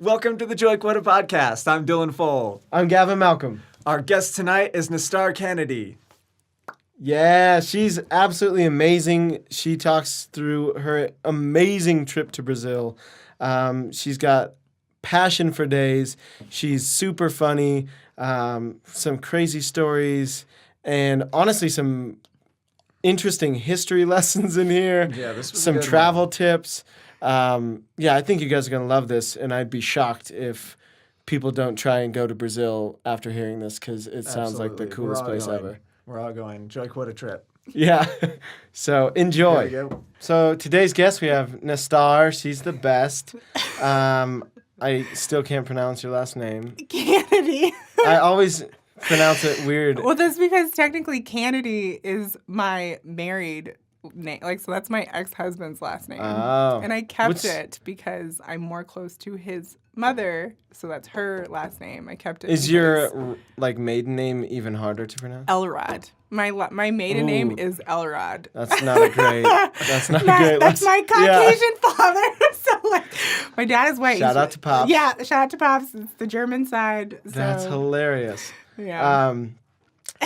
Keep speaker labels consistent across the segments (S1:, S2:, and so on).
S1: Welcome to the Quota podcast. I'm Dylan Fole.
S2: I'm Gavin Malcolm.
S1: Our guest tonight is Nestar Cannady.
S2: Yeah, she's absolutely amazing. She talks through her amazing trip to Brazil. She's got passion for days. She's super funny, some crazy stories, and honestly, some interesting history lessons in here.
S1: Yeah, this was
S2: some
S1: a good
S2: travel tips. I think you guys are going to love this, and I'd be shocked if people don't try and go to Brazil after hearing this because it sounds like the
S1: Absolutely.
S2: coolest place
S1: going.
S2: ever.
S1: We're all going. Quota trip.
S2: Yeah. So enjoy.
S1: Here we go.
S2: So today's guest, we have Nestar. She's the best. I still can't pronounce your last name.
S3: Cannady.
S2: I always pronounce it weird.
S3: Well, that's because technically Cannady is my married name. So that's my ex-husband's last name.
S2: Oh.
S3: And I kept it because I'm more close to his mother, so that's her last name. I kept it.
S2: Is your maiden name even harder to pronounce?
S3: Elrod. My maiden name is Elrod.
S2: That's not a great. That's not a great.
S3: That's my Caucasian father. So my dad is white.
S2: Shout out to Pops.
S3: Yeah, shout out to Pops. It's the German side. So,
S2: That's hilarious.
S3: Yeah.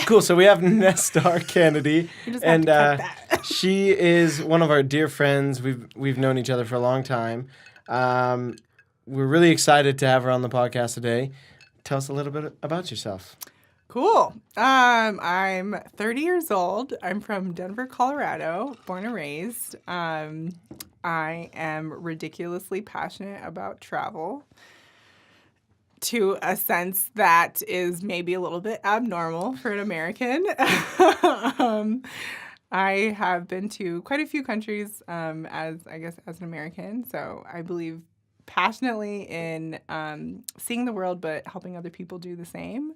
S2: Cool. So we have Nestar Cannady,
S3: You just have to cut that.
S2: she is one of our dear friends. We've known each other for a long time. We're really excited to have her on the podcast today. Tell us a little bit about yourself.
S3: Cool. I'm 30 years old. I'm from Denver, Colorado, born and raised. I am ridiculously passionate about travel to a sense that is maybe a little bit abnormal for an American. I have been to quite a few countries as an American, so I believe passionately in seeing the world but helping other people do the same.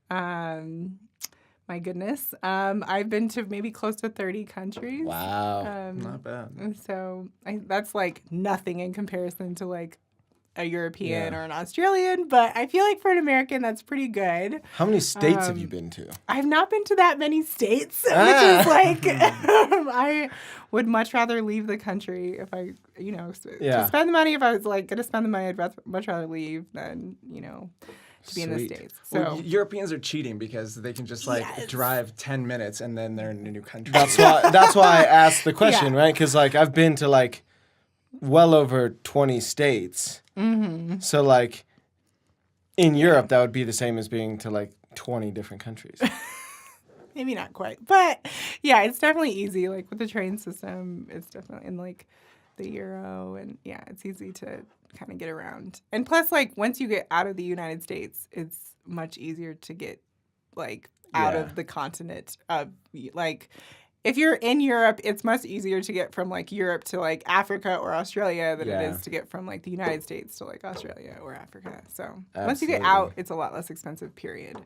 S3: My goodness. I've been to maybe close to 30 countries.
S2: Wow.
S1: Not bad.
S3: So that's nothing in comparison to a European or an Australian, but I feel like for an American, that's pretty good.
S2: How many states have you been to?
S3: I've not been to that many states, which is I would much rather leave the country if I, to spend the money. If I was going to spend the money, I'd much rather leave than, to be in the States. So
S1: well, Europeans are cheating because they can just drive 10 minutes and then they're in a new country.
S2: That's why I asked the question, right? Because I've been to well over 20 states.
S3: Mm-hmm.
S2: So in Europe, that would be the same as being to 20 different countries.
S3: Maybe not quite, but yeah, it's definitely easy. With the train system, it's definitely in the Euro, and yeah, it's easy to kind of get around. And plus, once you get out of the United States, it's much easier to get out of the continent of if you're in Europe, it's much easier to get from Europe to Africa or Australia than it is to get from the United States to Australia or Africa. So once you get out, it's a lot less expensive, period.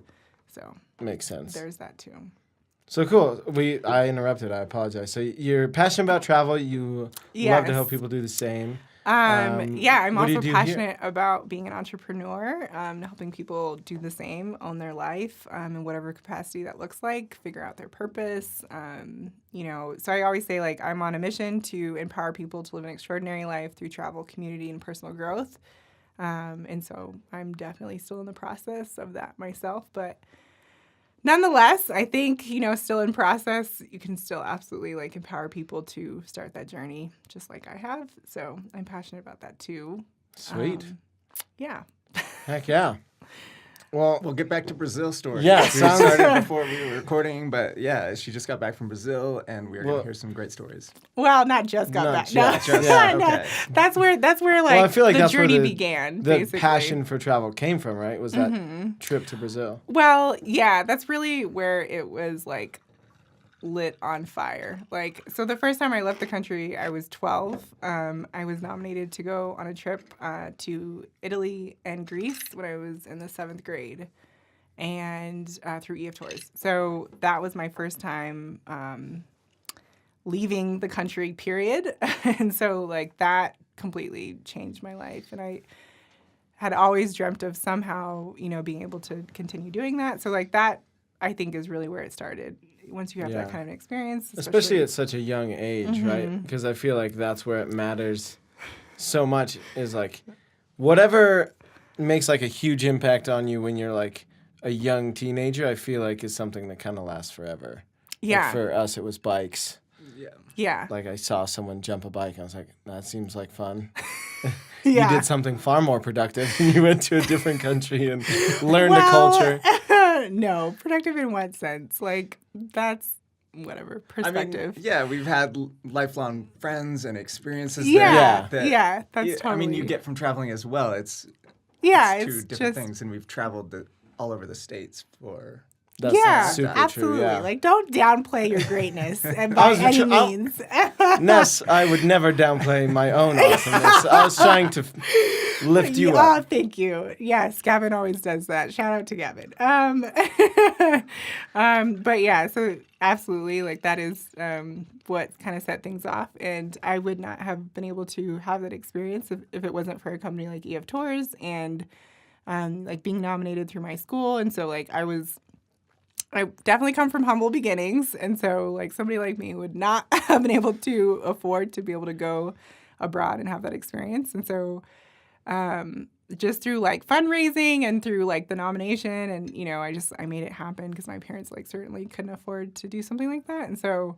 S3: So
S2: makes sense.
S3: There's that too.
S2: So cool. I interrupted. I apologize. So you're passionate about travel. You love to help people do the same.
S3: I'm also passionate about being an entrepreneur, helping people do the same, own their life, in whatever capacity that looks like, figure out their purpose. So I always say I'm on a mission to empower people to live an extraordinary life through travel, community, and personal growth. And so I'm definitely still in the process of that myself, but nonetheless, I think, still in process, you can still absolutely empower people to start that journey just like I have. So I'm passionate about that too.
S2: Sweet.
S3: Yeah.
S2: Heck yeah. Well,
S1: We'll get back to Brazil story.
S2: Yeah,
S1: we
S2: sounds-
S1: started before we were recording, but yeah, she just got back from Brazil, and we're going to hear some great stories.
S3: Well, not just got back.
S2: just,
S3: No.
S2: yeah,
S3: No.
S1: okay.
S3: That's where
S2: I feel like
S3: the
S2: that's where
S3: journey began,
S2: the
S3: basically.
S2: passion for travel came from, right? Was that trip to Brazil?
S3: Well, yeah, that's really where it was lit on fire. So the first time I left the country, I was 12. I was nominated to go on a trip to Italy and Greece when I was in the 7th grade, and through EF Tours. So that was my first time leaving the country, period. And so that completely changed my life. And I had always dreamt of somehow, being able to continue doing that. So that, I think, is really where it started. Once you have that kind of experience.
S2: Especially at such a young age, right? Because I feel like that's where it matters so much is whatever makes like a huge impact on you when you're like a young teenager, I feel like is something that kind of lasts forever.
S3: Yeah.
S2: Like for us, it was bikes.
S1: Yeah.
S3: Yeah.
S2: Like I saw someone jump a bike, and I was like, that seems like fun.
S3: Yeah.
S2: You did something far more productive. You went to a different country and learned a culture.
S3: No, productive in what sense? Like, that's whatever, perspective.
S1: I mean, yeah, we've had lifelong friends and experiences
S3: Yeah.
S1: there.
S3: Yeah, that's totally.
S1: I mean, you get from traveling as well. It's two different things, and we've traveled all over the States for...
S2: That's super
S3: absolutely.
S2: true, yeah.
S3: Like, don't downplay your greatness and by any means.
S2: Ness, I would never downplay my own awesomeness. I was trying to lift you up.
S3: Oh, thank you. Yes, Gavin always does that. Shout out to Gavin. But yeah, so absolutely, like that is what kind of set things off. And I would not have been able to have that experience if it wasn't for a company like EF Tours and like being nominated through my school. And so like I definitely come from humble beginnings, and so like somebody like me would not have been able to afford to be able to go abroad and have that experience. And so just through like fundraising and through like the nomination and, I made it happen because my parents like certainly couldn't afford to do something like that. And so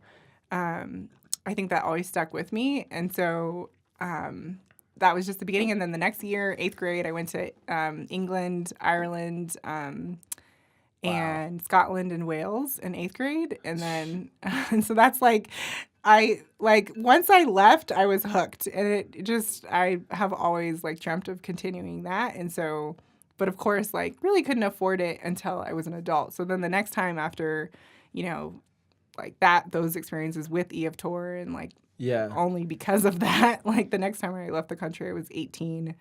S3: I think that always stuck with me. And so that was just the beginning. And then the next year, 8th grade, I went to England, Ireland, and Scotland and Wales in 8th grade. And then, and so that's like, once I left, I was hooked. And I have always like dreamt of continuing that. And so, but of course, like really couldn't afford it until I was an adult. So then the next time after, like those experiences with EF Tour and like, only because of that, like the next time I left the country, I was 18.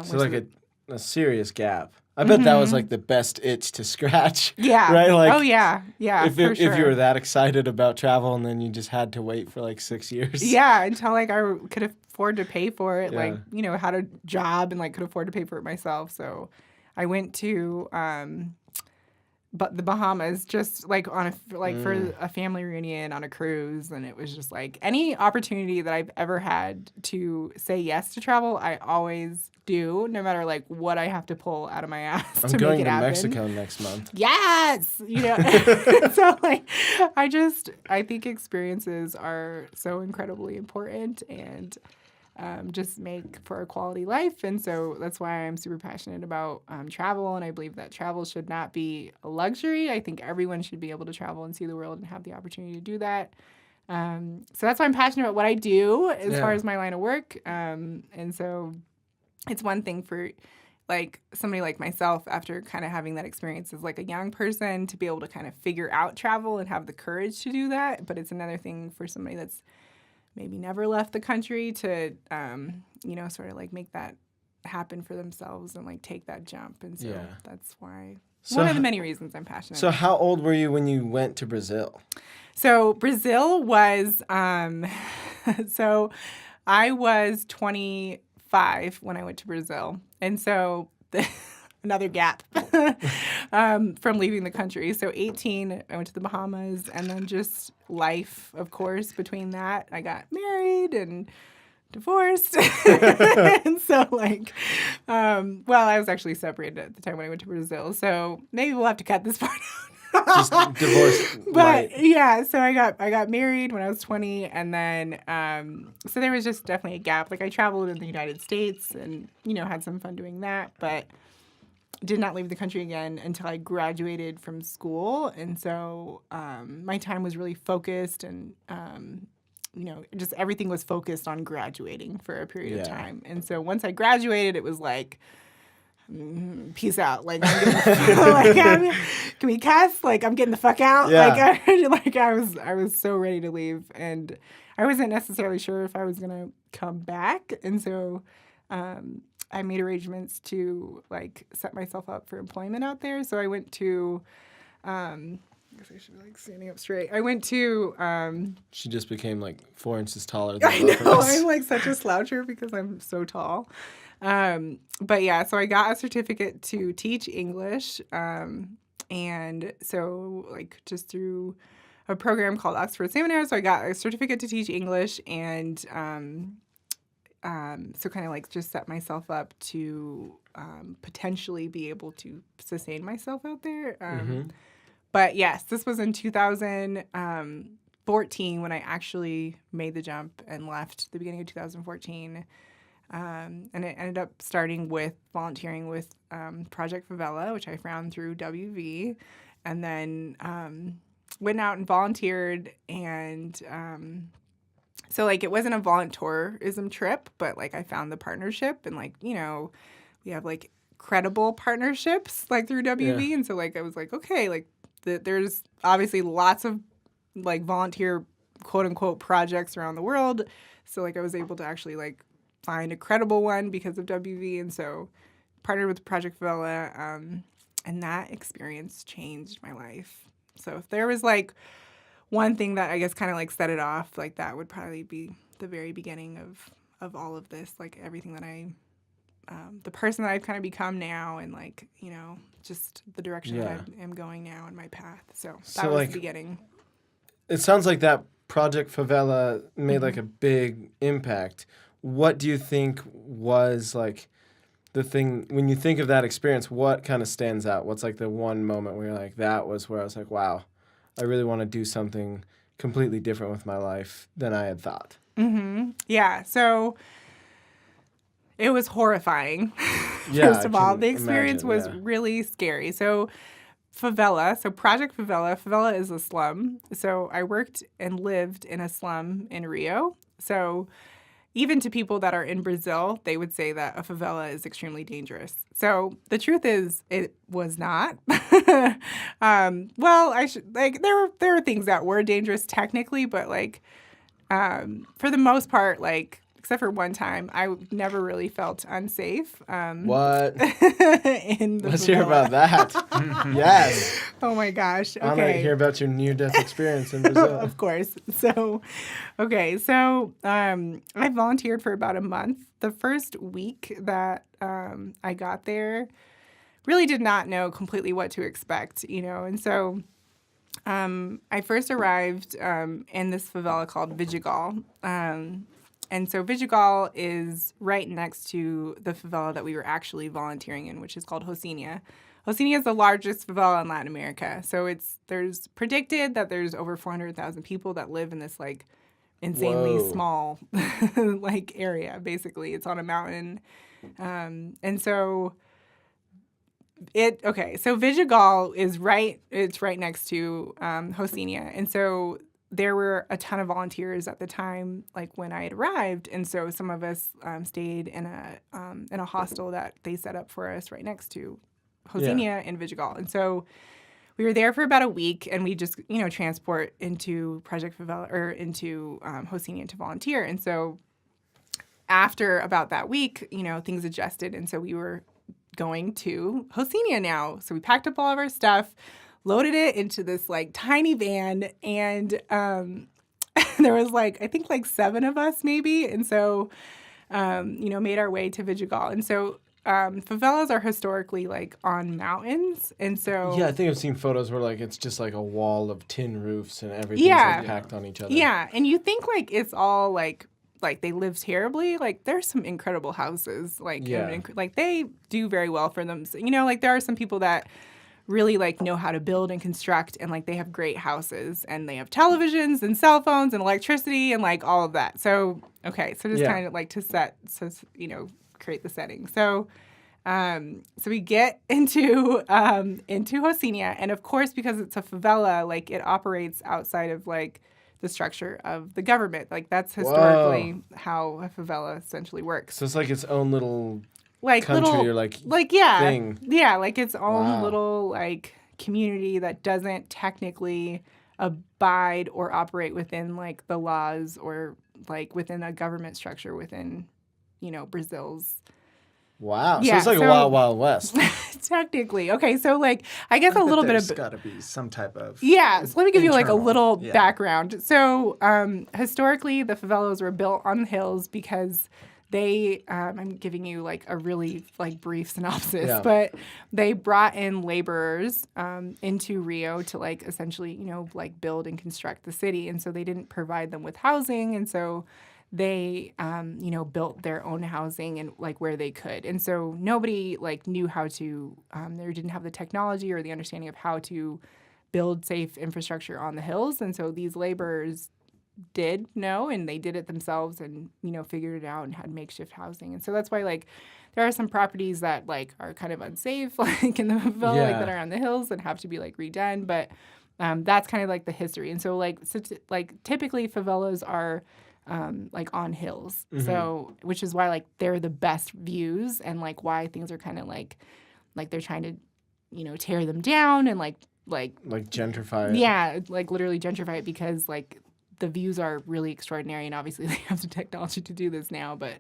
S2: So like a serious gap. I bet that was like the best itch to scratch.
S3: Yeah.
S2: Right? Like,
S3: oh, yeah. Yeah.
S2: If you were that excited about travel and then you just had to wait for like 6 years.
S3: Yeah. Until like I could afford to pay for it. Yeah. Like, had a job and like could afford to pay for it myself. So I went to the Bahamas just like for a family reunion on a cruise. And it was just like any opportunity that I've ever had to say yes to travel, I always do, no matter like what I have to pull out of my ass to make it happen.
S2: I'm going to Mexico next month.
S3: Yes! So like, I think experiences are so incredibly important and just make for a quality life. And so that's why I'm super passionate about travel. And I believe that travel should not be a luxury. I think everyone should be able to travel and see the world and have the opportunity to do that. So that's why I'm passionate about what I do as far as my line of work. And so it's one thing for like somebody like myself after kind of having that experience as like a young person to be able to kind of figure out travel and have the courage to do that. But it's another thing for somebody that's maybe never left the country to, sort of like make that happen for themselves and like take that jump. And so that's why one of the many reasons I'm passionate.
S2: So how old were you when you went to Brazil?
S3: So Brazil was, so I was 25 when I went to Brazil. And so another gap from leaving the country. So 18, I went to the Bahamas, and then just life, of course, between that. I got married and divorced. And so I was actually separated at the time when I went to Brazil. So maybe we'll have to cut this part out.
S2: Just divorced.
S3: But yeah, so I got married when I was 20, and then so there was just definitely a gap. Like I traveled in the United States and had some fun doing that, but did not leave the country again until I graduated from school. And so my time was really focused, and just everything was focused on graduating for a period of time. And so once I graduated, it was like, peace out. Like, can we cuss? Like, I'm getting the fuck out.
S2: Yeah.
S3: I was so ready to leave, and I wasn't necessarily sure if I was gonna come back. And so, I made arrangements to like set myself up for employment out there. So I went to, I guess I should be like standing up straight. I went to.
S2: She just became like 4 inches taller than
S3: I know. I'm like such a sloucher because I'm so tall. But yeah, so I got a certificate to teach English. And so like just through a program called Oxford Seminary. So I got a certificate to teach English, and so kind of like just set myself up to potentially be able to sustain myself out there. But yes, this was in 2014 when I actually made the jump and left the beginning of 2014. And it ended up starting with volunteering with Project Favela, which I found through WV, and then went out and volunteered. And so, like, it wasn't a volunteerism trip, but, like, I found the partnership. And, like, you know, we have, like, credible partnerships, like, through WV. Yeah. And so, like, I was like, okay, like, there's obviously lots of, like, volunteer, quote-unquote, projects around the world. So, like, I was able to actually, like, find a credible one because of WV, and so partnered with Project Favela, and that experience changed my life. So if there was like one thing that I guess kind of like set it off, like that would probably be the very beginning of all of this, like everything that I, the person that I've kind of become now, and like, you know, just the direction that I am going now in my path. So that was like, the beginning.
S2: It sounds like that Project Favela made like a big impact. What do you think was like the thing, when you think of that experience, what kind of stands out? What's like the one moment where you're like, that was where I was like, wow, I really want to do something completely different with my life than I had thought?
S3: Yeah, so it was horrifying. First of all, the experience was really scary. So Project Favela is a slum. So I worked and lived in a slum in Rio. So even to people that are in Brazil, they would say that a favela is extremely dangerous. So the truth is, it was not. Well, there were things that were dangerous technically, but like for the most part, like except for one time, I never really felt unsafe.
S2: What?
S3: In the
S2: Let's hear about that. Yes.
S3: Oh my gosh. Okay.
S2: I want to hear about your near-death experience in Brazil.
S3: Of course. So, okay. So I volunteered for about a month. The first week that I got there, really did not know completely what to expect, you know, and so I first arrived in this favela called Vidigal. And so Vidigal is right next to the favela that we were actually volunteering in, which is called Rocinha. Rocinha is the largest favela in Latin America. So there's predicted that there's over 400,000 people that live in this like insanely small like area. Basically, it's on a mountain, and so So Vidigal is right. It's right next to Rocinha, and so there were a ton of volunteers at the time, like when I had arrived, and so some of us stayed in a hostel that they set up for us right next to Rocinha in Vidigal, and so we were there for about a week, and we just transport into Project Favela or into Rocinha to volunteer, and so after about that week, things adjusted, and so we were going to Rocinha now. So we packed up all of our stuff, loaded it into this like tiny van, and there was I think 7 of us maybe, and so made our way to Vidigal. And so favelas are historically on mountains, and so
S2: I think I've seen photos where it's just a wall of tin roofs and everything's packed on each other.
S3: Yeah, and you think it's all they live terribly. There's some incredible houses. They do very well for them. So, there are some people that really know how to build and construct, and they have great houses, and they have televisions and cell phones and electricity and all of that. So just kind of to create the setting. So so we get into Rocinha, and of course, because it's a favela, it operates outside of the structure of the government. That's historically how a favela essentially works.
S2: So it's its own little country or thing.
S3: Yeah, its own little community that doesn't technically abide or operate within the laws or within a government structure within Brazil's.
S2: Wow. Yeah, so it's a Wild Wild West.
S3: Technically. Okay, so I guess a little bit of...
S1: There's got to be some type of...
S3: Yeah, so let me give you a little background. So historically, the favelas were built on the hills because they... I'm giving you a really brief synopsis, but they brought in laborers into Rio to essentially, build and construct the city. And so they didn't provide them with housing, and so they, built their own housing and like where they could. And so nobody like knew how to, they didn't have the technology or the understanding of how to build safe infrastructure on the hills. And so these laborers did know, and they did it themselves and, figured it out and had makeshift housing. And so that's why like there are some properties that like are kind of unsafe, like in the favela, like that are on the hills and have to be like redone. But that's kind of like the history. And so typically favelas are like on hills. Mm-hmm. So, which is why like they're the best views and like why things are kind of like they're trying to, tear them down and like
S2: gentrify it.
S3: Yeah, like literally gentrify it because like the views are really extraordinary and obviously they have the technology to do this now. But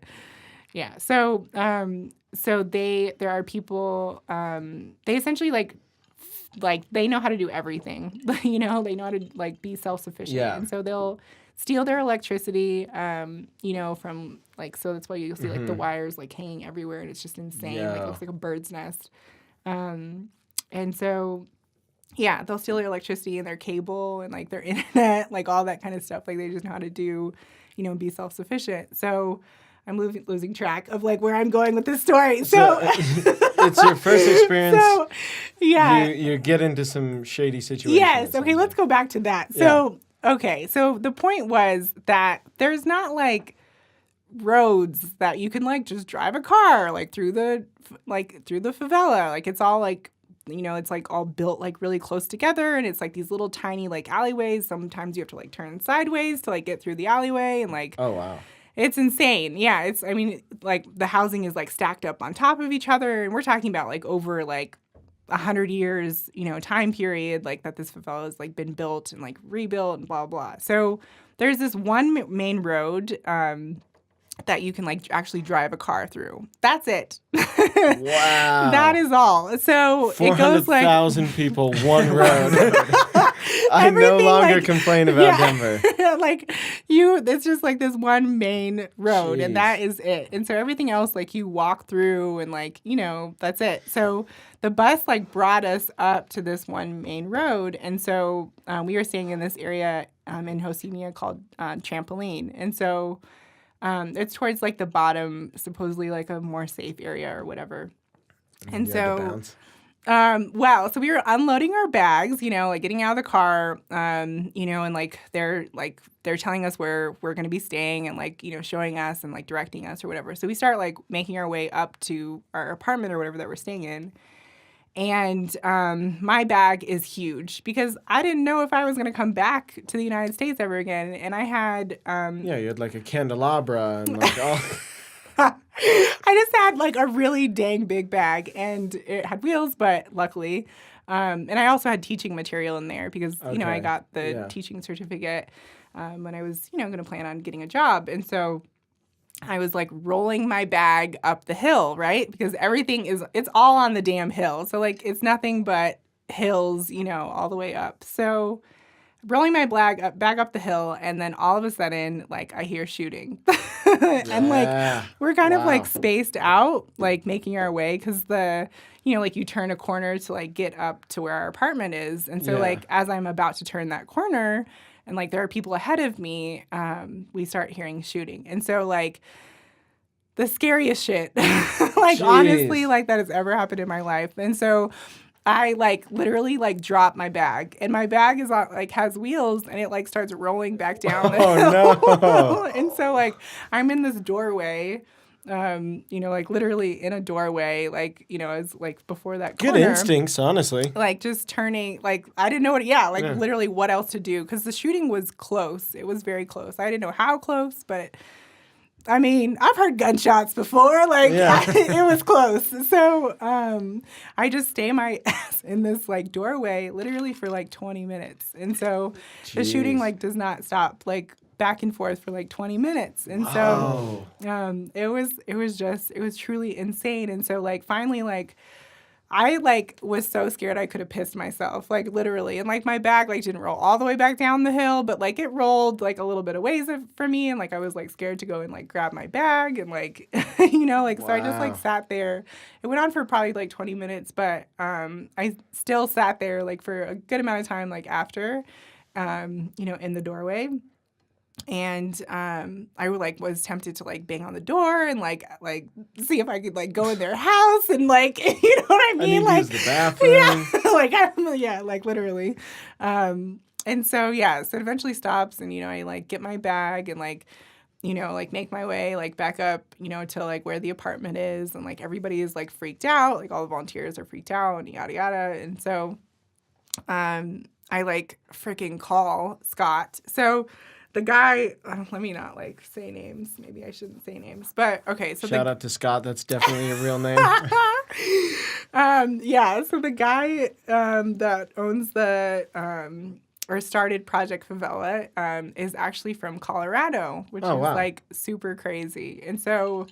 S3: yeah, so there are people, they essentially like they know how to do everything, they know how to like be self-sufficient. Yeah. And so they'll steal their electricity, from like, so that's why you'll see like the wires like hanging everywhere and it's just insane. Yeah. Like it looks like a bird's nest. And so, yeah, they'll steal their electricity and their cable and like their internet, like all that kind of stuff. Like they just know how to do, be self-sufficient. So I'm losing track of like where I'm going with this story. So
S2: it's your first experience.
S3: So, yeah.
S2: You get into some shady situations.
S3: Yes. Okay, let's go back to that. So, okay. So the point was that there's not like roads that you can like just drive a car like through the favela. Like it's all like, it's like all built like really close together and it's like these little tiny like alleyways. Sometimes you have to like turn sideways to like get through the alleyway and like,
S2: oh wow.
S3: It's insane. Yeah, like the housing is like stacked up on top of each other and we're talking about like over like 100 years, time period like that this favela has like been built and like rebuilt and blah, blah. So there's this one main road that you can like actually drive a car through. That's it.
S2: Wow.
S3: That is all. So it goes like
S2: 400,000 people, one road. I no longer complain about Denver.
S3: It's just like this one main road. Jeez. And that is it. And so everything else, like you walk through and like, that's it. So the bus like brought us up to this one main road. And so we were staying in this area in Josenia called Trampoline. And so it's towards like the bottom, supposedly like a more safe area or whatever. And so, so we were unloading our bags, like getting out of the car, and like they're telling us where we're going to be staying and like, showing us and like directing us or whatever. So we start like making our way up to our apartment or whatever that we're staying in. And my bag is huge because I didn't know if I was going to come back to the United States ever again. And I had...
S2: you had like a candelabra and like all...
S3: I just had like a really dang big bag and it had wheels, but luckily. And I also had teaching material in there because, I got the teaching certificate when I was, going to plan on getting a job. And so... I was like rolling my bag up the hill, right? Because it's all on the damn hill. So like it's nothing but hills, all the way up. So rolling my bag up the hill and then all of a sudden like I hear shooting. And like we're kind of like spaced out, like making our way because like you turn a corner to like get up to where our apartment is. And so like as I'm about to turn that corner, and, like, there are people ahead of me, we start hearing shooting. And so, like, the scariest shit, like, honestly, like, that has ever happened in my life. And so I, like, literally, like, drop my bag. And my bag is, like, has wheels, and it, like, starts rolling back down the hill. No. And so, like, I'm in this doorway, like, literally in a doorway, like, as, like, before that corner.
S2: Good instincts, honestly.
S3: Like, just turning, like, I didn't know literally what else to do. Because the shooting was close. It was very close. I didn't know how close, but... I mean, I've heard gunshots before. Like, it was close. So I just stay my ass in this, like, doorway literally for, like, 20 minutes. And so the shooting, like, does not stop, like, back and forth for, like, 20 minutes. And so it was truly insane. And so, like, finally, like, I, like, was so scared I could have pissed myself, like, literally. And, like, my bag, like, didn't roll all the way back down the hill, but, like, it rolled, like, a little bit of ways for me. And, like, I was, like, scared to go and, like, grab my bag. And, like, so I just, like, sat there. It went on for probably, like, 20 minutes, but I still sat there, like, for a good amount of time, like, after, in the doorway. And I was tempted to like bang on the door and like see if I could like go in their house and like you know what I mean?
S2: I need to use the bathroom.
S3: Yeah, like literally. And so so it eventually stops, and I like get my bag and like like make my way like back up to like where the apartment is, and like everybody is like freaked out, like all the volunteers are freaked out and yada yada. And so I like freaking call Scott. So the guy, let me not like say names. Maybe I shouldn't say names, but okay. So
S2: shout out to Scott. That's definitely a real name.
S3: So the guy that owns the or started Project Favela is actually from Colorado, which is like super crazy. And so,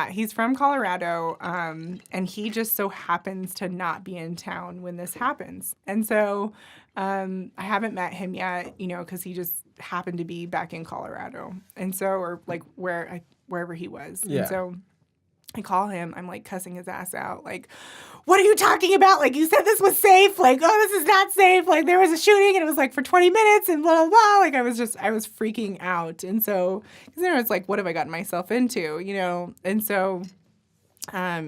S3: he's from Colorado, and he just so happens to not be in town when this happens. And so I haven't met him yet, because he just happened to be back in Colorado. And so, or like wherever he was.
S2: Yeah.
S3: And so I call him. I'm like cussing his ass out. Like, what are you talking about? Like, you said this was safe. Like, oh, this is not safe. Like, there was a shooting and it was like for 20 minutes and blah, blah, blah. Like, I was freaking out. And so, because it's like, what have I gotten myself into, And so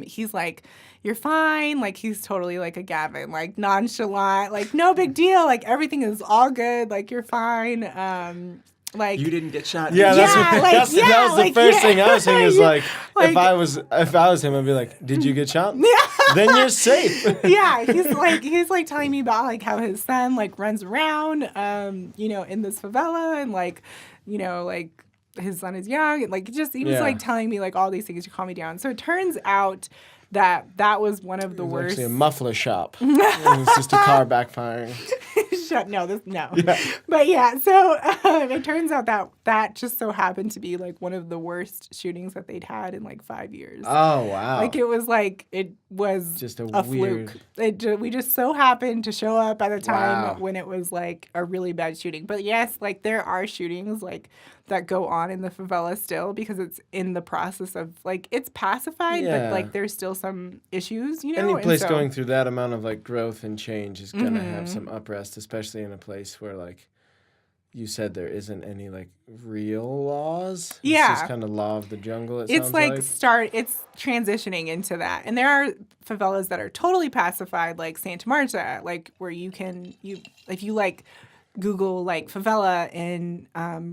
S3: he's like, you're fine. Like, he's totally like a Gavin, like nonchalant, like no big deal. Like, everything is all good. Like, you're fine. Like,
S1: you didn't get shot.
S2: Yeah, that was the first thing I was thinking is like if I was him, I'd be like, did you get shot? Yeah. Then you're safe.
S3: He's like telling me about like how his son like runs around in this favela, and like like his son is young, and like he was like telling me like all these things to calm me down. So it turns out that was one of the worst.
S2: Actually, a muffler shop. It was just a car backfiring.
S3: No. Yeah. But so it turns out that just so happened to be like one of the worst shootings that they'd had in like 5 years.
S2: Oh wow!
S3: Like it was
S2: just a
S3: weird fluke. We just so happened to show up at a time when it was like a really bad shooting. But yes, like there are shootings like that go on in the favela still, because it's in the process of like it's pacified, but like there's still some issues,
S2: Any place going through that amount of like growth and change is gonna have some uprest, especially in a place where like you said there isn't any like real laws. It's just kind of law of the jungle. It's
S3: it's transitioning into that, and there are favelas that are totally pacified, like Santa Marta, like where if you like Google like favela in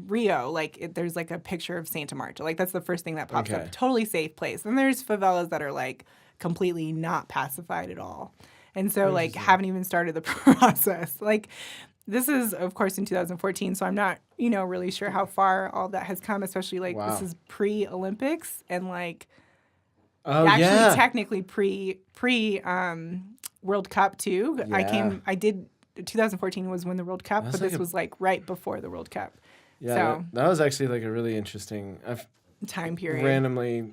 S3: Rio, like there's like a picture of Santa Marta. Like that's the first thing that pops up. Totally safe place. And there's favelas that are like completely not pacified at all. And so like haven't even started the process. Like this is of course in 2014, so I'm not, really sure how far all that has come, especially like this is pre-Olympics and like technically pre World Cup too.
S2: Yeah.
S3: I did 2014 was when the World Cup, but this was like right before the World Cup.
S2: Yeah,
S3: so
S2: that was actually like a really interesting
S3: time period.
S2: Randomly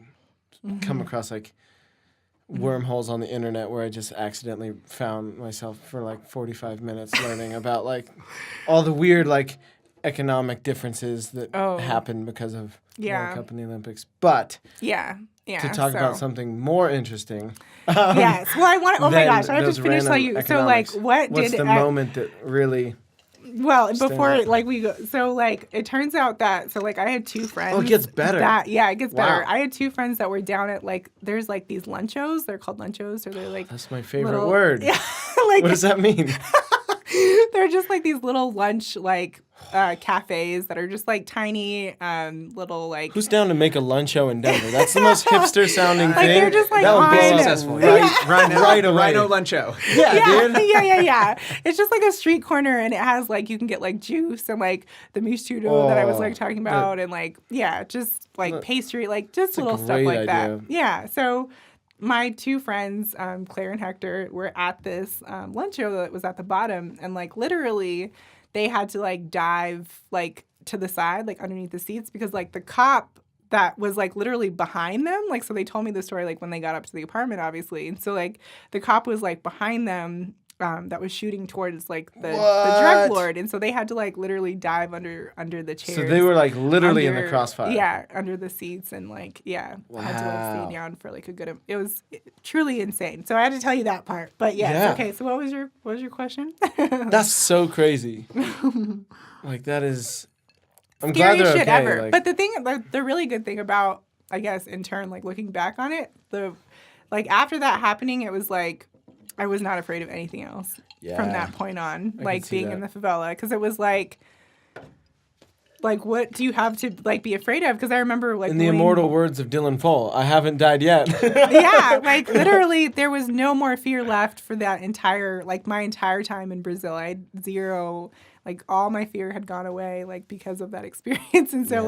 S2: come across like wormholes on the internet where I just accidentally found myself for like 45 minutes learning about like all the weird like economic differences that happen because of World Cup and the Olympics. But to talk about something more interesting.
S3: Yes. Well, I want. Oh my gosh! I just finished telling you. So, like,
S2: what's the moment that really?
S3: Well, before like we go, so like it turns out that I had two friends.
S2: Oh, it gets better.
S3: It gets better. I had two friends that were down at like there's like these lunchos. They're called lunchos, or they're like
S2: that's my favorite word.
S3: Yeah.
S2: What does that mean?
S3: They're just like these little lunch like cafes that are just like tiny little like.
S2: Who's down to make a luncho in Denver? That's the most hipster sounding thing.
S3: They're just like
S2: that would be
S1: successful.
S2: Right away.
S1: Rhino luncho.
S2: Yeah.
S3: Yeah. It's just like a street corner, and it has like you can get like juice and like the mistudo that I was like talking about, and like just like pastry, like just little stuff like that. Yeah. So my two friends, Claire and Hector, were at this luncho that was at the bottom, and like literally they had to like dive like to the side, like underneath the seats, because like the cop that was like literally behind them, like, so they told me the story like when they got up to the apartment, obviously, and so like the cop was like behind them, that was shooting towards like the drug lord, and so they had to like literally dive under the chairs.
S2: So they were like literally in the crossfire.
S3: Yeah, under the seats, and like had to like stay down for like a good. It was truly insane. So I had to tell you that part. But yes, okay. So what was your question?
S2: That's so crazy. Like that is I'm glad they're
S3: shit
S2: okay.
S3: ever.
S2: Like,
S3: but the really good thing about, I guess, in turn, like looking back on it, after that happening, it was like I was not afraid of anything else from that point on. Like being in the favela, because it was like what do you have to like be afraid of? Because I remember like
S2: in the immortal words of Dylan Fole, I haven't died yet.
S3: Yeah, like literally, there was no more fear left for that my entire time in Brazil. I had zero. Like all my fear had gone away, like because of that experience. And so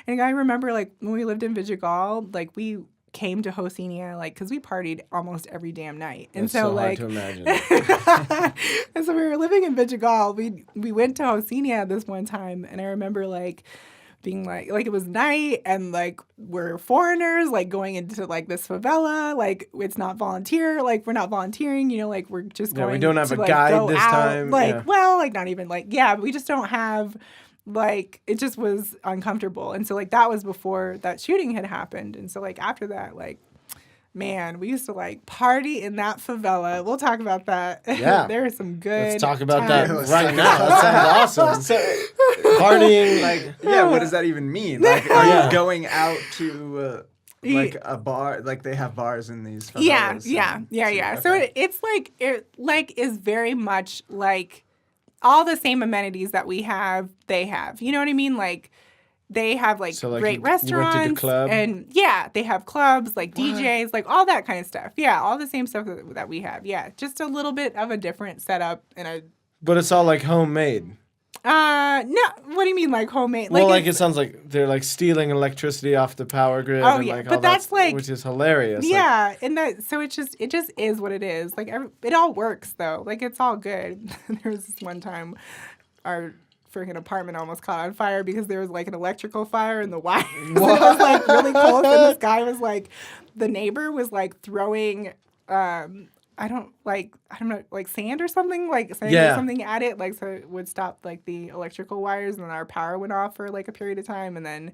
S3: and I remember like when we lived in Vidigal, like we came to Rocinha, like because we partied almost every damn night. And
S2: That's so
S3: like,
S2: hard to imagine.
S3: And so we were living in Vidigal. We went to Rocinha this one time, and I remember like being like it was night, and like we're foreigners, like going into like this favela, like it's not volunteer, like we're not volunteering, you know, like we're just going.
S2: We don't have
S3: to,
S2: a
S3: like,
S2: guide this time.
S3: Like, well, like not even like but we just don't have. Like it just was uncomfortable, and so like that was before that shooting had happened, and so like after that, like man, we used to like party in that favela. We'll talk about that.
S2: Yeah,
S3: there are some good.
S2: Let's talk about that right now. That sounds awesome. Partying,
S1: like what does that even mean? Like, are you going out to? Like a bar, like they have bars in these favelas.
S3: Yeah. So it's like it is very much like all the same amenities that we have, they have. You know what I mean? Like they have like great restaurants,
S2: you went to the club?
S3: And they have clubs, like DJs, like all that kind of stuff. Yeah, all the same stuff that we have. Yeah, just a little bit of a different setup
S2: But it's all like homemade.
S3: No. What do you mean, like homemade?
S2: Well, like it sounds like they're like stealing electricity off the power grid.
S3: Oh
S2: and,
S3: yeah,
S2: like,
S3: but that's like,
S2: which is hilarious.
S3: Yeah, like, and that so it just is what it is. Like it all works though. Like it's all good. There was this one time, our freaking apartment almost caught on fire because there was like an electrical fire in the wires. It was like really close, and this guy was like, the neighbor was like throwing. I don't know, like sand or something, like sand or something at it, like so it would stop like the electrical wires, and then our power went off for like a period of time, and then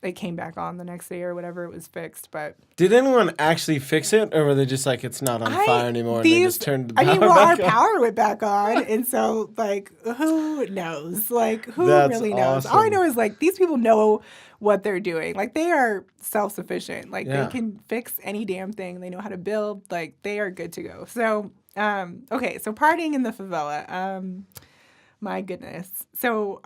S3: it came back on the next day or whatever, it was fixed. But
S2: did anyone actually fix it, or were they just like, it's not on fire anymore, and they just turned the power back
S3: our
S2: on?
S3: power went back on, and so like who knows? Like who
S2: That's
S3: really knows?
S2: awesome.
S3: All I know is like these people know what they're doing. Like they are self-sufficient. Like they can fix any damn thing. They know how to build. Like they are good to go. So okay, so partying in the favela. My goodness. So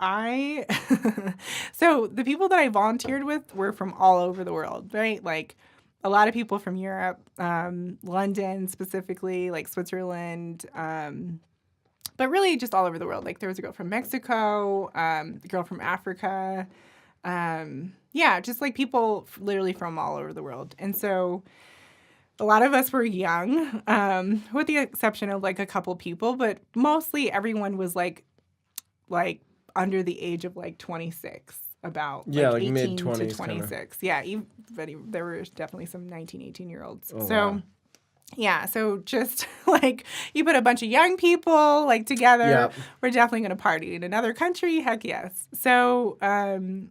S3: so the people that I volunteered with were from all over the world, right? Like a lot of people from Europe, London specifically, like Switzerland, but really just all over the world. Like there was a girl from Mexico, a girl from Africa, just like people literally from all over the world. And so a lot of us were young, with the exception of like a couple people, but mostly everyone was like under the age of like 26, about like 18
S2: mid-20s
S3: to 26. Yeah, but there were definitely some 19, 18-year-olds.
S2: Oh,
S3: so
S2: wow.
S3: Yeah, so just like you put a bunch of young people like together, we're definitely going to party. In another country, heck yes. So, and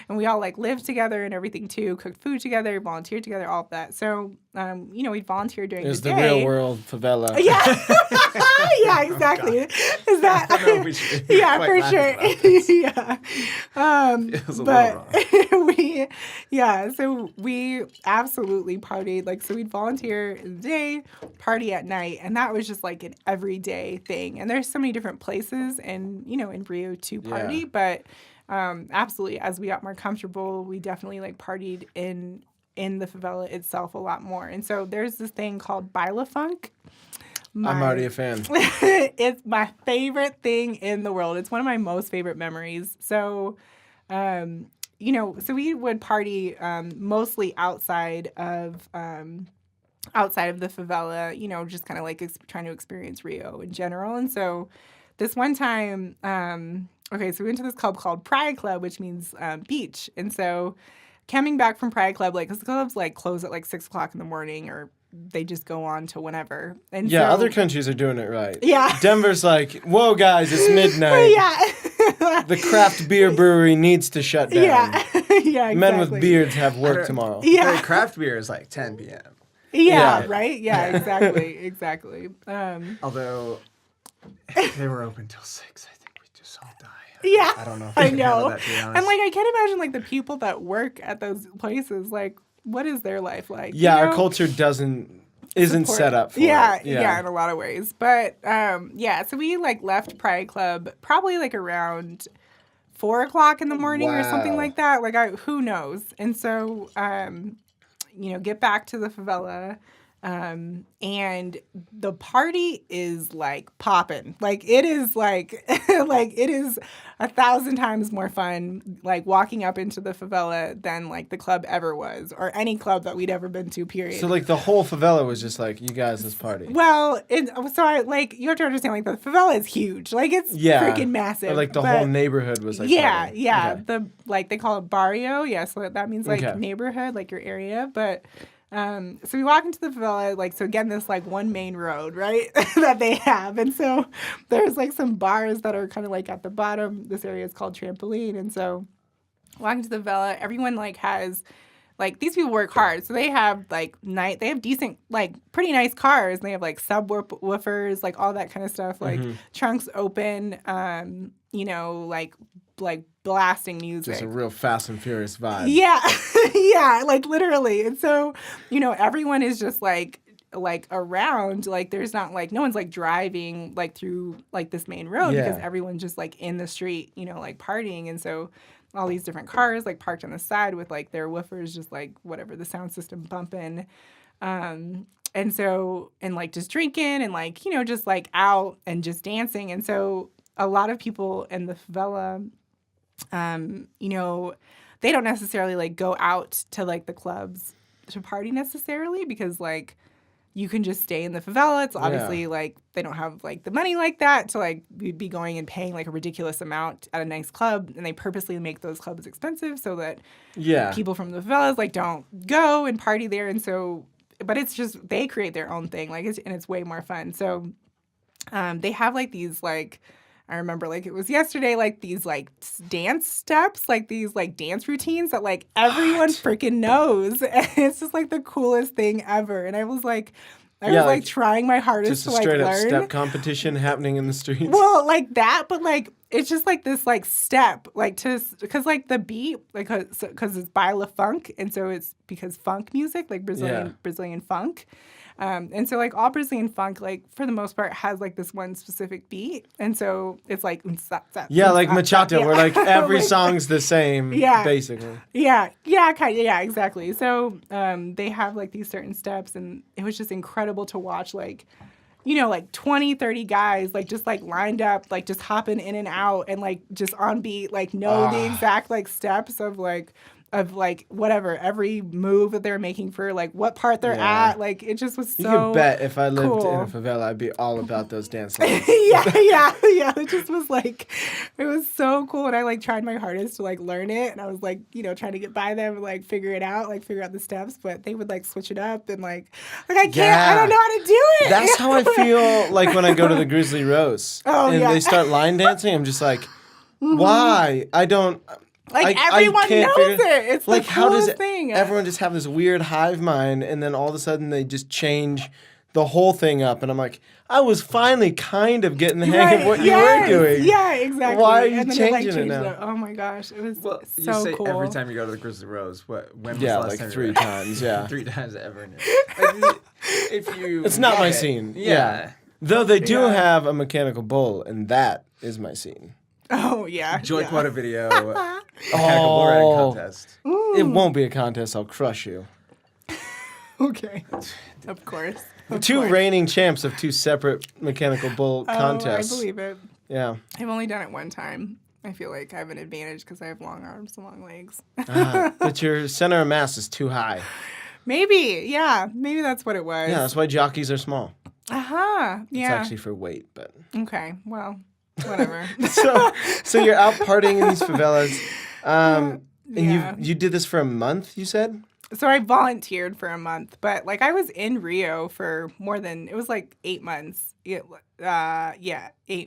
S3: we all like lived together and everything too, cooked food together, volunteered together, all of that. So, we'd volunteer during the day.
S2: It's the real world favela.
S3: Yeah. Yeah, exactly. Is that?
S1: I don't know if we should
S3: for sure. Yeah.
S1: It was a little wrong.
S3: So we absolutely partied. Like, so we'd volunteer in the day, party at night, and that was just like an everyday thing. And there's so many different places in Rio to party, but absolutely, as we got more comfortable, we definitely like partied in the favela itself a lot more. And so there's this thing called Baila Funk.
S2: I'm already a fan.
S3: It's my favorite thing in the world. It's one of my most favorite memories. So, so we would party mostly outside of the favela, just kind of like trying to experience Rio in general. And so this one time, so we went to this club called Pride Club, which means beach. And so coming back from Pride Club, like, because the clubs like close at like 6 o'clock in the morning, or they just go on to whenever. And so,
S2: other countries are doing it right.
S3: Yeah.
S2: Denver's like, whoa, guys, it's midnight.
S3: Yeah.
S2: The craft beer brewery needs to shut down.
S3: Yeah. Exactly.
S2: Men with beards have work tomorrow.
S3: Yeah.
S1: Craft beer is like 10 p.m.
S3: Yeah, right? Yeah, exactly.
S1: Although, if they were open till 6, I think we'd just all die.
S3: Yeah,
S1: I don't know if
S3: I
S1: can handle
S3: know.
S1: that, to be honest.
S3: And like I can't imagine like the people that work at those places. Like, what is their life like?
S2: Yeah,
S3: you know?
S2: our culture isn't set up for it.
S3: Yeah, in a lot of ways. But so we like left Pride Club probably like around 4 o'clock in the morning or something
S2: Wow.
S3: like that. Like who knows? And so get back to the favela. And the party is like popping. Like it is like like it is 1,000 times more fun like walking up into the favela than like the club ever was, or any club that we'd ever been to, period.
S2: So like the whole favela was just like, you guys, let's party.
S3: Well, you have to understand like the favela is huge. Like it's freaking massive.
S2: Or like the whole neighborhood was like party.
S3: Yeah.
S2: Okay.
S3: The like they call it barrio. Yeah, so that means like neighborhood, like your area, but so we walk into the favela, like, so again, this like one main road, right, that they have. And so there's like some bars that are kind of like at the bottom. This area is called Trampoline. And so walking to the favela, everyone like has, like, these people work hard. So they have like they have decent, like pretty nice cars. And they have like subwoofers, like all that kind of stuff, like trunks open, like blasting music.
S2: Just a real Fast and Furious vibe.
S3: Yeah. Yeah, like literally. And so, everyone is just like around, like there's not like, no one's like driving like through like this main road because everyone's just like in the street, like partying. And so all these different cars like parked on the side with like their woofers, just like whatever, the sound system bumping. And like just drinking and like, just like out and just dancing. And so a lot of people in the favela, they don't necessarily like go out to like the clubs to party necessarily, because like you can just stay in the favela. It's obviously like they don't have like the money like that to like be going and paying like a ridiculous amount at a nice club, and they purposely make those clubs expensive so that people from the favelas like don't go and party there. And so, but it's just they create their own thing, like it's way more fun. So they have like these like, I remember like it was yesterday, like these like dance steps, like these like dance routines that like everyone freaking knows. And it's just like the coolest thing ever. And I was like, trying my hardest to like learn. Just a straight up
S2: step competition happening in the streets.
S3: Well, like that, but like it's just like this like step, like because like the beat, like because it's baile funk, and so it's because funk music, like Brazilian funk. And so like all Brazilian funk, like for the most part, has like this one specific beat, and so it's like like
S2: Machata, where like every song's the same, basically.
S3: Exactly. So they have like these certain steps, and it was just incredible to watch, like 20, 30 guys like just like lined up, like just hopping in and out, and like just on beat, like know the exact like steps of whatever, every move that they're making for like what part they're at. Like it just was so
S2: You could bet if I lived
S3: cool.
S2: in a favela, I'd be all about those dance lines.
S3: yeah. It just was like, it was so cool. And I like tried my hardest to like learn it. And I was like, trying to get by them and like figure out the steps. But they would like switch it up and like I can't, I don't know how to do it.
S2: That's how I feel like when I go to the Grizzly Rose. They start line dancing. I'm just like, why? I don't...
S3: Like everyone knows it. It's like, the coolest thing.
S2: Everyone just have this weird hive mind, and then all of a sudden they just change the whole thing up, and I'm like, I was finally kind of getting the hang of what you were doing.
S3: Yeah, exactly.
S2: Why are you changing it now?
S3: Oh my gosh, it was so
S1: you say
S3: cool.
S1: Every time you go to the Grizzly Rose, when was the last time?
S2: 3 times. Yeah,
S1: 3 times ever.
S2: It's not my scene. Yeah. Though they do have a mechanical bull, and that is my scene.
S3: Oh, yeah.
S1: Joy Quota video. Mechanical bull riding contest.
S2: It won't be a contest. I'll crush you.
S3: Okay. Of course.
S2: Reigning champs of 2 separate mechanical bull contests.
S3: I believe it.
S2: Yeah.
S3: I've only done it one time. I feel like I have an advantage because I have long arms and long legs.
S2: But your center of mass is too high.
S3: Maybe. Yeah. Maybe that's what it was.
S2: Yeah, that's why jockeys are small.
S3: Yeah.
S2: It's actually for weight, but...
S3: Okay. Well... Whatever.
S2: so you're out partying in these favelas, and you did this for a month, you said?
S3: So I volunteered for a month, but like I was in Rio for it was like 8 months. 8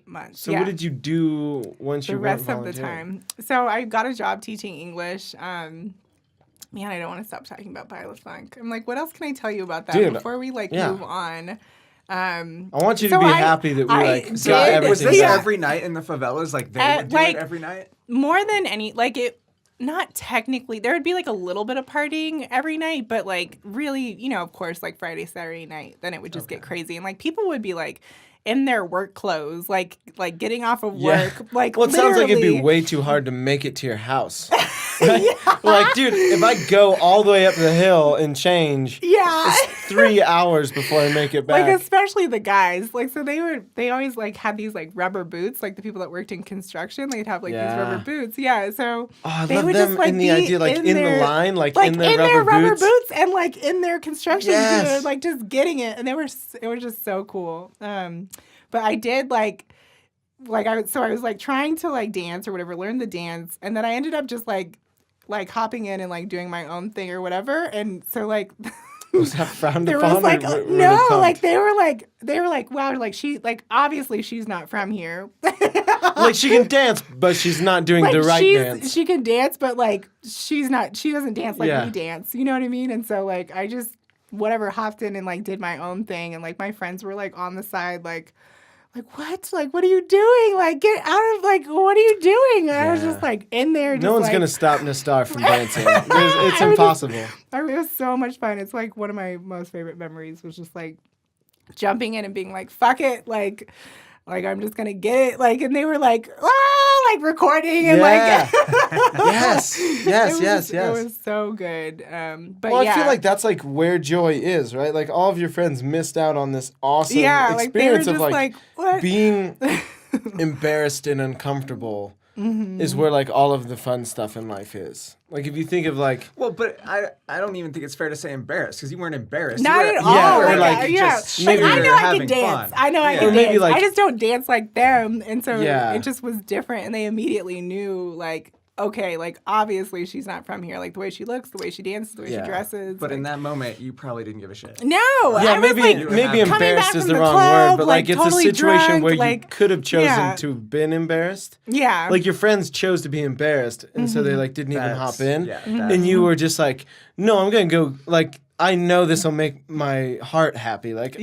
S3: months.
S2: So what did you do once you went volunteering? The rest of the time.
S3: So I got a job teaching English. Man, I don't want to stop talking about baile funk. I'm like, what else can I tell you about that before we move on?
S2: I want you to be happy that we got everything.
S1: Was this every night in the favelas? Like they would do it every night?
S3: More than any, like it. Not technically. There would be like a little bit of partying every night, but like really, you know, of course, like Friday, Saturday night, then it would just get crazy, and like people would be like in their work clothes, like getting off of work, like.
S2: Well, it sounds like it'd be way too hard to make it to your house. Like, dude, if I go all the way up the hill and change, it's 3 hours before I make it back.
S3: Like, especially the guys. Like, so they always, like, had these, like, rubber boots. Like, the people that worked in construction, they'd have, like, these rubber boots. Yeah, so
S2: they would them just, like, in the idea, like, in the line, like in their rubber boots.
S3: And, like, in their construction gear, like, just getting it. And it was just so cool. But I did, I was, like, trying to, like, dance or whatever, learn the dance. And then I ended up just, like hopping in and like doing my own thing or whatever, and so like
S2: was that frowned
S3: upon?
S2: Was like
S3: no, like they were like wow, like she like obviously she's not from here.
S2: Like she can dance, but she's not doing the right dance.
S3: She can dance, but like she doesn't dance like we dance. You know what I mean? And so like I just hopped in and like did my own thing, and like my friends were like on the side like what? Like, what are you doing? Like, get out of, like, what are you doing? And I was just, like, in there. Just,
S2: no one's going to stop Nestar from dancing. It's impossible.
S3: It was so much fun. It's, like, one of my most favorite memories was just, like, jumping in and being like, fuck it. Like I'm just going to get it. Like, and they were like, like, recording and, like.
S2: Yes.
S3: It was so good. But
S2: I feel like that's, like, where joy is, right? Like, all of your friends missed out on this awesome experience of, like what? Being embarrassed and uncomfortable is where, like, all of the fun stuff in life is. Like, if you think of, like...
S1: Well, but I don't even think it's fair to say embarrassed, because you weren't embarrassed.
S3: Not at all.
S2: Yeah,
S3: or
S2: like
S3: just maybe I know I can dance. I know I can dance. Like, I just don't dance like them. And so it just was different. And they immediately knew, like, okay, like, obviously she's not from here. Like, the way she looks, the way she dances, the way she dresses.
S1: But in that moment, you probably didn't give a shit.
S3: No.
S2: Yeah, maybe embarrassed is the wrong word, but, like, it's totally a situation where you could have chosen to have been embarrassed.
S3: Yeah.
S2: Like, your friends chose to be embarrassed, and so they, like, didn't even hop in. Yeah, and you were just like, no, I'm going to go, like... I know this will make my heart happy. Like,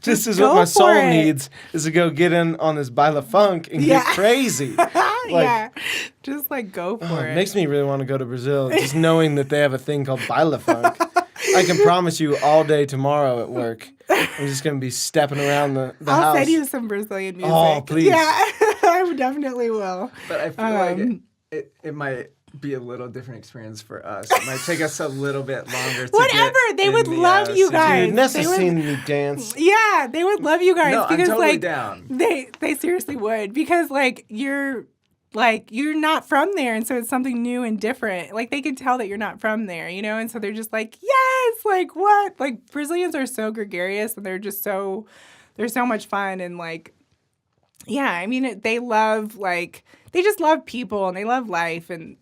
S2: this is what my soul needs, is to go get in on this baila funk and get crazy. Like,
S3: just like go for it.
S2: It makes me really want to go to Brazil, just knowing that they have a thing called baila funk. I can promise you all day tomorrow at work, I'm just going to be stepping around the house.
S3: I'll send you some Brazilian music.
S2: Oh, please.
S3: Yeah, I definitely will.
S1: But I feel like it might be a little different experience for us. It might take us a little bit longer to
S3: whatever. They would love you guys.
S2: Dude, Nessa's seen me dance.
S3: Yeah, they would love you guys because
S1: I'm totally
S3: like
S1: down.
S3: They seriously would, because like you're not from there, and so it's something new and different. Like they can tell that you're not from there, you know, and so they're just like, yes, like what? Like Brazilians are so gregarious, and they're so much fun, and like, yeah, I mean, they love like. They just love people, and they love life, and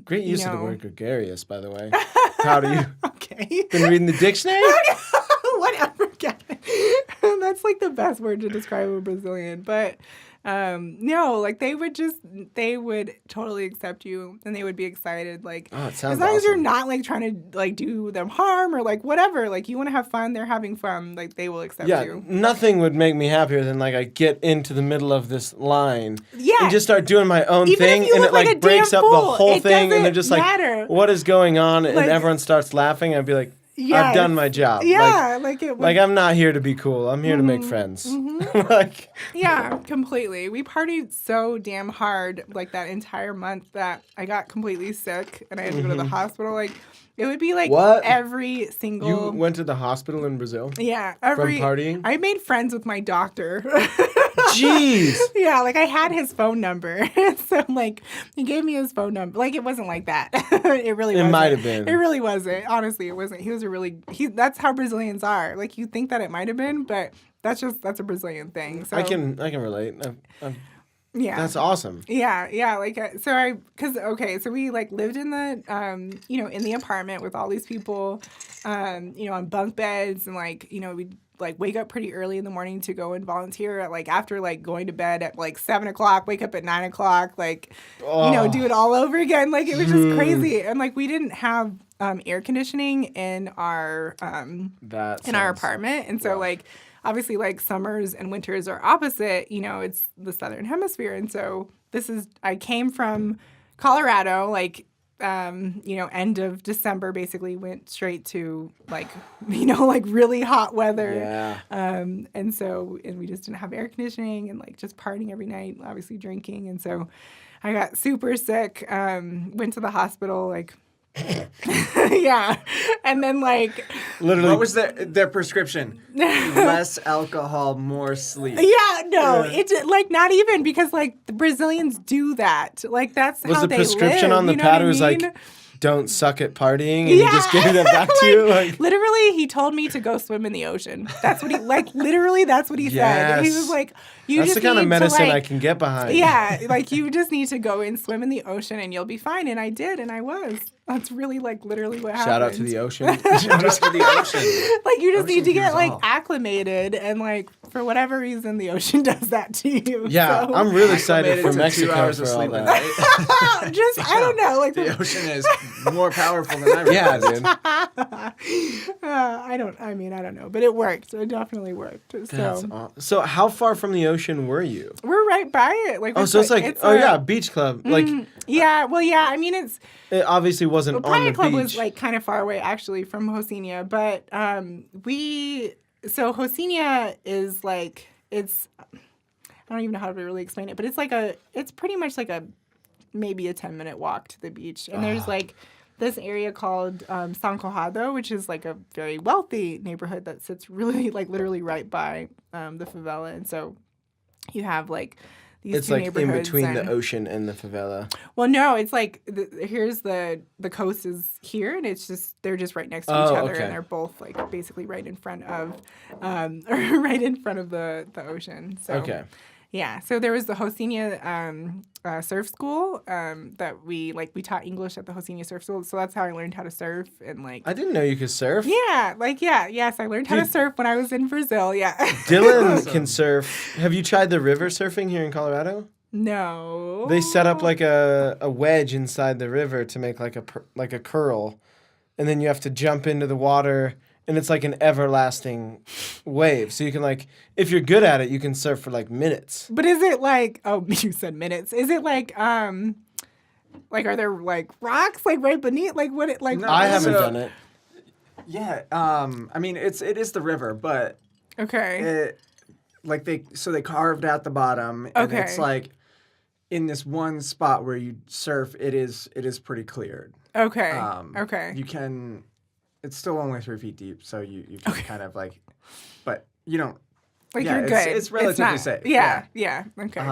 S2: great use of the word gregarious, by the way. Proud of you.
S3: Okay.
S2: Been reading the dictionary?
S3: Whatever, Kevin. That's like the best word to describe a Brazilian. But no, like they would totally accept you, and they would be excited. Like,
S2: as
S3: long as you're not like trying to like do them harm or like whatever, like you want to have fun, they're having fun, like they will accept you.
S2: Nothing would make me happier than like I get into the middle of this line and just start doing my own thing, and it like breaks up the whole thing, and they're just like, what is going on? And everyone starts laughing. I'd be like, I've done my job.
S3: Yeah,
S2: like I'm not here to be cool. I'm here to make friends. Like,
S3: yeah, completely. We partied so damn hard like that entire month that I got completely sick and I had to go to the hospital. Like it would be like every single.
S2: You went to the hospital in Brazil?
S3: Yeah,
S2: from partying.
S3: I made friends with my doctor.
S2: Jeez.
S3: Yeah, like I had his phone number. So like he gave me his phone number. Like it wasn't like that. It really wasn't.
S2: It might have been.
S3: It really wasn't. Honestly, it wasn't. That's how Brazilians are. Like you think that it might have been, but that's a Brazilian thing. So
S2: I can relate.
S3: Yeah.
S2: That's awesome.
S3: Yeah. Like, so we like lived in the, in the apartment with all these people, on bunk beds, and like, we'd like wake up pretty early in the morning to go and volunteer at, like, after like going to bed at like 7:00, wake up at 9:00, like, do it all over again. Like it was just crazy. And like, we didn't have air conditioning in our, apartment. And so like, obviously like summers and winters are opposite, you know, it's the Southern Hemisphere. And so I came from Colorado, like, you know, end of December, basically went straight to like, you know, like really hot weather.
S2: Yeah.
S3: And we just didn't have air conditioning and like just partying every night, obviously drinking. And so I got super sick, went to the hospital, like, yeah. And then like
S2: literally,
S1: what was their prescription? Less alcohol, more sleep.
S3: Yeah, no, it's like not even, because like the Brazilians do that. Like that's
S2: was
S3: how
S2: the
S3: they
S2: prescription
S3: live,
S2: on the
S3: you know
S2: pad
S3: what I
S2: was
S3: mean?
S2: like, don't suck at partying, and he just gave that back to you. Like,
S3: literally, he told me to go swim in the ocean. That's what he like. Literally, that's what he said. He was like,
S2: that's the kind of medicine I can get behind.
S3: Yeah, like you just need to go and swim in the ocean and you'll be fine. And I did, and I was. That's really like literally what happened.
S2: Shout out to the ocean.
S1: Shout out to the ocean.
S3: Like you just need to get like
S1: all.
S3: acclimated, and like for whatever reason the ocean does that to you.
S2: Yeah,
S3: so.
S2: I'm really excited for
S1: To
S2: Mexico
S1: 2 hours
S2: for
S1: of
S2: all
S1: sleep a
S2: that.
S1: night.
S3: Just I don't know, like
S1: The ocean is more powerful than I realized.
S2: Yeah, dude.
S3: I don't know, but it worked. It definitely worked.
S2: That's
S3: So
S2: awesome. So how far from the ocean were you?
S3: we're right by it. Like
S2: Oh, so it's like, beach club. Like,
S3: yeah. Well, yeah. I mean, it's
S2: it obviously wasn't on the
S3: Private Club
S2: beach.
S3: was like kind of far away actually from Josenia, but Josenia is like I don't even know how to really explain it, but it's pretty much like maybe a 10-minute walk to the beach, and there's like this area called San Cojado, which is like a very wealthy neighborhood that sits really like literally right by the favela, and so you have like these
S2: It's
S3: two
S2: like in
S3: neighborhoods
S2: between the ocean and the favela.
S3: Well, no, it's like here's the coast is here, and it's just they're just right next to each other,
S2: okay.
S3: and they're both like basically right in front of, right in front of the ocean. So,
S2: Okay.
S3: Yeah, so there was the Josenia surf school that we taught English at the Josenia surf school, so that's how I learned how to surf and like.
S2: I didn't know you could surf.
S3: Yeah, yes, I learned how to surf when I was in Brazil. Yeah.
S2: Dylan can surf. Have you tried the river surfing here in Colorado?
S3: No.
S2: They set up like a wedge inside the river to make like a curl, and then you have to jump into the water, and it's like an everlasting wave. So you can like, if you're good at it, you can surf for like minutes.
S3: But is it like, oh, you said minutes. Is it like are there like rocks like right beneath? Like what it like?
S1: No,
S2: I haven't done it.
S1: Yeah, I mean it is the river, but
S3: Okay.
S1: they carved out the bottom, and it's like in this one spot where you surf, it is pretty cleared.
S3: Okay. Okay.
S1: You can. It's still only 3 feet deep, so you can kind of like, but you don't.
S3: Like
S1: yeah,
S3: you're good.
S1: It's relatively
S3: not,
S1: safe.
S3: Yeah. Okay.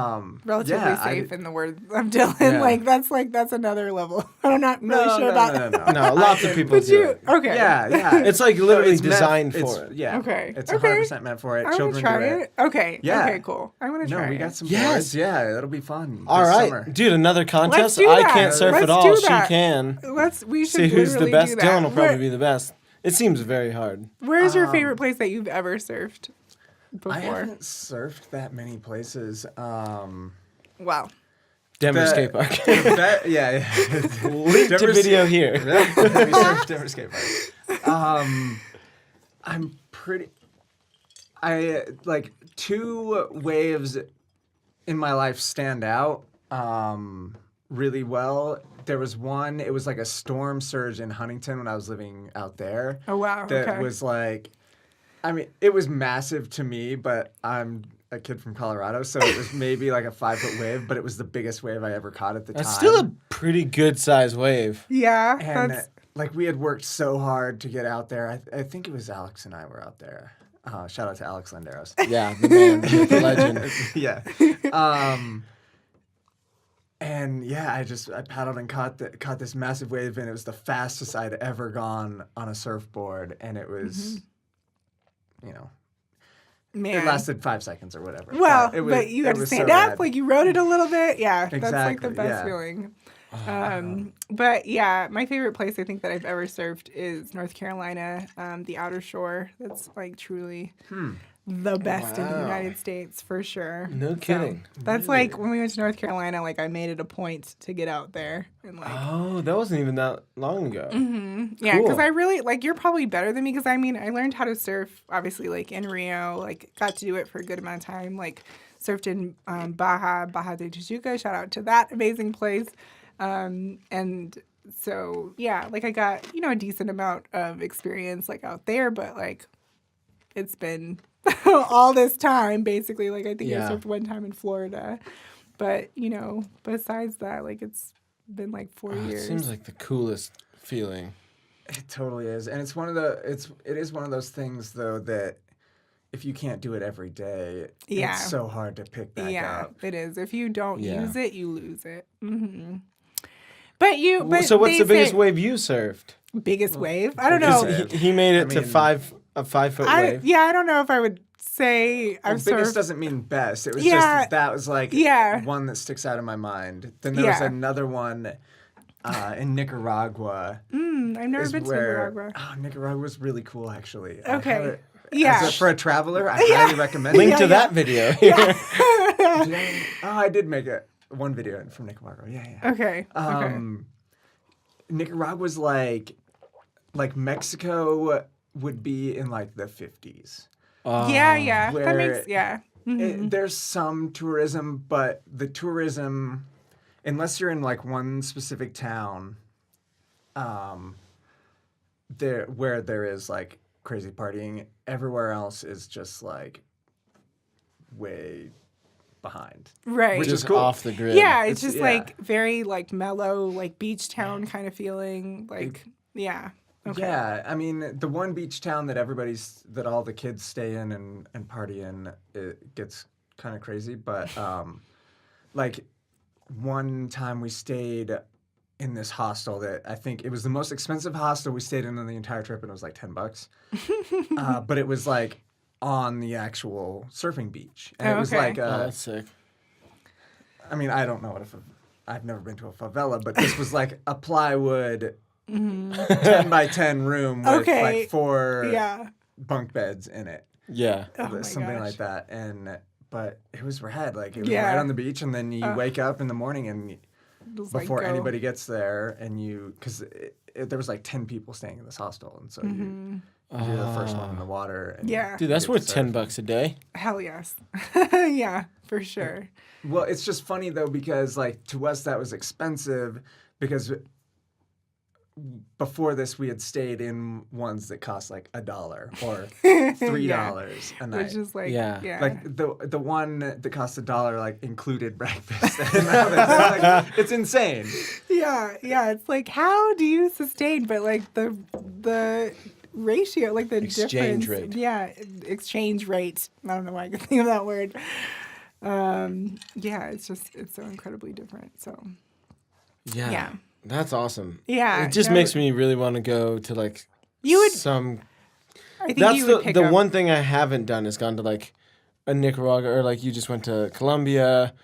S3: Relatively safe in the words of Dylan.
S1: Yeah.
S3: That's another level. I'm not really sure about.
S2: No, lots of people do it.
S3: Okay.
S1: Yeah.
S2: It's like literally designed for it.
S1: Yeah.
S3: Okay.
S1: It's 100% meant for it.
S3: I want to try it. Okay.
S1: Yeah.
S3: Okay. Cool. I want to try it.
S1: No, we got some
S2: Yes.
S1: boards. Yeah, that'll be fun.
S2: All
S1: this
S2: right,
S1: summer.
S2: dude. Another contest.
S3: do
S2: I
S3: that.
S2: can't surf
S3: Let's
S2: at all.
S3: do
S2: She
S3: that.
S2: can.
S3: We should
S2: See who's the
S3: literally
S2: best.
S3: do that.
S2: Dylan will probably be the best. It seems very hard.
S3: Where's your favorite place that you've ever surfed before?
S1: I haven't surfed that many places.
S3: Wow.
S2: Denver skate park.
S1: Yeah.
S2: Link to video here.
S1: We surfed Denver skate park. I'm pretty. I like 2 waves in my life stand out really well. There was one. It was like a storm surge in Huntington when I was living out there.
S3: Oh wow.
S1: That was like, I mean, it was massive to me, but I'm a kid from Colorado, so it was maybe like a 5-foot wave, but it was the biggest wave I ever caught at the time.
S2: That's still a pretty good size wave.
S3: Yeah.
S1: And like we had worked so hard to get out there. I think it was Alex and I were out there. Shout out to Alex Landeros.
S2: Yeah, the man, the legend.
S1: Yeah. And yeah, I paddled and caught this massive wave, and it was the fastest I'd ever gone on a surfboard, and it was,
S3: Man.
S1: it lasted 5 seconds or whatever.
S3: Well, but you had to stand up, like you rode it a little bit. Yeah,
S1: Exactly,
S3: that's like the best
S1: yeah.
S3: feeling. But yeah, my favorite place I think that I've ever surfed is North Carolina, the outer shore. That's like truly the best in the United States for sure.
S2: No kidding.
S3: That's like when we went to North Carolina, like I made it a point to get out there and like.
S2: Oh, that wasn't even that long ago.
S3: Yeah,
S2: Cool.
S3: because I really like you're probably better than me because I mean I learned how to surf obviously like in Rio, like got to do it for a good amount of time, like surfed in Baja de Tijuca. Shout out to that amazing place. And so yeah, like I got a decent amount of experience like out there, but like it's been all this time basically. Like I think I surfed one time in Florida, but besides that, like it's been like 4 years.
S2: It seems like the coolest feeling.
S1: It totally is, and it is one of those things though that if you can't do it every day, it's so hard to pick back up.
S3: Yeah, it is. If you don't use it, you lose it. Mm-hmm.
S2: So what's the biggest wave you surfed?
S3: Biggest wave? I don't know.
S2: He made it to a 5 foot wave.
S3: Yeah, I don't know if I would say I've surfed.
S1: Biggest doesn't mean best. It was just that was like one that sticks out in my mind. Then there was another one in Nicaragua.
S3: I've never been to Nicaragua.
S1: Oh, Nicaragua was really cool actually.
S3: Okay.
S1: For a traveler, I highly recommend
S2: Link to that video.
S1: I did make one video from Nicaragua. Yeah.
S3: Okay.
S1: Nicaragua's like Mexico would be in like the 50s.
S3: Yeah. That makes
S1: there's some tourism, but the tourism, unless you're in like one specific town, where there is like crazy partying, everywhere else is just like way behind.
S3: Right.
S1: Which
S2: just
S1: is cool.
S2: Off the grid.
S3: Yeah, it's just like very like mellow, like beach town kind of feeling. Like, yeah. Okay.
S1: Yeah, I mean, the one beach town that all the kids stay in and party in, it gets kind of crazy. But like one time we stayed in this hostel that I think it was the most expensive hostel we stayed in on the entire trip, and it was like $10. But it was like on the actual surfing beach, and it was like
S2: that's sick.
S1: I mean, I don't know I've never been to a favela, but this was like a plywood 10 by 10 room with like 4 bunk beds in it.
S2: Yeah.
S1: Something like that. But it was rad. Like it was right on the beach, and then you wake up in the morning and before anybody gets there, and because there was like 10 people staying in this hostel, and so you're the first one in the water. And
S2: dude, that's worth $10 a day.
S3: Hell yes. Yeah, for sure.
S1: Well, it's just funny though, because like to us that was expensive because before this we had stayed in ones that cost like $1 or $3 a night.
S3: Which is like
S1: like the one that cost $1 like included breakfast. Like, it's insane.
S3: Yeah. It's like how do you sustain? But like the ratio, like the
S2: exchange
S3: difference,
S2: rate.
S3: Exchange rate. I don't know why I could think of that word. It's so incredibly different. So yeah.
S2: That's awesome.
S3: Yeah.
S2: It just makes me really want to go to like some.
S3: I think
S2: that's
S3: you would pick
S2: the
S3: up.
S2: one thing I haven't done is gone to like a Nicaragua, or like you just went to Colombia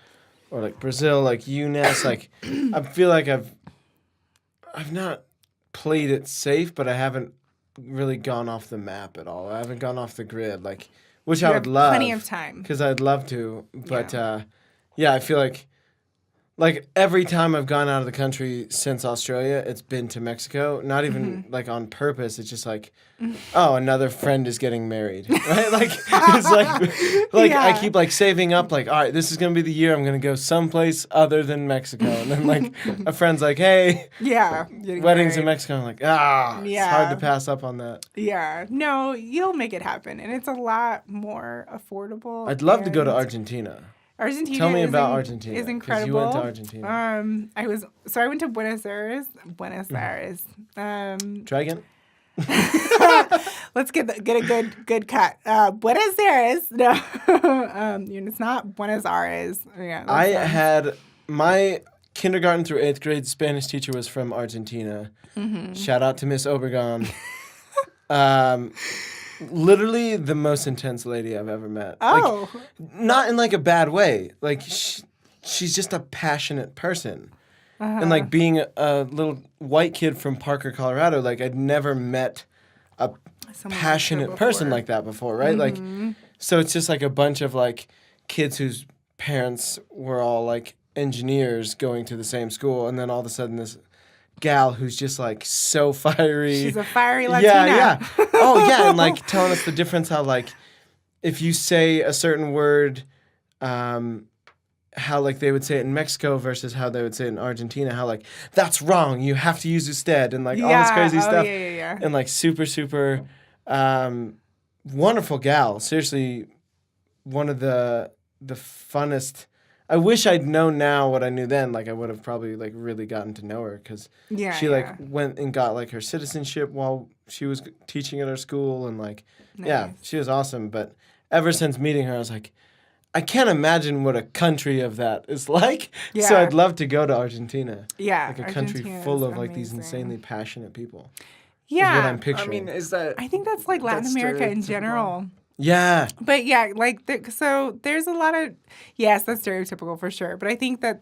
S2: or like Brazil, like UNES. Like I feel like I've not played it safe, but I haven't really gone off the map at all. I haven't gone off the grid, like which I would love.
S3: Plenty of time.
S2: Because I'd love to, but I feel like every time I've gone out of the country since Australia, it's been to Mexico. Not even like on purpose. It's just like, oh, another friend is getting married, right? Like it's like I keep like saving up. Like, all right, this is gonna be the year I'm gonna go someplace other than Mexico. And then like a friend's like, hey, weddings
S3: married
S2: in Mexico. I'm like, it's hard to pass up on that.
S3: Yeah, no, you'll make it happen, and it's a lot more affordable.
S2: I'd love to go to Argentina.
S3: Argentina.
S2: Tell me about Argentina.
S3: Is incredible.
S2: You went to Argentina.
S3: I went to Buenos Aires.
S2: Try again.
S3: Let's get a good cut. Buenos Aires. No, it's not Buenos Aires. Yeah.
S2: I had my kindergarten through 8th grade Spanish teacher was from Argentina. Shout out to Miss Obregon. Literally the most intense lady I've ever met.
S3: Oh.
S2: Like, not in like a bad way. Like she's just a passionate person. And like being a little white kid from Parker, Colorado, like I'd never met a passionate person like that before, right? Like, so it's just like a bunch of like kids whose parents were all like engineers going to the same school, and then all of a sudden this gal who's just like so fiery.
S3: She's a fiery Latina.
S2: Yeah. Oh yeah, and like telling us the difference how like if you say a certain word, how like they would say it in Mexico versus how they would say it in Argentina, how like that's wrong, you have to use usted, and like all this crazy stuff.
S3: Yeah.
S2: And like super wonderful gal. Seriously, one of the funnest. I wish I'd known now what I knew then. Like I would have probably like really gotten to know her because she like went and got like her citizenship while she was teaching at our school, and like she was awesome. But ever since meeting her, I was like, I can't imagine what a country of that is like. Yeah. So I'd love to go to Argentina.
S3: Yeah,
S2: like a country full of like these insanely passionate people.
S3: Yeah,
S2: is what I'm picturing.
S1: I mean,
S3: I think that's like Latin America in general.
S2: Yeah.
S3: But yeah, like, so there's a lot of, yes, that's stereotypical for sure. But I think that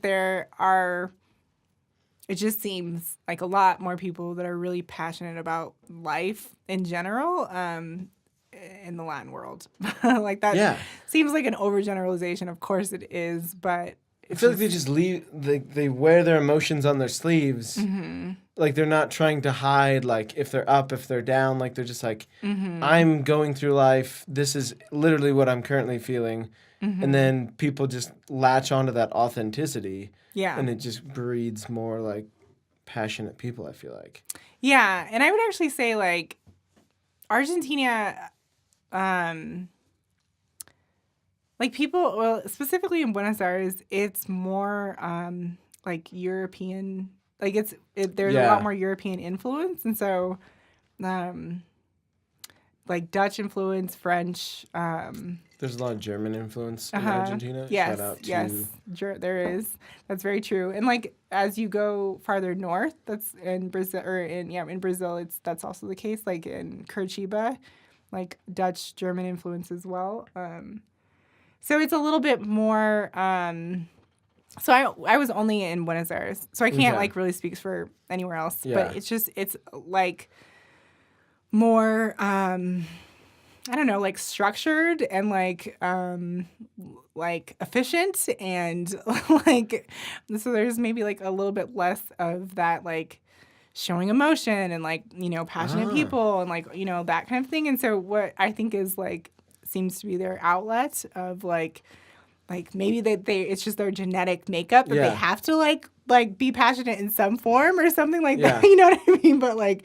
S3: it just seems like a lot more people that are really passionate about life in general in the Latin world. Like that seems like an overgeneralization. Of course it is, but
S2: I feel like they just they wear their emotions on their sleeves. Mm-hmm. Like they're not trying to hide, like if they're up, if they're down, like they're just like, I'm going through life. This is literally what I'm currently feeling. Mm-hmm. And then people just latch onto that authenticity. Yeah. And it just breeds more like passionate people, I feel like.
S3: Yeah. And I would actually say like Argentina, like people, well, specifically in Buenos Aires, it's more like European. Like there's a lot more European influence, and so, like Dutch influence, French.
S2: There's a lot of German influence in Argentina.
S3: Yes,
S2: Shout out to...
S3: yes, there is. That's very true. And like as you go farther north, that's in Brazil, in Brazil, that's also the case. Like in Curitiba, like Dutch, German influence as well. So it's a little bit more. So I was only in Buenos Aires, so I can't like really speak for anywhere else. Yeah. But it's like more I don't know, like structured and like efficient, and like so there's maybe like a little bit less of that like showing emotion and like passionate people and like that kind of thing. And so what I think is like seems to be their outlet of like maybe they it's just their genetic makeup that they have to like be passionate in some form or something like that. You know what I mean? But like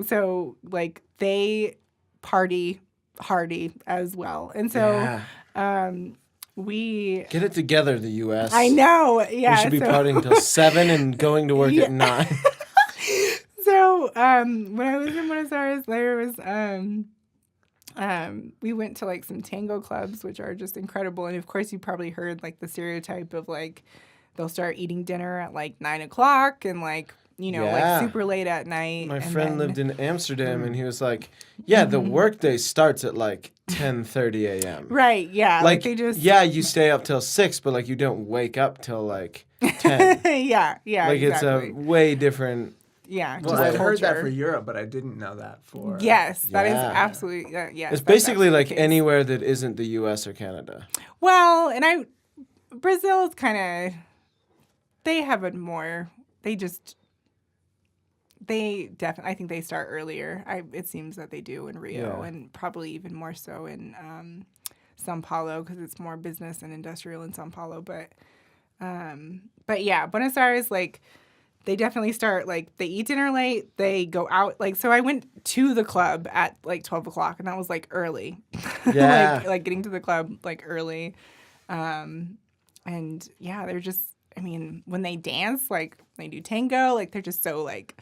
S3: so like they party hardy as well. And so we
S2: get it together, the US.
S3: I know. Yeah.
S2: We should be partying until 7 and going to work at 9.
S3: So when I was in Buenos Aires, there was we went to like some tango clubs, which are just incredible. And of course, you probably heard like the stereotype of like they'll start eating dinner at like 9 o'clock and like like super late at night.
S2: My friend lived in Amsterdam, and he was like, the workday starts at like 10:30 a.m.
S3: Right? Yeah.
S2: Like
S3: they just
S2: you stay up till 6, but like you don't wake up till like 10.
S3: Yeah.
S2: Like
S3: exactly.
S2: It's a way different.
S3: Yeah.
S1: Well, I heard that for Europe, but I didn't know that for...
S3: Yes, that is absolutely... yes,
S2: it's basically like anywhere that isn't the U.S. or Canada.
S3: Well, and Brazil's kind of... They have it more... I think they start earlier. It seems that they do in Rio, and probably even more so in São Paulo, because it's more business and industrial in São Paulo. But yeah, Buenos Aires, like... They definitely start, like, they eat dinner late, they go out, like, so I went to the club at, like, 12 o'clock, and that was, like, early.
S2: Yeah.
S3: like, getting to the club, like, early. And, yeah, they're just, I mean, when they dance, like, they do tango, like, they're just so, like,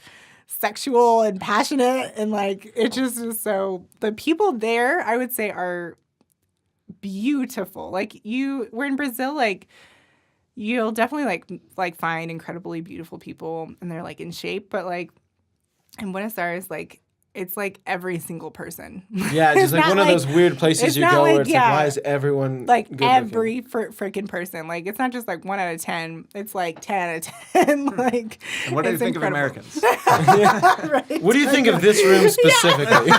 S3: sexual and passionate, and, like, it just is so, the people there, I would say, are beautiful. Like, we're in Brazil, like, you'll definitely like find incredibly beautiful people and they're like in shape, but like in Buenos Aires, like it's like every single person.
S2: Yeah, just like one of those weird places you go where it's like, why is everyone
S3: like
S2: good
S3: every freaking person? Like it's not just like 1 out of 10. It's like 10 out of 10. Like,
S1: and what do you think of Americans?
S3: Right?
S2: What do you think of this room specifically?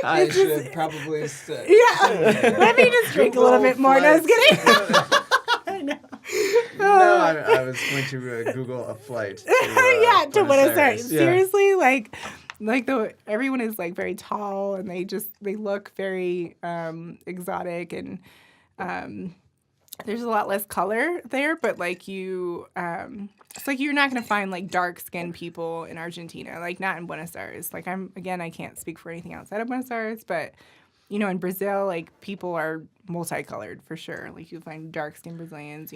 S1: I should probably say.
S3: Yeah. Let me just drink a little bit more. No, I was kidding. I know.
S1: No, I was going to Google a flight. To
S3: Buenos Aires.
S1: Yeah.
S3: Seriously, like everyone is like very tall and they look very exotic and there's a lot less color there, but like it's like you're not gonna find like dark skinned people in Argentina, like not in Buenos Aires. Like I can't speak for anything outside of Buenos Aires, but in Brazil, like people are multicolored for sure. Like you find dark skinned Brazilians,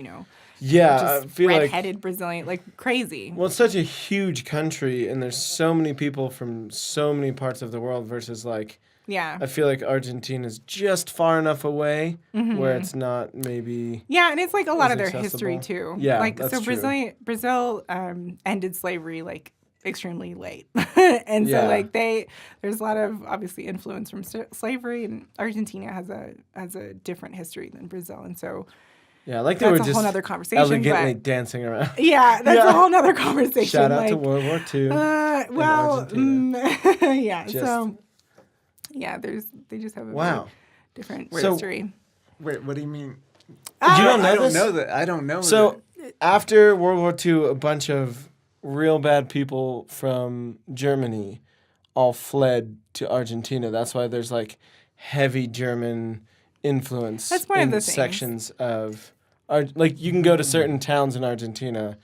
S2: Yeah, I feel
S3: redheaded Brazilian, like crazy.
S2: Well, it's such a huge country, and there's so many people from so many parts of the world versus like.
S3: Yeah.
S2: I feel like Argentina's just far enough away where it's not maybe.
S3: Yeah, and it's like a lot of their
S2: accessible.
S3: history too.
S2: Yeah,
S3: like
S2: that's
S3: so
S2: true.
S3: Brazil ended slavery like extremely late, and so like there's a lot of obviously influence from slavery, and Argentina has a different history than Brazil, and so.
S2: Yeah, like they
S3: that's
S2: were
S3: a
S2: just
S3: whole nother conversation,
S2: elegantly dancing around.
S3: Yeah, that's a whole nother conversation.
S2: Shout out to World War II.
S3: Yeah. So. Yeah, they just have a very different history.
S1: Wait, what do you mean?
S2: You don't know
S1: I
S2: this?
S1: don't know that. I don't know.
S2: So after World War II, a bunch of real bad people from Germany all fled to Argentina. That's why there's like heavy German influence
S3: That's one of the
S2: sections of like you can go to certain towns in Argentina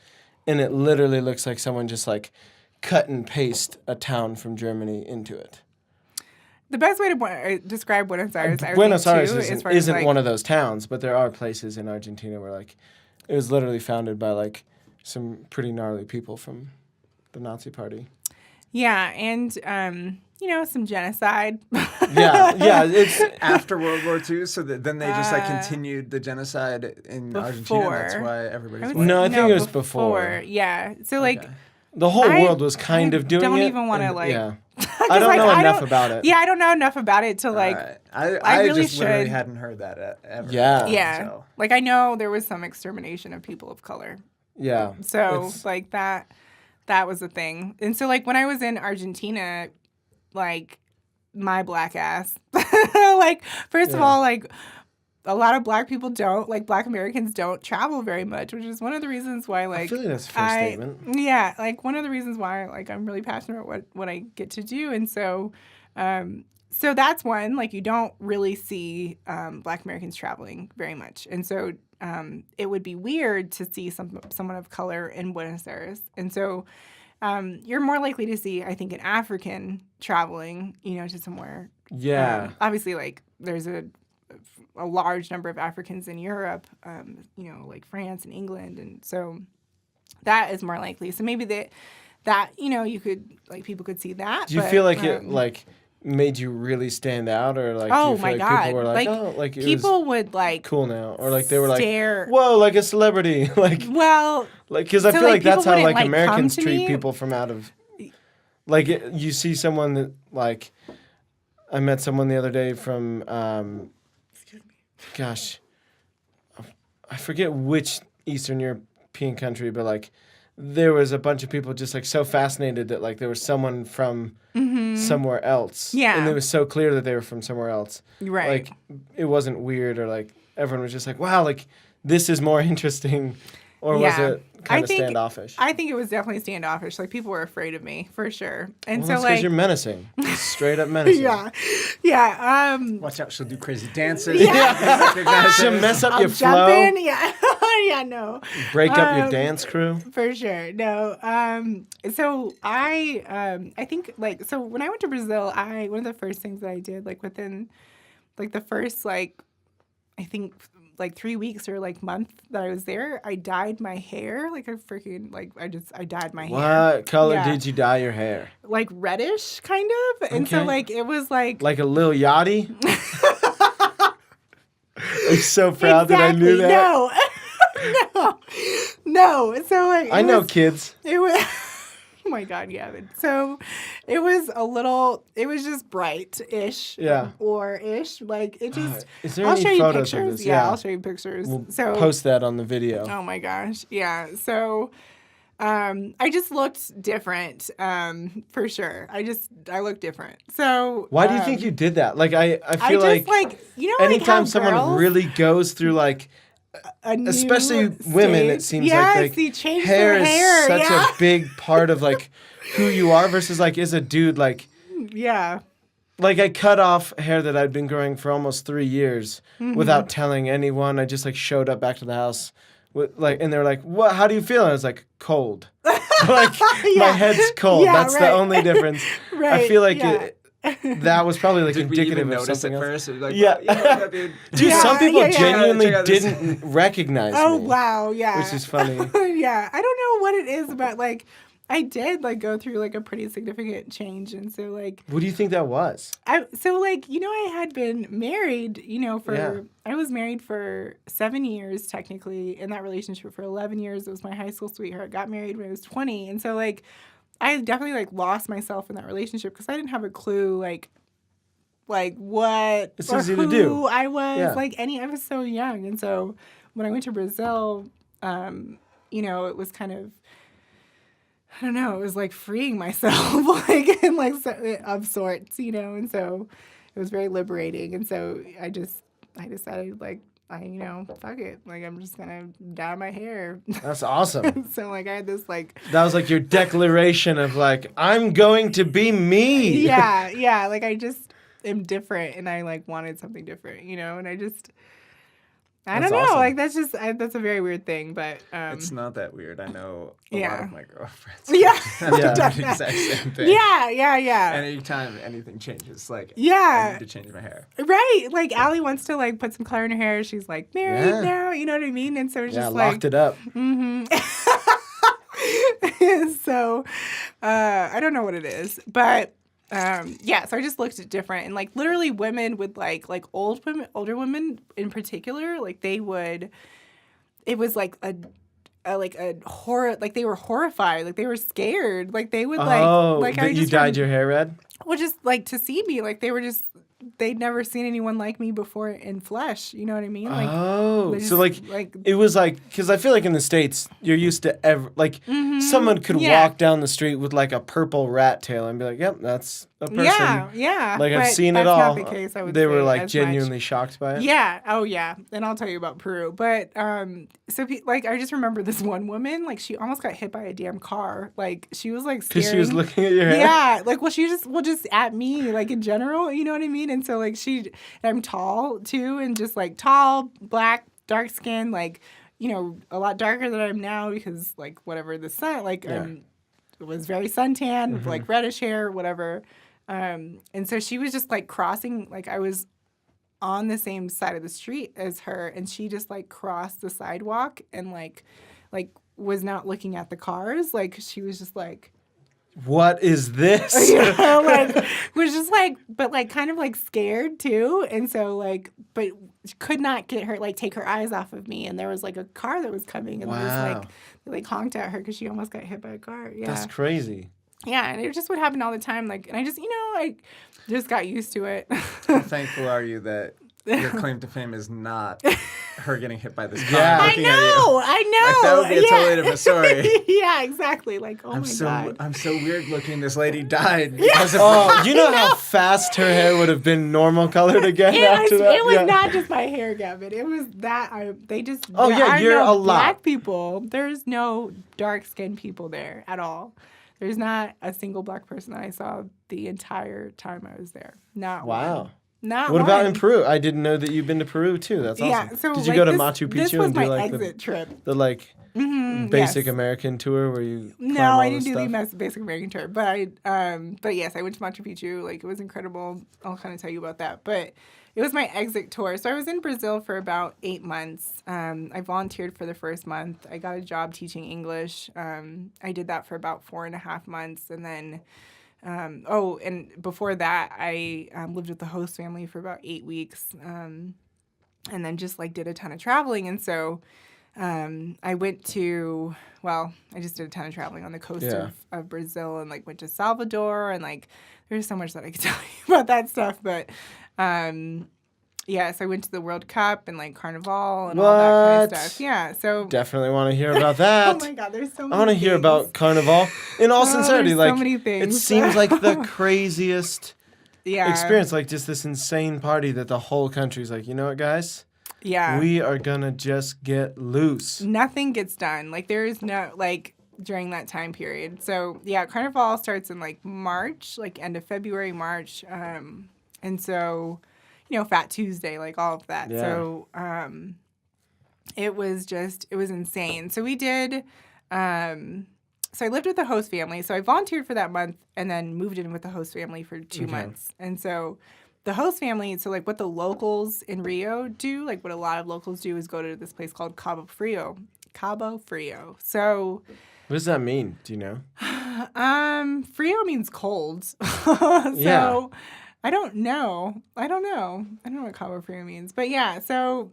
S2: and it literally looks like someone just like cut and paste a town from Germany into it.
S3: The best way to describe Buenos Aires,
S2: Buenos Aires
S3: isn't
S2: like, one of those towns, but there are places in Argentina where like it was literally founded by like some pretty gnarly people from the Nazi Party.
S3: Yeah, and some genocide.
S2: yeah, it's
S1: after World War II, so then they just like continued the genocide in Argentina. That's why everybody's.
S2: No, I think it was before.
S3: Yeah, so like.
S2: The whole world was kind of doing it.
S3: I don't even want to like.
S2: Yeah. I don't know enough about it.
S3: Yeah, I don't know enough about it to like.
S1: Right. I
S3: really
S1: just literally hadn't heard that ever.
S2: Yeah.
S3: Yeah.
S1: So.
S3: Like I know there was some extermination of people of color.
S2: Yeah.
S3: So like that was a thing. And so like when I was in Argentina, like my black ass, like first of all, like a lot of black Americans don't travel very much, which is one of the reasons why like
S2: I feel like that's a fair statement.
S3: Yeah, like one of the reasons why like I'm really passionate about what I get to do, and so so that's one, like you don't really see black Americans traveling very much, and so it would be weird to see someone of color in Buenos Aires, and so you're more likely to see, I think, an African traveling, to somewhere.
S2: Yeah.
S3: Obviously, like there's a large number of Africans in Europe, like France and England. And so that is more likely. So maybe that you could, like, people could see that.
S2: Do you feel like it, like, made you really stand out? Or, like,
S3: oh,
S2: do you feel
S3: my
S2: like
S3: God.
S2: people were like, oh, like, it
S3: people
S2: was
S3: would, like,
S2: cool now? Or, like, they were
S3: stare.
S2: like, whoa, like a celebrity. Like,
S3: well,
S2: like, because I
S3: so,
S2: feel
S3: like,
S2: that's how,
S3: people
S2: like,
S3: wouldn't, like,
S2: Americans
S3: come to
S2: treat
S3: me.
S2: people from out of, like, you see someone that, like, I met someone the other day from, gosh, I forget which Eastern European country, but like there was a bunch of people just like so fascinated that like there was someone from somewhere else.
S3: Yeah.
S2: And it was so clear that they were from somewhere else.
S3: Right.
S2: Like it wasn't weird or like everyone was just like, wow, like this is more interesting. Or was it kind of standoffish?
S3: I think it was definitely standoffish. Like people were afraid of me for sure. And
S2: well,
S3: so
S2: that's
S3: like
S2: because you're menacing. Straight up menacing.
S3: Yeah.
S1: Watch out, she'll do crazy dances.
S2: She'll mess up your flow.
S3: Jump in. Yeah. Yeah, no.
S2: Break up your dance crew.
S3: For sure. No. So I think like, so when I went to Brazil, one of the first things that I did, like within like the first, like, I think like 3 weeks or like month that I was there, I dyed my hair. Like I dyed my hair.
S2: What color did you dye your hair?
S3: Like reddish kind of. And so like it was like
S2: a Lil Yachty? I'm so proud that I knew that.
S3: No. So like
S2: I know kids.
S3: It was my God, Gavin. So it was just bright-ish.
S2: Yeah.
S3: Or-ish. Like, it just...
S2: Is there
S3: I'll
S2: any
S3: show you
S2: photos
S3: pictures.
S2: of this?
S3: Yeah, I'll show you pictures.
S2: We'll
S3: so
S2: post that on the video.
S3: Oh, my gosh. Yeah. So... I just looked different, for sure. I looked different. So
S2: why do you think you did that? Like, I feel
S3: I just, like, you know,
S2: anytime
S3: like
S2: someone really goes through like, especially women, it seems like hair is such a big part of like who you are versus like as a dude like.
S3: Yeah.
S2: Like I cut off hair that I'd been growing for almost 3 years without telling anyone. I just like showed up back to the house. And they're like, "What? How do you feel?" And I was like, "Cold." Like my head's cold.
S3: Yeah,
S2: That's the only difference.
S3: Right.
S2: I feel like that was probably like
S1: Did we
S2: indicative
S1: even
S2: of
S1: notice
S2: something
S1: at
S2: else.
S1: first? Like,
S2: Yeah.
S1: yeah, dude.
S2: Dude, some people genuinely
S1: Check out this.
S2: didn't recognize
S3: Oh,
S2: me.
S3: wow. Yeah.
S2: Which is funny.
S3: Yeah. I don't know what it is about, like, I did, like, go through, like, a pretty significant change. And so, like...
S2: What do you think that was?
S3: I had been married, I was married for 7 years, technically, in that relationship for 11 years. It was my high school sweetheart. Got married when I was 20. And so, like, I definitely, like, lost myself in that relationship because I didn't have a clue, like what
S2: it's
S3: or
S2: easy
S3: who
S2: to do.
S3: I was,
S2: Yeah.
S3: I was so young. And so when I went to Brazil, it was kind of, I don't know, it was like freeing myself, of sorts, and so it was very liberating. And so I decided, like, fuck it. Like, I'm just gonna dye my hair.
S2: That's awesome.
S3: So, like, I had this, like...
S2: That was like your declaration of like, I'm going to be me.
S3: Yeah. Like, I just am different and I, like, wanted something different, and I just... I don't know.
S2: Awesome.
S3: Like, that's just that's a very weird thing, but
S1: it's not that weird. I know a lot of my girlfriends.
S3: Yeah,
S1: have done the exact same thing.
S3: Yeah.
S1: Anytime anything changes, like,
S3: yeah,
S1: I need to change my hair.
S3: Right. Like, Allie wants to, like, put some color in her hair. She's like married now. You know what I mean? And so it's just like
S2: locked it up.
S3: Mm-hmm. So, I don't know what it is, but. So I just looked at different, and, like, literally women would like older women in particular, like, it was like a horror, like, they were horrified, like, they were scared, like, they would
S2: you dyed your hair red?
S3: Well, just, like, to see me, like, they'd never seen anyone like me before in flesh. You know what I mean? Like,
S2: so like it was like, because I feel like in the States you're used to someone could walk down the street with like a purple rat tail and be like, "Yep, that's a person."
S3: Yeah.
S2: Like, I've seen it all. Not the case, I would they were like genuinely shocked by it.
S3: Yeah. Oh yeah. And I'll tell you about Peru. But I just remember this one woman, like, she almost got hit by a damn car. Like, she was like scared.
S2: Because she was looking at your hair.
S3: Yeah. Like, well, she just at me, like, in general. You know what I mean? And so, like, I'm tall too, and just, like, tall, black, dark skin, like, a lot darker than I am now because, like, whatever, the sun, like, it was very suntan with, like, reddish hair, whatever. And so she was just, like, crossing, like, I was on the same side of the street as her, and she just, like, crossed the sidewalk and, like was not looking at the cars. Like, she was just, like...
S2: What is this?
S3: Like, was just, like, but, like, kind of, like, scared, too. And so, like, but could not get her, like, take her eyes off of me. And there was, like, a car that was coming, and they, like, honked at her because she almost got hit by a car. Yeah.
S2: That's crazy.
S3: Yeah, and it just would happen all the time. Like, and I just, I just got used to it.
S1: How thankful are you that your claim to fame is not her getting hit by this car?
S2: Yeah.
S3: I know.
S1: Like, that would be a totally different story.
S3: Yeah, exactly. Like, my God.
S1: I'm so weird looking. This lady died because of...
S2: you know how fast her hair would have been normal colored again after that?
S3: It was not just my hair, Gavin. It was that
S2: you're a lot.
S3: Black people. There's no dark-skinned people there at all. There's not a single black person that I saw the entire time I was there. Not
S2: wow.
S3: One. Not
S2: what
S3: one.
S2: about in Peru? I didn't know that you've been to Peru too. That's awesome.
S3: Yeah, so,
S2: did you
S3: like,
S2: go to Machu Picchu
S3: this was
S2: and do
S3: my
S2: like
S3: exit trip?
S2: The like basic American tour where you
S3: No, I didn't do the basic American tour, but yes, I went to Machu Picchu. Like, it was incredible. I'll kind of tell you about that, but it was my exit tour. So I was in Brazil for about 8 months. I volunteered for the first month. I got a job teaching English. I did that for about 4.5 months, and then. And before that, I lived with the host family for about 8 weeks, and then just, like, did a ton of traveling. And so I went to, well, I just did a ton of traveling on the coast of Brazil and like went to Salvador and like there's so much that I could tell you about that stuff. But yeah, so I went to the World Cup and like Carnival and all that kind of stuff. Yeah, so
S2: definitely want to hear about that.
S3: Oh my God, there's so many
S2: I want to hear about Carnival. In all sincerity, like
S3: so many things.
S2: It seems like the craziest experience, like just this insane party that the whole country's like, you know what, guys?
S3: Yeah.
S2: We are gonna just get loose.
S3: Nothing gets done. Like there is no like during that time period. So yeah, Carnival starts in like March, like end of February, March. And so, you know, Fat Tuesday, like all of that.
S2: Yeah.
S3: So it was insane. So we did so I lived with the host family. So I volunteered for that month and then moved in with the host family for 2 months. And so the host family, so like what the locals in Rio do, like what a lot of locals do is go to this place called Cabo Frio. So
S2: what does that mean? Do you know?
S3: Frio means cold. So I don't know what Cabo Frio means. But yeah, so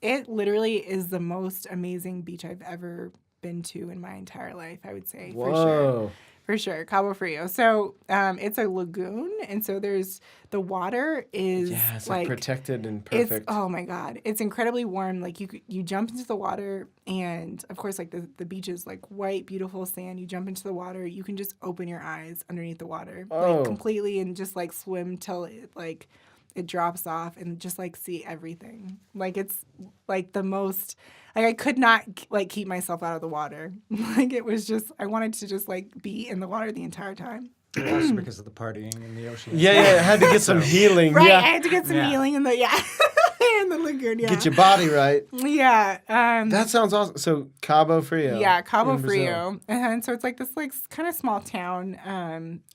S3: it literally is the most amazing beach I've ever been to in my entire life, I would say.
S2: Whoa.
S3: For sure, Cabo Frio. So it's a lagoon, and so the water is
S2: it's like protected and perfect.
S3: Oh my God, it's incredibly warm. Like you jump into the water, and of course, like the beach is like white, beautiful sand. You jump into the water, you can just open your eyes underneath the water, like completely, and just like swim till it drops off, and just like see everything. Like it's like the most. Like I could not like keep myself out of the water. Like it was just I wanted to just like be in the water the entire time.
S1: Also because of the partying in the ocean.
S2: Yeah, I had to get some healing.
S3: Right,
S2: yeah.
S3: I had to get some healing in the in the lagoon. Yeah,
S2: get your body right.
S3: Yeah,
S2: that sounds awesome. So Cabo Frio.
S3: Yeah, Cabo Frio, and so it's like this like kind of small town,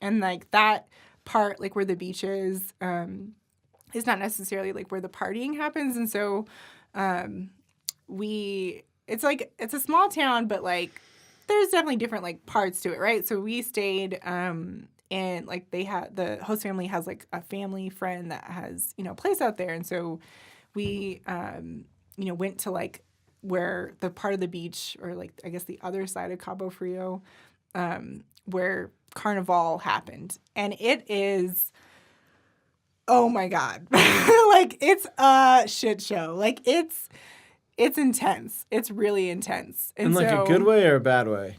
S3: and like that part like where the beach is not necessarily like where the partying happens, and so. It's a small town, but like there's definitely different like parts to it, right? So we stayed and like the host family has like a family friend that has, you know, a place out there, and so we went to like where the part of the beach, or like I guess the other side of Cabo Frio, where Carnival happened. And it is, oh my God. Like it's a shit show. Like it's intense. It's really intense.
S2: In like a good way or a bad way?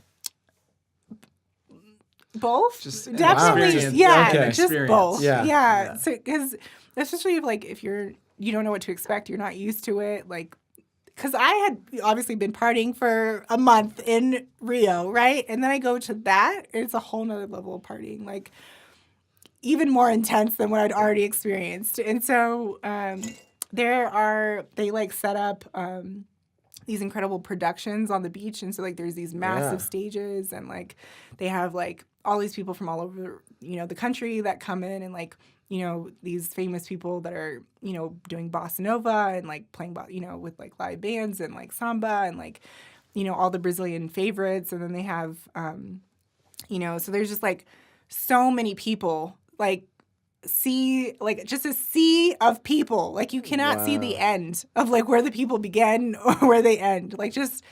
S3: Both.
S1: Just
S3: definitely. Yeah.
S2: Okay.
S3: Just both.
S2: Yeah.
S3: Yeah. So, because especially if you don't know what to expect, you're not used to it. Like, because I had obviously been partying for a month in Rio, right? And then I go to that. It's a whole nother level of partying. Like, even more intense than what I'd already experienced. And so, they like set up these incredible productions on the beach, and so like there's these massive stages, and like they have like all these people from all over, you know, the country that come in, and like, you know, these famous people that are, you know, doing bossa nova and like playing, you know, with like live bands and like samba and like, you know, all the Brazilian favorites, and then they have you know, so there's just like so many people, like just a sea of people. Like you cannot see the end of like where the people begin or where they end. Like just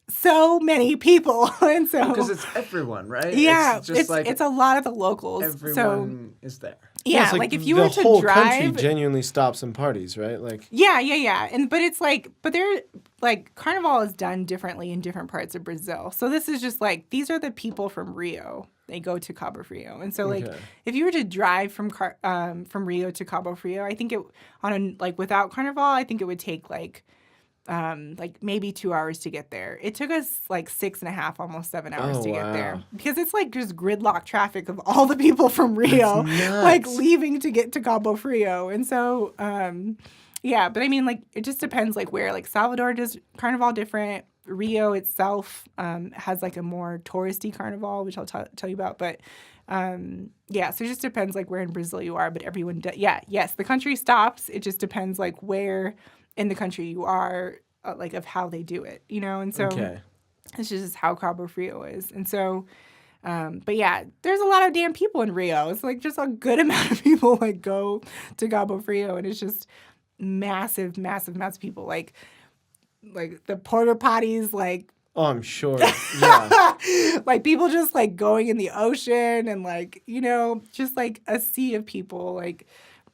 S3: so many people. And so
S1: because it's everyone, right?
S3: Yeah,
S1: it's
S3: a lot of the locals.
S1: Everyone is there.
S3: Yeah,
S2: it's
S3: like if you were to
S2: the whole
S3: drive,
S2: country genuinely stops and parties, right? Like
S3: yeah, and but they're like Carnival is done differently in different parts of Brazil. So this is just like these are the people from Rio. They go to Cabo Frio, and so like if you were to drive from Rio to Cabo Frio, I think without Carnival, I think it would take like maybe 2 hours to get there. It took us like 6.5, almost 7 hours to get there, because it's like just gridlock traffic of all the people from Rio like leaving to get to Cabo Frio. And so yeah, but I mean, like it just depends like where. Like Salvador does Carnival different. Rio itself has like a more touristy Carnival, which I'll tell you about, but yeah, so it just depends like where in Brazil you are, but everyone yes, the country stops. It just depends like where in the country you are, like of how they do it, you know? And so it's just how Cabo Frio is. And so, but yeah, there's a lot of damn people in Rio. It's like just a good amount of people like go to Cabo Frio, and it's just massive, massive, massive people. Like like the porta potties, like
S2: Oh, I'm sure. Yeah.
S3: like people just like going in the ocean and like, you know, just like a sea of people. Like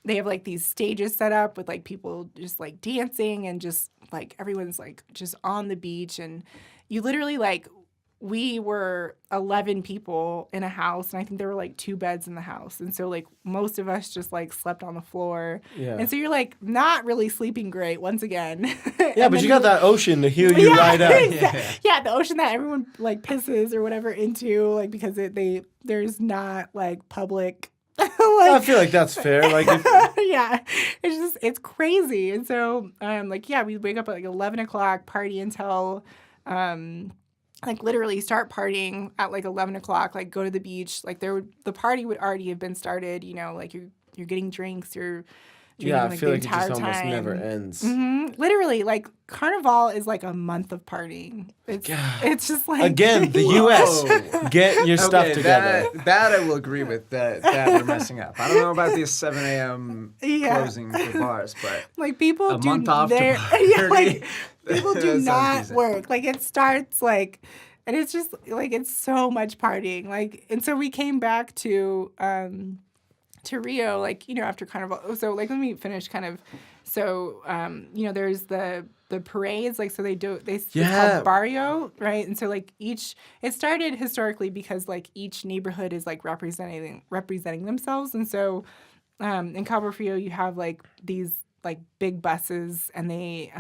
S3: they have like these stages set up with like people just like dancing and just like everyone's like just on the beach. And you literally like, we were 11 people in a house, and I think there were like 2 beds in the house. And so like most of us just like slept on the floor.
S2: Yeah.
S3: And so you're like not really sleeping great once again.
S2: Yeah, but you got that ocean to heal you right up.
S3: Yeah, the ocean that everyone like pisses or whatever into, like because there's not like public. Like,
S2: I feel like that's fair. Like,
S3: yeah, it's crazy. And so like yeah, we wake up at like 11 o'clock, party until like literally start partying at like 11 o'clock, like go to the beach. Like the party would already have been started, you know, like you're getting drinks, you're drinking,
S2: yeah, I
S3: like,
S2: feel
S3: the
S2: like it just
S3: entire
S2: almost
S3: time.
S2: never ends.
S3: Mm-hmm. Literally, like Carnival is like a month of partying. It's just like
S2: again, the U.S. Get your stuff together.
S1: That I will agree with. That we're messing up. I don't know about these 7 a.m. closing for bars, but
S3: like people
S1: a month off to party.
S3: yeah, like people do not work. Like it starts like, and it's just like it's so much partying. Like, and so we came back to Rio, like, you know, after Carnival. So like let me finish kind of. So you know, there's the parades, like, so it's called barrio, right? And so like it started historically because like each neighborhood is like representing themselves. And so in Cabo Frio you have like these like big buses, and they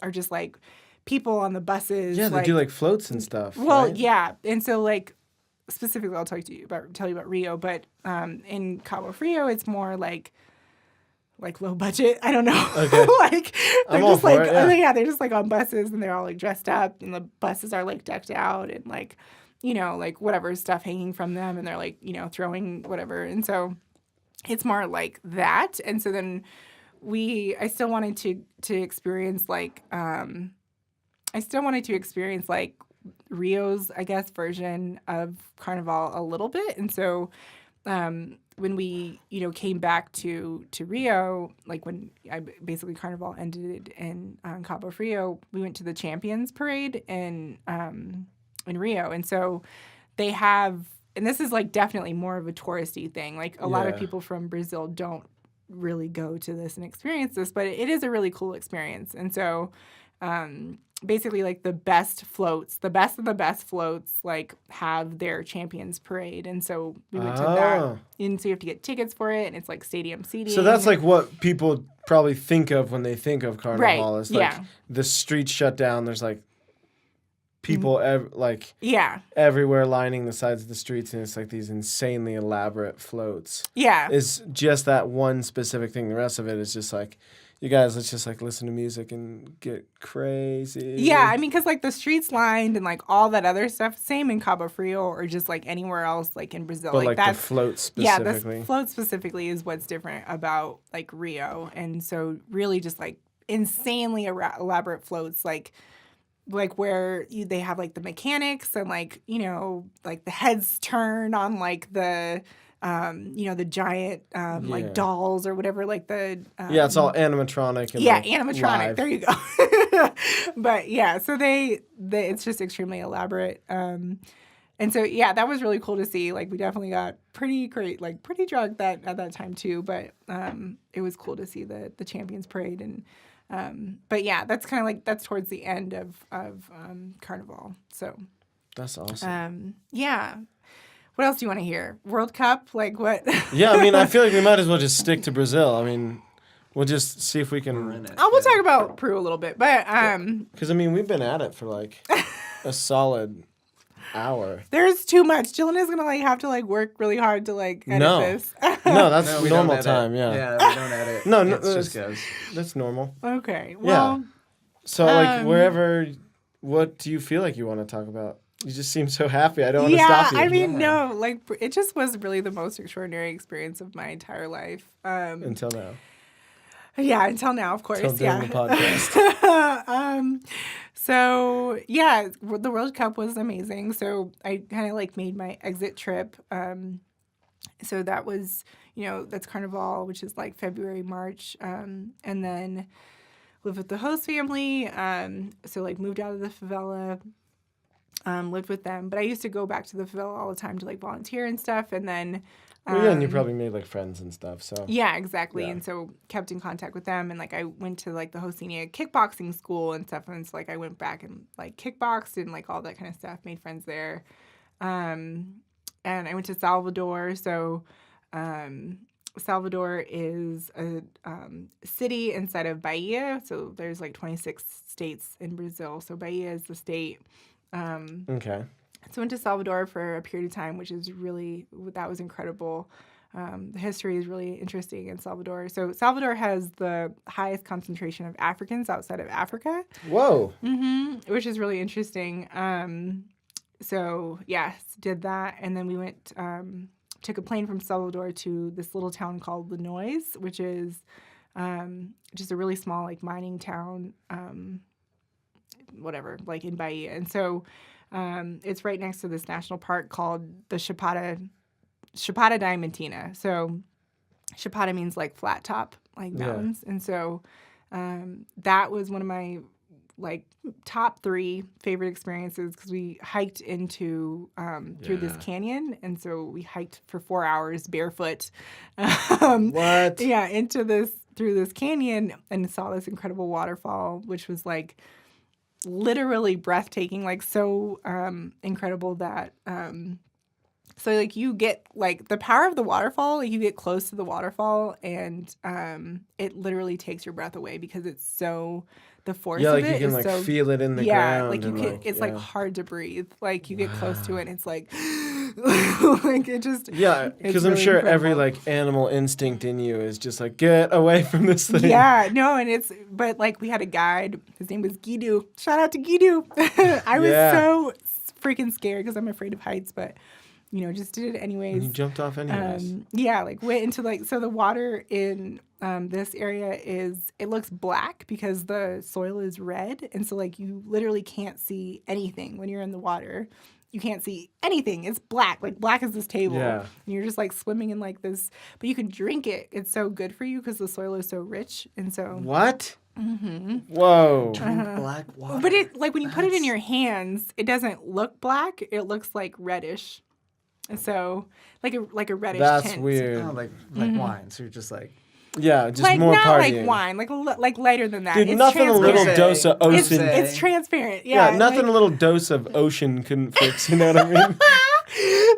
S3: are just like people on the buses.
S2: Yeah, they do like floats and stuff.
S3: Well,
S2: right?
S3: yeah. And so like specifically I'll tell you about Rio, but in Cabo Frio it's more like low budget. I don't know.
S2: Okay.
S3: Like they're
S2: I'm all
S3: just like
S2: for it, yeah.
S3: they're just like on buses, and they're all like dressed up, and the buses are like decked out, and like, you know, like whatever stuff hanging from them, and they're like, you know, throwing whatever. And so it's more like that. And so then I still wanted to experience like Rio's, I guess, version of Carnival a little bit. And so when we, you know, came back to Rio, like when basically Carnival ended in Cabo Frio, we went to the Champions Parade in Rio. And so they have, and this is like definitely more of a touristy thing. Like a lot of people from Brazil don't really go to this and experience this, but it is a really cool experience. And so basically like the best of the best floats like have their Champions Parade. And so we went to that, and so you have to get tickets for it, and it's like stadium seating.
S2: So that's like what people probably think of when they think of Carnival.
S3: Right.
S2: It's like the streets shut down, there's like people everywhere lining the sides of the streets, and it's like these insanely elaborate floats.
S3: Yeah.
S2: It's just that one specific thing. The rest of it is just like, you guys, let's just like listen to music and get crazy.
S3: Yeah, I mean, because like the streets lined and like all that other stuff, same in Cabo Frio or just like anywhere else like in Brazil.
S2: But like the float specifically.
S3: Yeah, the float specifically is what's different about like Rio. And so really just like insanely elaborate floats, like where they have like the mechanics and like, you know, like the heads turn on like the you know, the giant like dolls or whatever, like the
S2: it's all animatronic and
S3: animatronic
S2: live.
S3: There you go. But yeah, so they it's just extremely elaborate, and so yeah, that was really cool to see. Like we definitely got pretty drunk at that time too, but it was cool to see the Champions Parade. And but yeah, that's kind of like that's towards the end of Carnival. So
S2: that's awesome.
S3: Yeah. What else do you want to hear? World Cup? Like what?
S2: Yeah, I mean, I feel like we might as well just stick to Brazil. I mean, we'll just see if we can.
S3: We'll talk about Peru a little bit, but
S2: because I mean, we've been at it for like a solid hour.
S3: There's too much. Jillian is gonna like have to like work really hard to like edit this.
S2: No, that's normal time.
S1: Yeah, we don't edit.
S2: No,
S1: it just goes.
S2: That's normal.
S3: Okay. Well.
S2: Yeah. So like wherever, what do you feel like you want to talk about? You just seem so happy. I don't want to stop you.
S3: I mean, no, like it just was really the most extraordinary experience of my entire life.
S2: Until now.
S3: Yeah, until now, of course.
S2: Until doing the podcast.
S3: So yeah, the World Cup was amazing. So I kind of like made my exit trip. So that was, you know, that's Carnival, which is like February, March, and then lived with the host family. So like moved out of the favela, lived with them. But I used to go back to the favela all the time to like volunteer and stuff. And then
S2: and you probably made like friends and stuff. So
S3: yeah, exactly.
S2: Yeah.
S3: And so kept in contact with them. And like I went to like the Hosinia kickboxing school and stuff. And so like I went back and like kickboxed and like all that kind of stuff. Made friends there. And I went to Salvador. So Salvador is a city inside of Bahia. So there's like 26 states in Brazil. So Bahia is the state.
S2: okay.
S3: So I went to Salvador for a period of time, which is really, that was incredible. The history is really interesting in Salvador. So Salvador has the highest concentration of Africans outside of Africa.
S2: Whoa.
S3: Which is really interesting. So yes, did that. And then we went, took a plane from Salvador to this little town called Lanois, which is just a really small like mining town, whatever, like in Bahia. And so it's right next to this national park called the Chapada Diamantina. So Chapada means like flat top, like mountains. And so that was one of my like top 3 favorite experiences because we hiked into through this canyon. And so we hiked for 4 hours barefoot.
S2: What?
S3: Yeah, through this canyon and saw this incredible waterfall, which was like literally breathtaking, like so incredible that so like you get like the power of the waterfall, like you get close to the waterfall and it literally takes your breath away because it's so the force of
S2: like
S3: it
S2: you can
S3: is
S2: like
S3: so
S2: feel it in the
S3: yeah,
S2: ground.
S3: like you
S2: and,
S3: can
S2: like,
S3: it's
S2: yeah.
S3: like hard to breathe. Like you get close to it and it's like like it just
S2: Yeah, because I'm
S3: really
S2: sure
S3: incredible.
S2: every like animal instinct in you is just like get away from this thing.
S3: Yeah, no, and but like we had a guide. His name was Guido. Shout out to Guido. I was so freaking scared because I'm afraid of heights, but you know, just did it anyways.
S2: You jumped off anyways.
S3: Yeah, like went into like so the water in this area it looks black because the soil is red, and so like you literally can't see anything when you're in the water. You can't see anything. It's black, like black as this table.
S2: Yeah.
S3: And you're just like swimming in like this, but you can drink it. It's so good for you because the soil is so rich, and so.
S2: What? Whoa.
S1: Drink black water.
S3: But it like when you put it in your hands, it doesn't look black. It looks like reddish, and so like a reddish
S2: That's
S3: tint.
S2: weird.
S1: Oh, like wine. So you're just like,
S2: Yeah, just
S3: Like
S2: more
S3: not
S2: partying.
S3: like wine, like lighter than that.
S2: Dude,
S3: It's
S2: nothing a little
S3: transparent.
S2: dose of ocean.
S3: It's transparent. Yeah,
S2: Yeah, nothing
S3: like,
S2: a little dose of ocean couldn't fix. You know what I mean?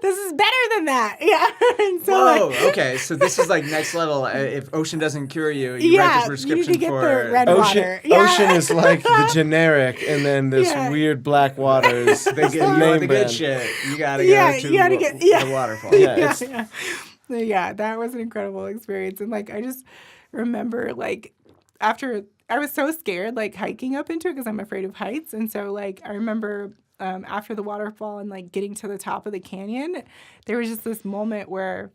S3: this is better than that. Yeah. And so
S1: whoa,
S3: like,
S1: okay. So this is like next level. If ocean doesn't cure you, you write
S3: yeah,
S1: the prescription
S3: you need to get
S1: for
S3: the red
S2: Ocean,
S3: water. Yeah.
S2: ocean is like the generic, and then this
S3: Yeah.
S2: weird black water is
S1: They get, you
S2: name
S1: want the good
S2: brand.
S1: shit. You gotta
S3: Yeah,
S1: go to
S3: you gotta get
S1: the waterfall.
S2: Yeah,
S3: yeah,
S2: it's-
S3: yeah, that was an incredible experience. And like, I just remember like after I was so scared, like hiking up into it because I'm afraid of heights. And so like, I remember after the waterfall and like getting to the top of the canyon, there was just this moment where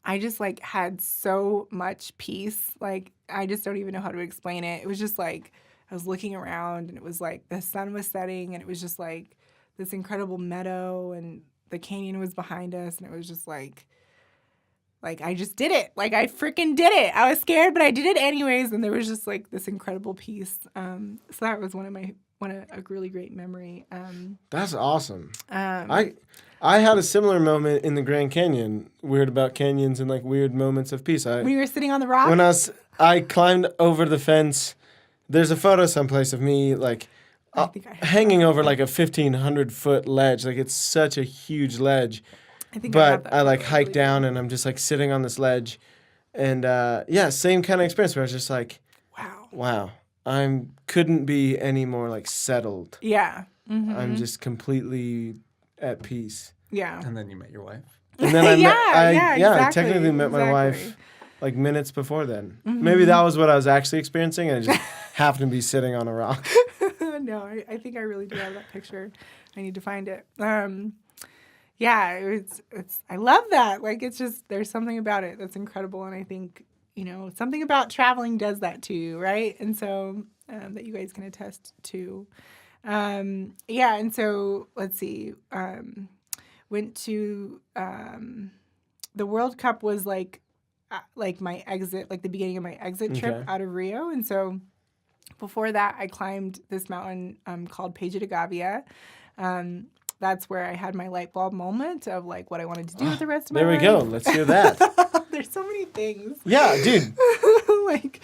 S3: I just like had so much peace. Like, I just don't even know how to explain it. It was just like, I was looking around and it was like the sun was setting and it was just like this incredible meadow and the canyon was behind us. And it was just like I just did it. Like I freaking did it. I was scared, but I did it anyways. And there was just like this incredible peace. So that was a really great memory.
S2: That's awesome. I had a similar moment in the Grand Canyon. Weird about canyons and like weird moments of peace.
S3: When you were sitting on the rock?
S2: When I climbed over the fence. There's a photo someplace of me like hanging over like a 1,500-foot ledge. Like it's such a huge ledge. But I like hike down and I'm just like sitting on this ledge. And yeah, same kind of experience where I was just like, wow, couldn't be any more like settled.
S3: Yeah. Mm-hmm.
S2: I'm just completely at peace.
S3: Yeah.
S1: And then you met your wife.
S2: And then I
S3: exactly,
S2: technically met my wife like minutes before then. Mm-hmm. Maybe that was what I was actually experiencing and I just happened to be sitting on a rock.
S3: No, I think I really do have that picture. I need to find it. Yeah, it's I love that. Like it's just there's something about it that's incredible, and I think something about traveling does that to you, right? And so that you guys can attest to. Yeah, and so let's see. Went to the World Cup was like my exit, like the beginning of my exit trip out of Rio, and so Before that, I climbed this mountain called Peja de Gavia. That's where I had my light bulb moment of like what I wanted to do with the rest of my life.
S2: There we go. Let's hear that.
S3: There's so many things.
S2: Yeah, dude.
S3: Like,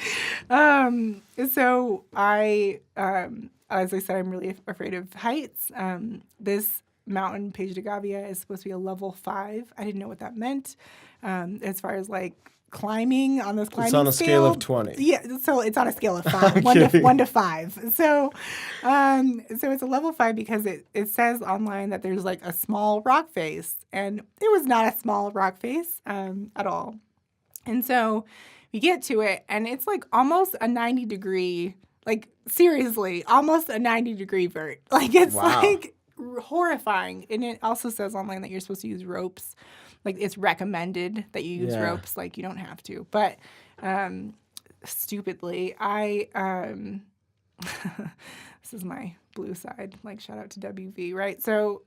S3: so I, as I said, I'm really afraid of heights. This mountain, Peja de Gavia, is supposed to be a level 5. I didn't know what that meant. As far as like climbing on this climbing scale.
S2: It's on a scale of 20.
S3: Yeah, so it's on a scale of 5, 1 to 5. So it's a level 5 because it says online that there's like a small rock face, and it was not a small rock face at all. And so we get to it, and it's like almost a 90-degree, like seriously, almost a 90-degree vert. Like it's like horrifying. And it also says online that you're supposed to use ropes. Like it's recommended that you use ropes. Like you don't have to. But stupidly, this is my blue side. Like shout out to WV, right? So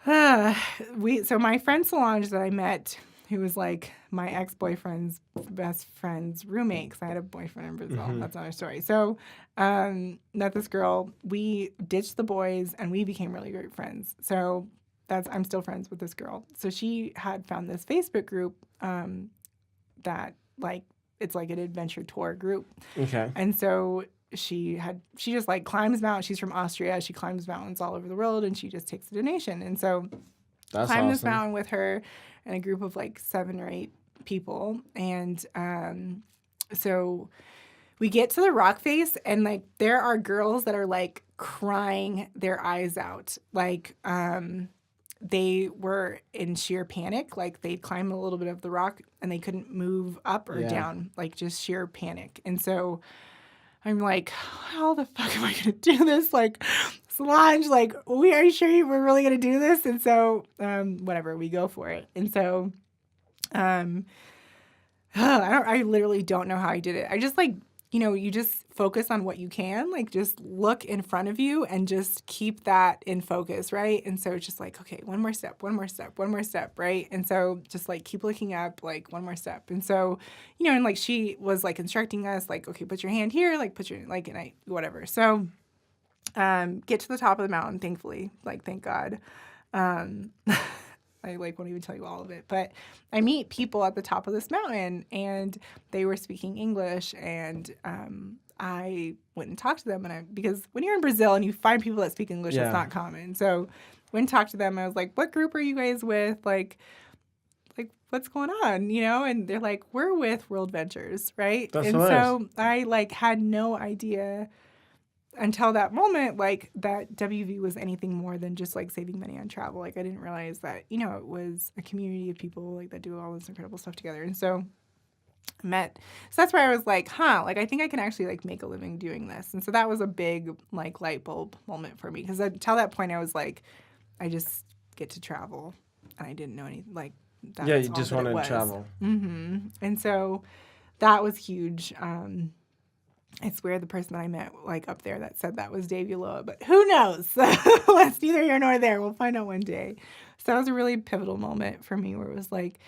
S3: so my friend Solange that I met, who was like my ex-boyfriend's best friend's roommate, because I had a boyfriend in Brazil. Mm-hmm. That's another story. So met this girl. We ditched the boys, and we became really great friends. So I'm still friends with this girl. So she had found this Facebook group that like it's like an adventure tour group. Okay. And so she just like climbs mountains. She's from Austria. She climbs mountains all over the world, and she just takes a donation. And so climbed this mountain with her and a group of like 7 or 8 people. And so we get to the rock face, and like there are girls that are like crying their eyes out. Like they were in sheer panic. Like they'd climb a little bit of the rock and they couldn't move up or down, like just sheer panic. And so I'm like, how the fuck am I going to do this? Like, Solange, like, are you sure we're really going to do this? And so, whatever, we go for it. And so, I literally don't know how I did it. I just like, you just focus on what you can, like just look in front of you and just keep that in focus, right? And so it's just like, okay, one more step, right? And so just like keep looking up, like one more step. And so, and like she was like instructing us, like, okay, put your hand here, like put your, like, and whatever. So get to the top of the mountain, thankfully, like, thank God. I like won't even tell you all of it, but I meet people at the top of this mountain, and they were speaking English, and I went and talked to them, because when you're in Brazil and you find people that speak English, it's not common. So went and talked to them. I was like, "What group are you guys with? Like what's going on?" And they're like, "We're with World Ventures, right?" That's nice. So I like had no idea until that moment, like, that WV was anything more than just, like, saving money on travel. Like, I didn't realize that, it was a community of people, like, that do all this incredible stuff together. And so so that's where I was like, like, I think I can actually, like, make a living doing this. And so that was a big, like, light bulb moment for me. Because until that point, I was like, I just get to travel. And I didn't know anything, like, that. Yeah, you just wanted to travel. Mm-hmm. And so that was huge. It's weird, the person that I met, like, up there that said that was Dave Ulloa, but who knows? That's neither here nor there. We'll find out one day. So that was a really pivotal moment for me, where it was like,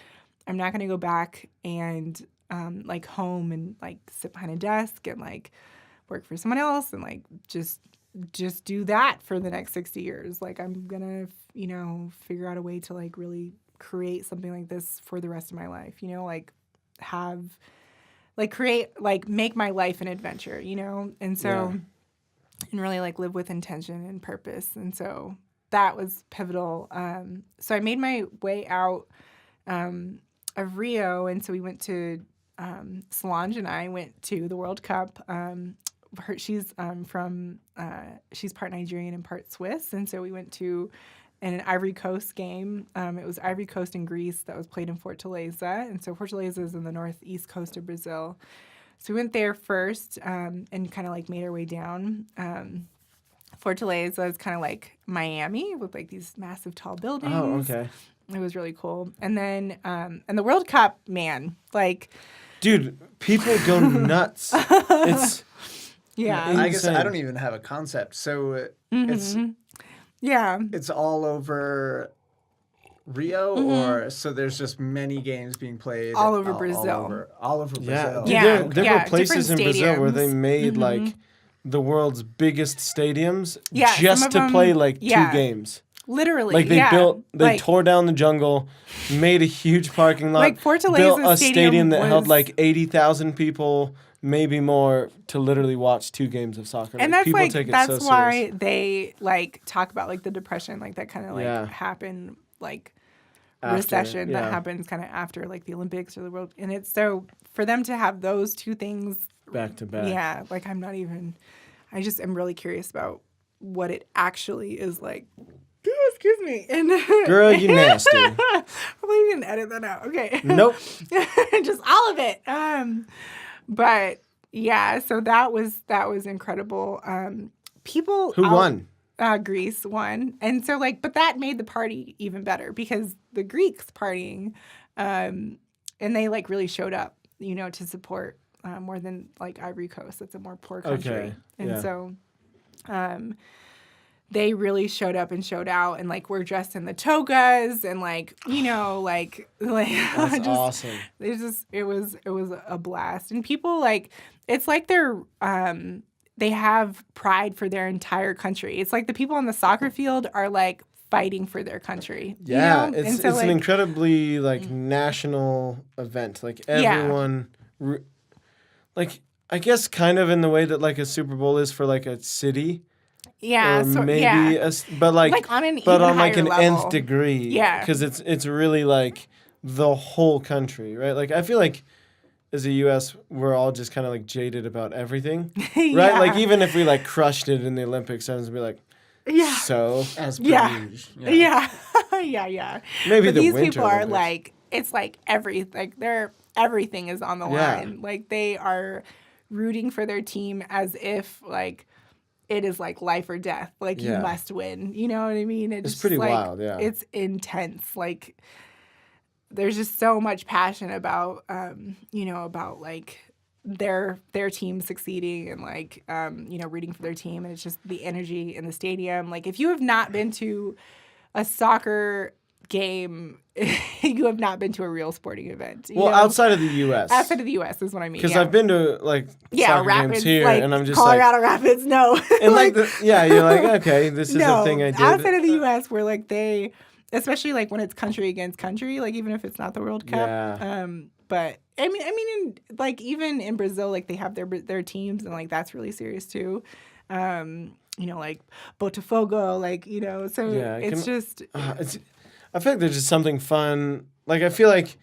S3: I'm not going to go back and, like, home and, like, sit behind a desk and, like, work for someone else and, like, just do that for the next 60 years. Like, I'm going to, figure out a way to, like, really create something like this for the rest of my life, like, have... like create, like make my life an adventure, and so, and really like live with intention and purpose. And so that was pivotal. So I made my way out of Rio. And so we went to, Solange and I went to the World Cup. She's she's part Nigerian and part Swiss. And so we went to an Ivory Coast game. It was Ivory Coast and Greece that was played in Fortaleza. And so Fortaleza is in the northeast coast of Brazil. So we went there first and kind of like made our way down. Fortaleza is kind of like Miami with like these massive tall buildings. Oh, okay. It was really cool. And then, and the World Cup, man, like...
S2: Dude, people go nuts. It's...
S1: Yeah. I guess I don't even have a concept. So it's...
S3: Yeah.
S1: It's all over Rio, or so there's just many games being played
S3: all over Brazil.
S1: All over
S2: Yeah,
S1: Brazil.
S2: there were places in
S3: different
S2: Brazil where they
S3: stadiums.
S2: made like the world's biggest stadiums
S3: Yeah, some
S2: just
S3: of
S2: to
S3: them-
S2: play like
S3: yeah.
S2: 2 games.
S3: Literally,
S2: Like they
S3: like,
S2: tore down the jungle, made a huge parking lot,
S3: Like Fortaleza
S2: built a
S3: Stadium
S2: stadium that held
S3: was-
S2: like 80,000 people, maybe more, to literally watch 2 games of soccer.
S3: And
S2: Like,
S3: that's
S2: people
S3: like
S2: take it
S3: that's
S2: so
S3: why
S2: serious.
S3: they like talk about like the depression like that kind of like
S2: Yeah.
S3: happened like
S2: After,
S3: recession
S2: yeah.
S3: that happens kind of after like the Olympics or the world, and it's so for them to have those 2 things
S2: Back to back.
S3: yeah, like I just am really curious about what it actually is like. Excuse me. And
S2: Girl, you nasty.
S3: hopefully you didn't edit that out. Okay.
S2: Nope.
S3: Just all of it. But yeah, so that was incredible. People
S2: Who won?
S3: Greece won. And so like, but that made the party even better because the Greeks partying, and they like really showed up, to support more than like Ivory Coast. That's a more poor country.
S2: Okay,
S3: And
S2: yeah.
S3: so they really showed up and showed out, and like we're dressed in the togas and like, like
S2: That's
S3: just,
S2: awesome.
S3: it was a blast. And people like, it's like they have pride for their entire country. It's like the people on the soccer field are like fighting for their country.
S2: Yeah,
S3: And
S2: it's
S3: so,
S2: an incredibly like national event. Like everyone, like I guess kind of in the way that like a Super Bowl is for like a city.
S3: yeah,
S2: Or
S3: so
S2: maybe
S3: yeah.
S2: but like
S3: on an
S2: but
S3: even
S2: on like
S3: higher
S2: an
S3: level.
S2: nth degree.
S3: Yeah.
S2: Because it's really like the whole country, right? Like I feel like as a US we're all just kind of like jaded about everything. Right?
S3: Yeah.
S2: Like even if we like crushed it in the Olympics, I was be like,
S3: Yeah.
S2: so
S1: As per
S3: Yeah.
S1: usual.
S3: Yeah. Yeah.
S2: maybe
S3: But
S2: the
S3: these
S2: Winter
S3: people are
S2: Olympics.
S3: like, it's like everything is on the
S2: Yeah.
S3: line. Like they are rooting for their team as if like it is like life or death. Like you
S2: Yeah.
S3: must win. You know what I mean?
S2: It's pretty
S3: like,
S2: wild, yeah.
S3: It's intense. Like there's just so much passion about about like their team succeeding and like rooting for their team, and it's just the energy in the stadium. Like if you have not been to a soccer game, you have not been to a real sporting event.
S2: Well, outside of the US.
S3: Outside of the US is what I mean.
S2: Because
S3: yeah.
S2: I've been to like soccer
S3: Rapids,
S2: games here,
S3: like,
S2: and I'm just
S3: Colorado Rapids. No,
S2: like, and like you're like, okay, this is
S3: no,
S2: a thing I did.
S3: outside of the U.S., where like they, especially like when it's country against country, like even if it's not the World Cup.
S2: Yeah.
S3: But I mean, like even in Brazil, like they have their teams, and like that's really serious too. Like Botafogo, like so
S2: Yeah,
S3: it's just
S2: I feel like there's just something fun. Like I feel like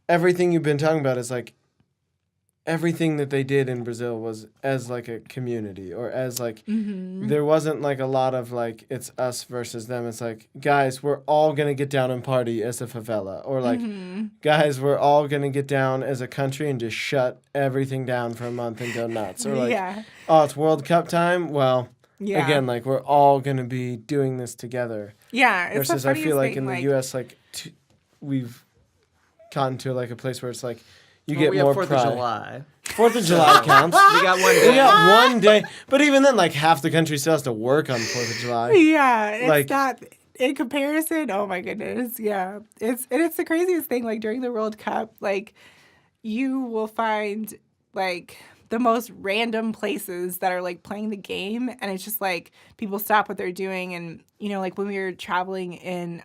S2: everything you've been talking about is like everything that they did in Brazil was as like a community, or as like there wasn't like a lot of like it's us versus them. It's like, guys, we're all gonna get down and party as a favela, or like guys, we're all gonna get down as a country and just shut everything down for a month and go nuts, or like oh, it's World Cup time. Well, again, like we're all gonna be doing this together.
S3: Yeah, it's
S2: versus
S3: the
S2: I feel like
S3: funniest
S2: in
S3: thing,
S2: the U.S. like we've gotten to like a place where it's like you
S1: Well,
S2: get
S1: we
S2: more
S1: have 4th
S2: pride.
S1: of July.
S2: 4th of July counts.
S1: We got one day.
S2: We got one day, but even then, like half the country still has to work on 4th of July.
S3: Yeah, it's
S2: Like-
S3: not in comparison. Oh my goodness, yeah, it's the craziest thing. Like during the World Cup, like you will find like the most random places that are like playing the game, and it's just like people stop what they're doing, and like when we were traveling in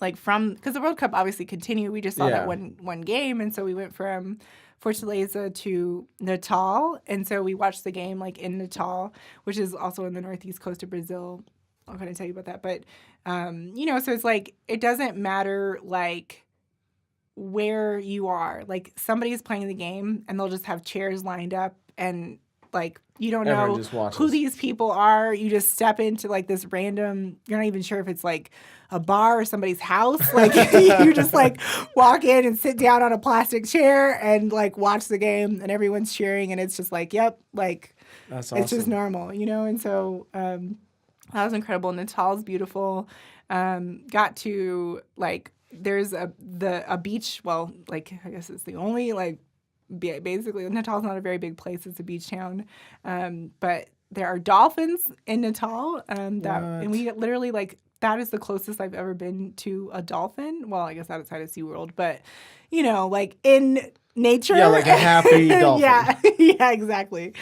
S3: like from, because the World Cup obviously continued. We just saw that one game, and so we went from Fortaleza to Natal, and so we watched the game like in Natal, which is also in the northeast coast of Brazil. I'm going to tell you about that, but so it's like it doesn't matter like where you are. Like somebody's playing the game, and they'll just have chairs lined up, and like you don't
S2: Everyone
S3: know
S2: just watches.
S3: who these people are. You just step into like this random. You're not even sure if it's like a bar or somebody's house. Like you just like walk in and sit down on a plastic chair and like watch the game, and everyone's cheering, and it's just like, yep, like
S2: That's awesome.
S3: it's just normal, And so that was incredible. Natal's beautiful. Got to like there's a beach. Well, like I guess it's the only like basically Natal's not a very big place. It's a beach town, but there are dolphins in Natal. And we literally like that is the closest I've ever been to a dolphin. Well, I guess outside of SeaWorld, but you know, like in nature.
S2: Yeah, like a happy dolphin.
S3: Yeah, exactly.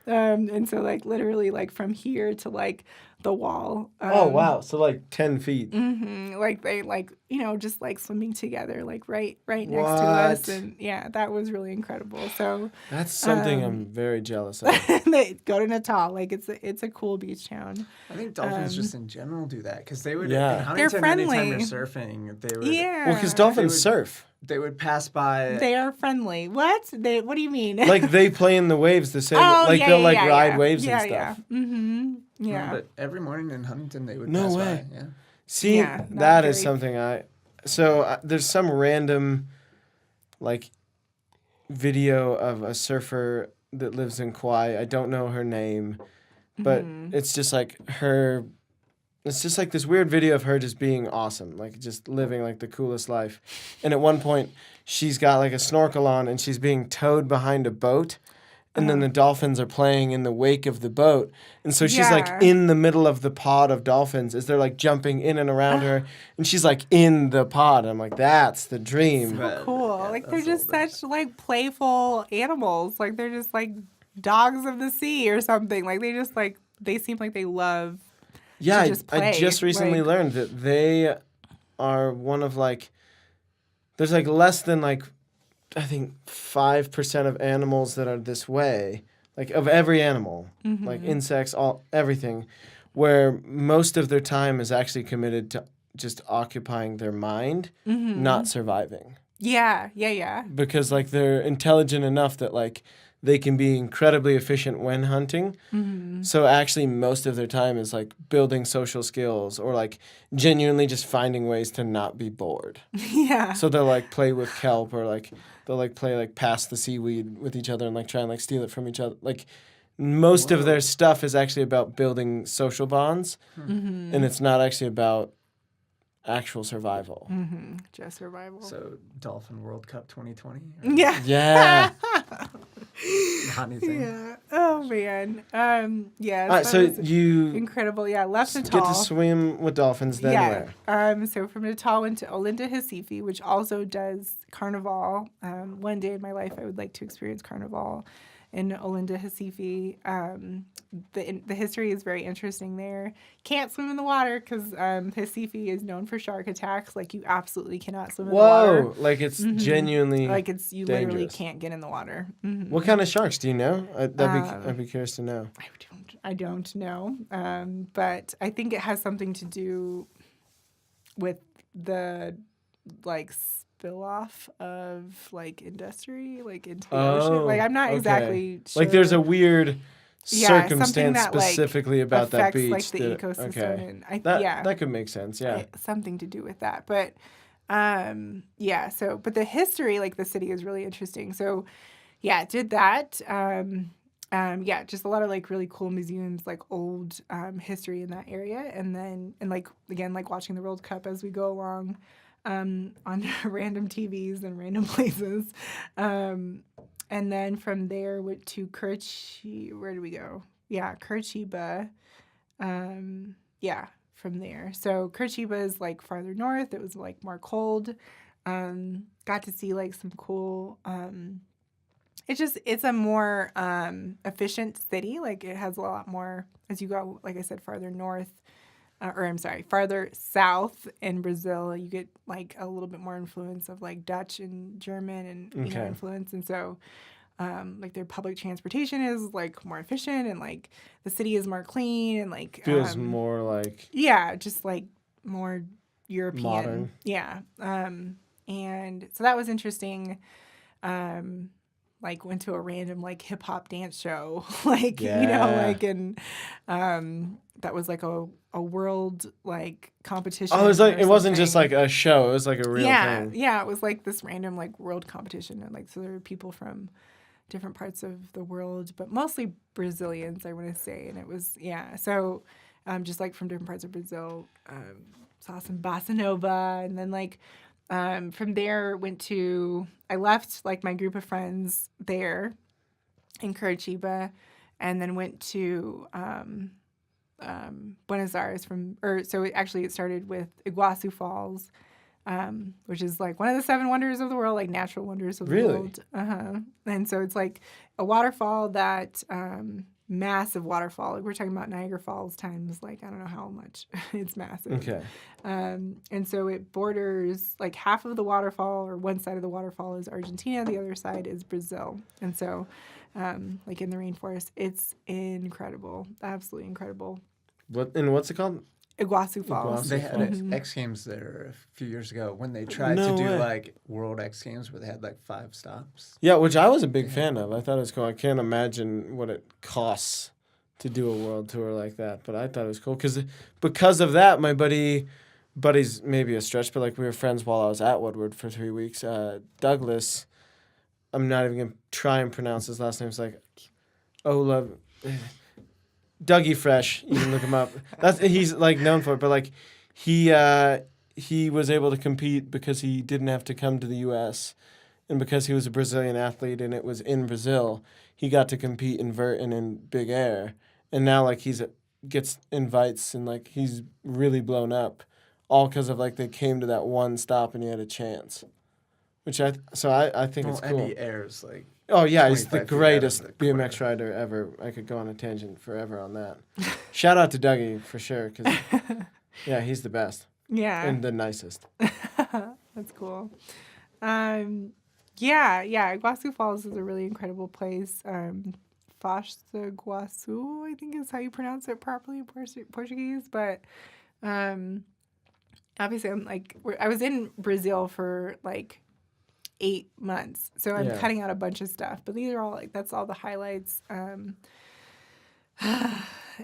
S3: And so like literally like from here to like the wall.
S2: Oh wow, so like 10 feet.
S3: Like they like, you know, just like swimming together, like right next to us. And yeah, that was really incredible. So
S2: that's something I'm very jealous of.
S3: they go to Natal, like it's a cool beach town.
S1: I think dolphins just in general do that because they would
S2: Yeah.
S1: in Huntington, anytime
S3: friendly.
S1: you're surfing, they would
S3: Yeah.
S2: Well, because dolphins surf.
S1: they would pass by.
S3: They are friendly. What do you mean?
S2: Like they play in the waves the same.
S3: Oh,
S2: like
S3: yeah,
S2: they'll
S3: yeah,
S2: like
S3: yeah,
S2: ride
S3: yeah.
S2: waves
S3: Yeah,
S2: and stuff.
S3: Yeah. Mm-hmm. Yeah.
S1: But every morning in Huntington, they would
S2: No
S1: pass
S2: way.
S1: by. Yeah.
S2: See,
S3: Yeah,
S2: that is
S3: very-
S2: something there's some random like video of a surfer that lives in Kauai. I don't know her name, but it's just like her. It's just like this weird video of her just being awesome, like just living like the coolest life. And at one point, she's got like a snorkel on and she's being towed behind a boat. And then the dolphins are playing in the wake of the boat. And so she's like in the middle of the pod of dolphins as they're like jumping in and around her. And she's like in the pod. I'm like, that's the dream.
S3: So cool.
S1: Yeah,
S3: like they're
S1: that's
S3: just
S1: all
S3: such like playful animals. Like they're just like dogs of the sea or something. Like they just like they seem like they love
S2: Yeah,
S3: to just play.
S2: I just recently
S3: Like-
S2: learned that they are one of like, there's like less than like, I think 5% of animals that are this way, like of every animal, like insects, everything, where most of their time is actually committed to just occupying their mind, not surviving.
S3: Yeah.
S2: Because like they're intelligent enough that like they can be incredibly efficient when hunting. So actually most of their time is like building social skills or like genuinely just finding ways to not be bored.
S3: Yeah.
S2: So they'll like play with kelp or like they'll like play like pass the seaweed with each other and like try and like steal it from each other. Like most of their stuff is actually about building social bonds and it's not actually about actual survival.
S3: Just survival.
S1: So Dolphin World Cup 2020.
S3: Yeah.
S2: Yeah.
S1: Not anything.
S3: Yeah. Oh man. Yeah.
S2: All right, so
S3: that was
S2: you
S3: incredible. Yeah. Left
S2: get
S3: Natal.
S2: to swim with dolphins then where?
S3: So from Natal went to Olinda Recife, which also does Carnival. One day in my life, I would like to experience Carnival in Olinda Recife. The history is very interesting there. Can't swim in the water because Recife is known for shark attacks. Like you absolutely cannot swim in the water.
S2: Whoa! Like it's genuinely
S3: Like it's you literally
S2: dangerous.
S3: can't get in the water.
S2: What kind of sharks do you know? I'd be curious to know.
S3: I don't know, but I think it has something to do with the like spill off of like industry like into the ocean. Like I'm not exactly sure.
S2: Like there's a weird
S3: something
S2: circumstance
S3: that, like,
S2: specifically about that
S3: affects,
S2: beach.
S3: like the ecosystem.
S2: Okay.
S3: And
S2: That could make sense. Yeah.
S3: something to do with that. But but the history, like the city is really interesting. So did that. Just a lot of like really cool museums, like old history in that area. And like again, like watching the World Cup as we go along on random TVs and random places. And then from there went to where did we go? Yeah, Curitiba. From there. So Curitiba is like farther north. It was like more cold. Got to see like some cool it's a more efficient city. Like it has a lot more as you go, like I said, farther north. Farther south in Brazil, you get like a little bit more influence of like Dutch and German and you know influence, and so like their public transportation is like more efficient, and like the city is more clean, and like
S2: feels more like
S3: just like more European,
S2: modern.
S3: And so that was interesting. Like went to a random like hip hop dance show, like you know, like and that was like a world like competition.
S2: Oh, it was like it wasn't just like a show; it was like a real thing.
S3: Yeah, it was like this random like world competition, and like so there were people from different parts of the world, but mostly Brazilians, I want to say, and it was so just like from different parts of Brazil, saw some bossa nova, and then like. From there, I left like my group of friends there in Curitiba, and then went to Buenos Aires so it started with Iguazu Falls, which is like one of the 7 wonders of the world, like natural wonders of the world. And so it's like a waterfall that, massive waterfall. Like we're talking about Niagara Falls times, like, I don't know how much. It's massive.
S2: Okay.
S3: And so it borders like half of the waterfall, or one side of the waterfall is Argentina, the other side is Brazil. And so, like in the rainforest, it's incredible, absolutely incredible.
S2: What's it called?
S3: Iguazu Falls.
S1: They had X Games there a few years ago when they tried to do like World X Games where they had like 5 stops.
S2: Yeah, which I was a big fan of. I thought it was cool. I can't imagine what it costs to do a world tour like that, but I thought it was cool because of that. My buddy's maybe a stretch, but like we were friends while I was at Woodward for 3 weeks. Douglas, I'm not even gonna try and pronounce his last name. It's like Dougie Fresh, you can look him up. He's like known for it, but like he was able to compete because he didn't have to come to the U.S. and because he was a Brazilian athlete and it was in Brazil, he got to compete in vert and in big air, and now like gets invites and like he's really blown up, all because of like they came to that one stop and he had a chance, which I think it's cool.
S1: And he airs like.
S2: Oh, yeah, he's the
S1: 25 feet
S2: greatest
S1: out of the
S2: BMX
S1: corner.
S2: rider ever. I could go on a tangent forever on that. Shout out to Dougie, for sure, because, yeah, he's the best.
S3: Yeah.
S2: And the nicest.
S3: That's cool. Yeah, Iguazu Falls is a really incredible place. Foz do Iguaçu, I think is how you pronounce it properly in Portuguese. But obviously, I was in Brazil for, like, 8 months. So I'm cutting out a bunch of stuff. But these are all, like, that's all the highlights.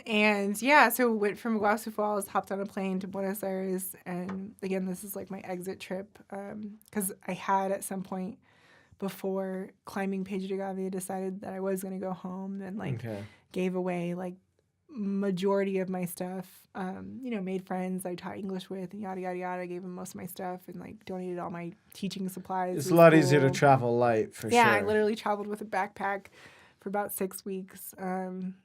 S3: And yeah, so went from Iguazu Falls, hopped on a plane to Buenos Aires. And again, this is like my exit trip. Because I had at some point before climbing Pejo de Gávea decided that I was going to go home and gave away like majority of my stuff. Made friends I taught English with and yada, yada, yada. Gave them most of my stuff and like donated all my teaching supplies.
S2: It's a lot easier to travel light for sure.
S3: Yeah, I literally traveled with a backpack for about 6 weeks. And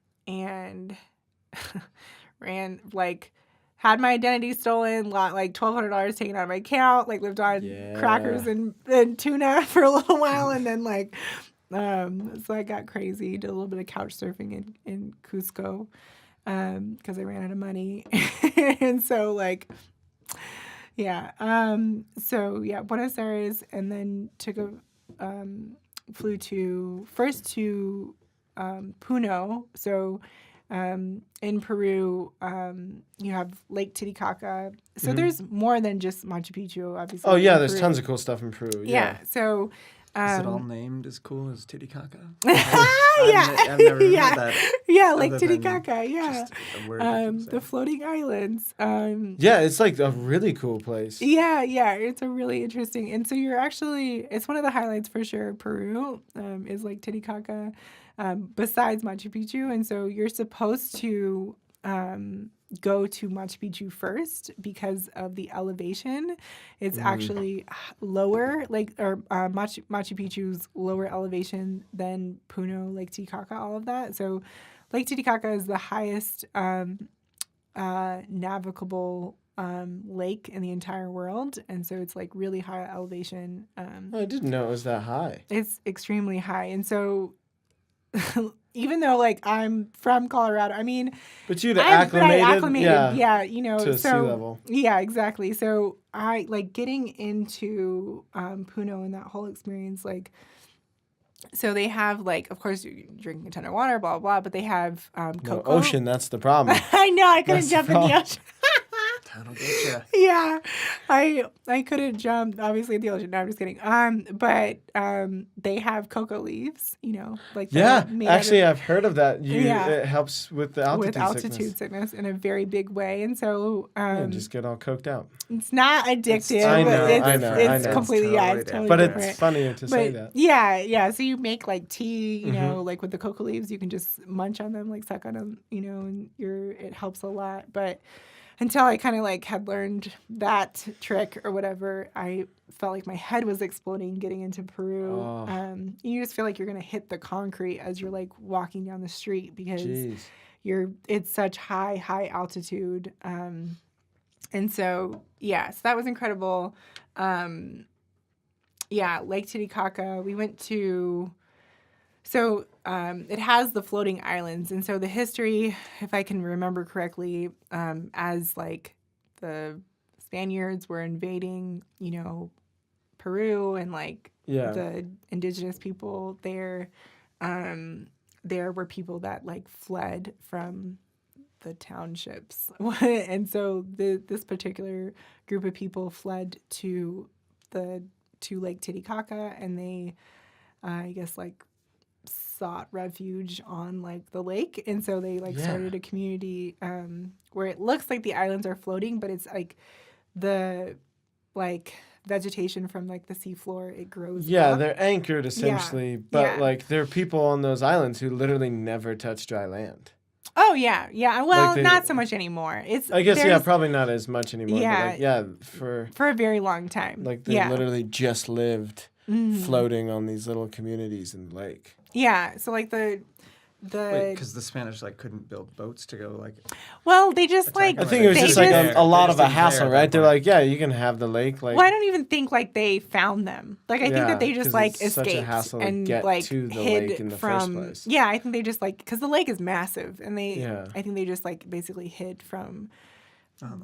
S3: had my identity stolen, like $1,200 taken out of my account, like lived on crackers and tuna for a little while, and then so I got crazy, did a little bit of couch surfing in Cusco, because I ran out of money, and so Buenos Aires, and then flew first to Puno, so. In Peru, you have Lake Titicaca. So there's more than just Machu Picchu, obviously.
S2: Oh, yeah, there's tons of cool stuff in Peru. Yeah.
S3: So...
S1: is it all named as cool as Titicaca?
S3: I've
S1: never heard that.
S3: Yeah, Lake Titicaca, yeah.
S1: Just a word
S3: the floating islands.
S2: Yeah, it's like a really cool place.
S3: Yeah, it's a really interesting. And so it's one of the highlights for sure, Peru, is Lake Titicaca. Besides Machu Picchu. And so you're supposed to go to Machu Picchu first because of the elevation. It's actually lower, Machu Picchu's lower elevation than Puno, Lake Titicaca, all of that. So Lake Titicaca is the highest navigable lake in the entire world. And so it's like really high elevation.
S2: I didn't know it was that high.
S3: It's extremely high. And so even though I'm from Colorado, I mean,
S2: but you'd acclimated,
S3: to
S2: sea level.
S3: Yeah, exactly. So I getting into Puno and that whole experience, so they have of course you're drinking a ton of water, blah blah blah, but they have cocoa.
S2: Ocean, that's the problem.
S3: I know, I couldn't jump in the ocean.
S1: That'll get you.
S3: Yeah, I couldn't jump obviously in the ocean. No, I'm just kidding. But they have cocoa leaves,
S2: actually I've heard of that. It helps with the altitude
S3: sickness in a very big way, and so
S2: just get all coked out.
S3: It's not addictive.
S2: I know.
S3: It's completely it's totally
S2: but
S3: different.
S2: It's funnier to say that.
S3: Yeah. So you make tea, with the cocoa leaves, you can just munch on them, suck on them, and it helps a lot, but. Until I kind of had learned that trick or whatever, I felt like my head was exploding getting into Peru. You just feel like you're going to hit the concrete as you're walking down the street because it's such high altitude. And so, so that was incredible. Lake Titicaca, we went to, it has the floating islands. And so the history, if I can remember correctly, as like the Spaniards were invading, Peru and like the indigenous people there, there were people that like fled from the townships. And so this particular group of people fled to Lake Titicaca, and they, I guess, like sought refuge on like the lake. And so they like started a community where it looks like the islands are floating, but it's like the like vegetation from like the seafloor, it grows up.
S2: They're anchored essentially, but like there are people on those islands who literally never touch dry land.
S3: Oh yeah. Well, like not so much anymore.
S2: I guess probably not as much anymore.
S3: Yeah,
S2: but like,
S3: for a very long time.
S2: Like they literally just lived floating on these little communities in the lake.
S3: Yeah, so like the
S1: because the Spanish like couldn't build boats to go like.
S3: Well, they just like.
S2: I think it was just like a lot of a hassle, right? They're like, you can have the lake. Like,
S3: well, I don't even think like they found them. Like, I think that they just like escaped
S2: such a hassle
S3: and
S2: to get
S3: like
S2: to the
S3: hid
S2: lake in the
S3: from.
S2: First place.
S3: Yeah, I think they just like because the lake is massive, and I think they just like basically hid from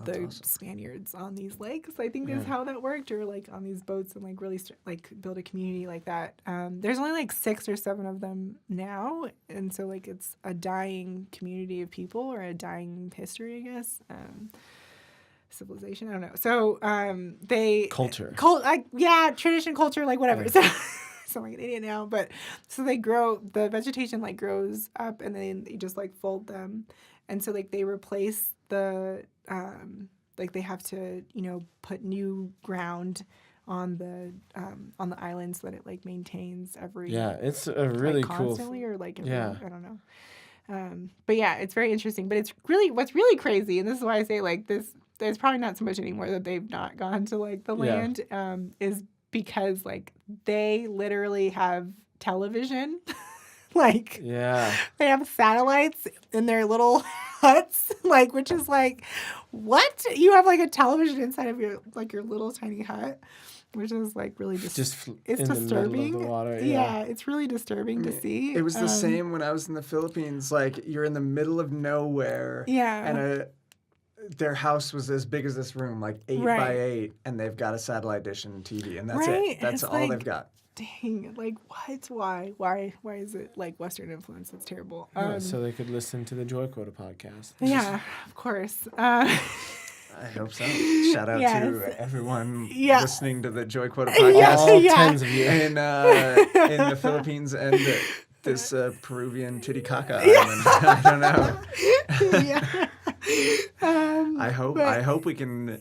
S3: the
S1: awesome.
S3: Spaniards on these lakes. I think is how that worked, or like on these boats, and like really like build a community like that. There's only like 6 or 7 of them now, and so like it's a dying community of people, or a dying history, I guess. Civilization, I don't know. So
S2: culture,
S3: tradition, culture, like whatever. So I'm like an idiot now, but so they grow, the vegetation like grows up, and then they just like fold them, and so like they replace the like they have to put new ground on the island so that it like maintains every
S2: it's a really
S3: like,
S2: cool
S3: constantly or like every, I don't know, but it's very interesting. But it's really what's really crazy, and this is why I say like this, there's probably not so much anymore that they've not gone to like the land, is because like they literally have television. Like, they have satellites in their little huts, like, which is like, what? You have like a television inside of your little tiny hut, which is like really it's disturbing.
S2: The middle of the water,
S3: it's really disturbing to see.
S1: It was the same when I was in the Philippines. Like, you're in the middle of nowhere, and their house was as big as this room, like 8 by 8, and they've got a satellite dish and TV, and that's it. That's all like, they've got.
S3: Dang, like what? Why is it like Western influence? That's terrible.
S2: So they could listen to the Joy Quota podcast.
S3: Yeah, of course.
S1: I hope so. Shout out to everyone listening to the Joy Quota podcast.
S2: All tens of you
S1: in the Philippines and this Peruvian Titicaca island. I don't know. I hope we can make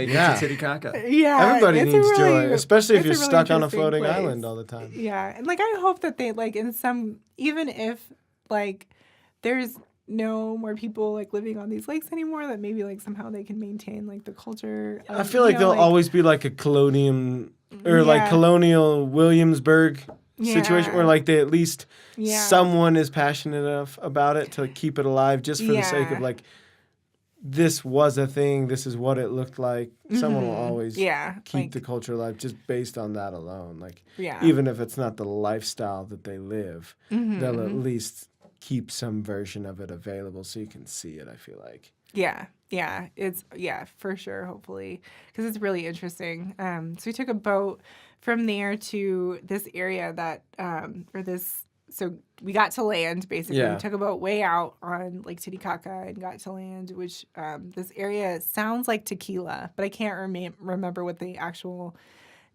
S1: it to Titicaca.
S3: Yeah,
S2: everybody needs joy, especially if you're stuck on a floating island all the time.
S3: Yeah, and like I hope that they like even if like there's no more people like living on these lakes anymore, that maybe like somehow they can maintain like the culture.
S2: I feel like there'll always be like a colonial or like colonial Williamsburg situation where like they at least someone is passionate enough about it to keep it alive, just for the sake of like, this was a thing, this is what it looked like. Someone will always keep the culture alive just based on that alone. Like, even if it's not the lifestyle that they live, they'll at least keep some version of it available so you can see it, I feel like.
S3: It's for sure, hopefully, because it's really interesting. So we took a boat from there to this area that so we got to land, basically. We took a boat way out on Lake Titicaca and got to land, which this area sounds like Tequila, but I can't remember what the actual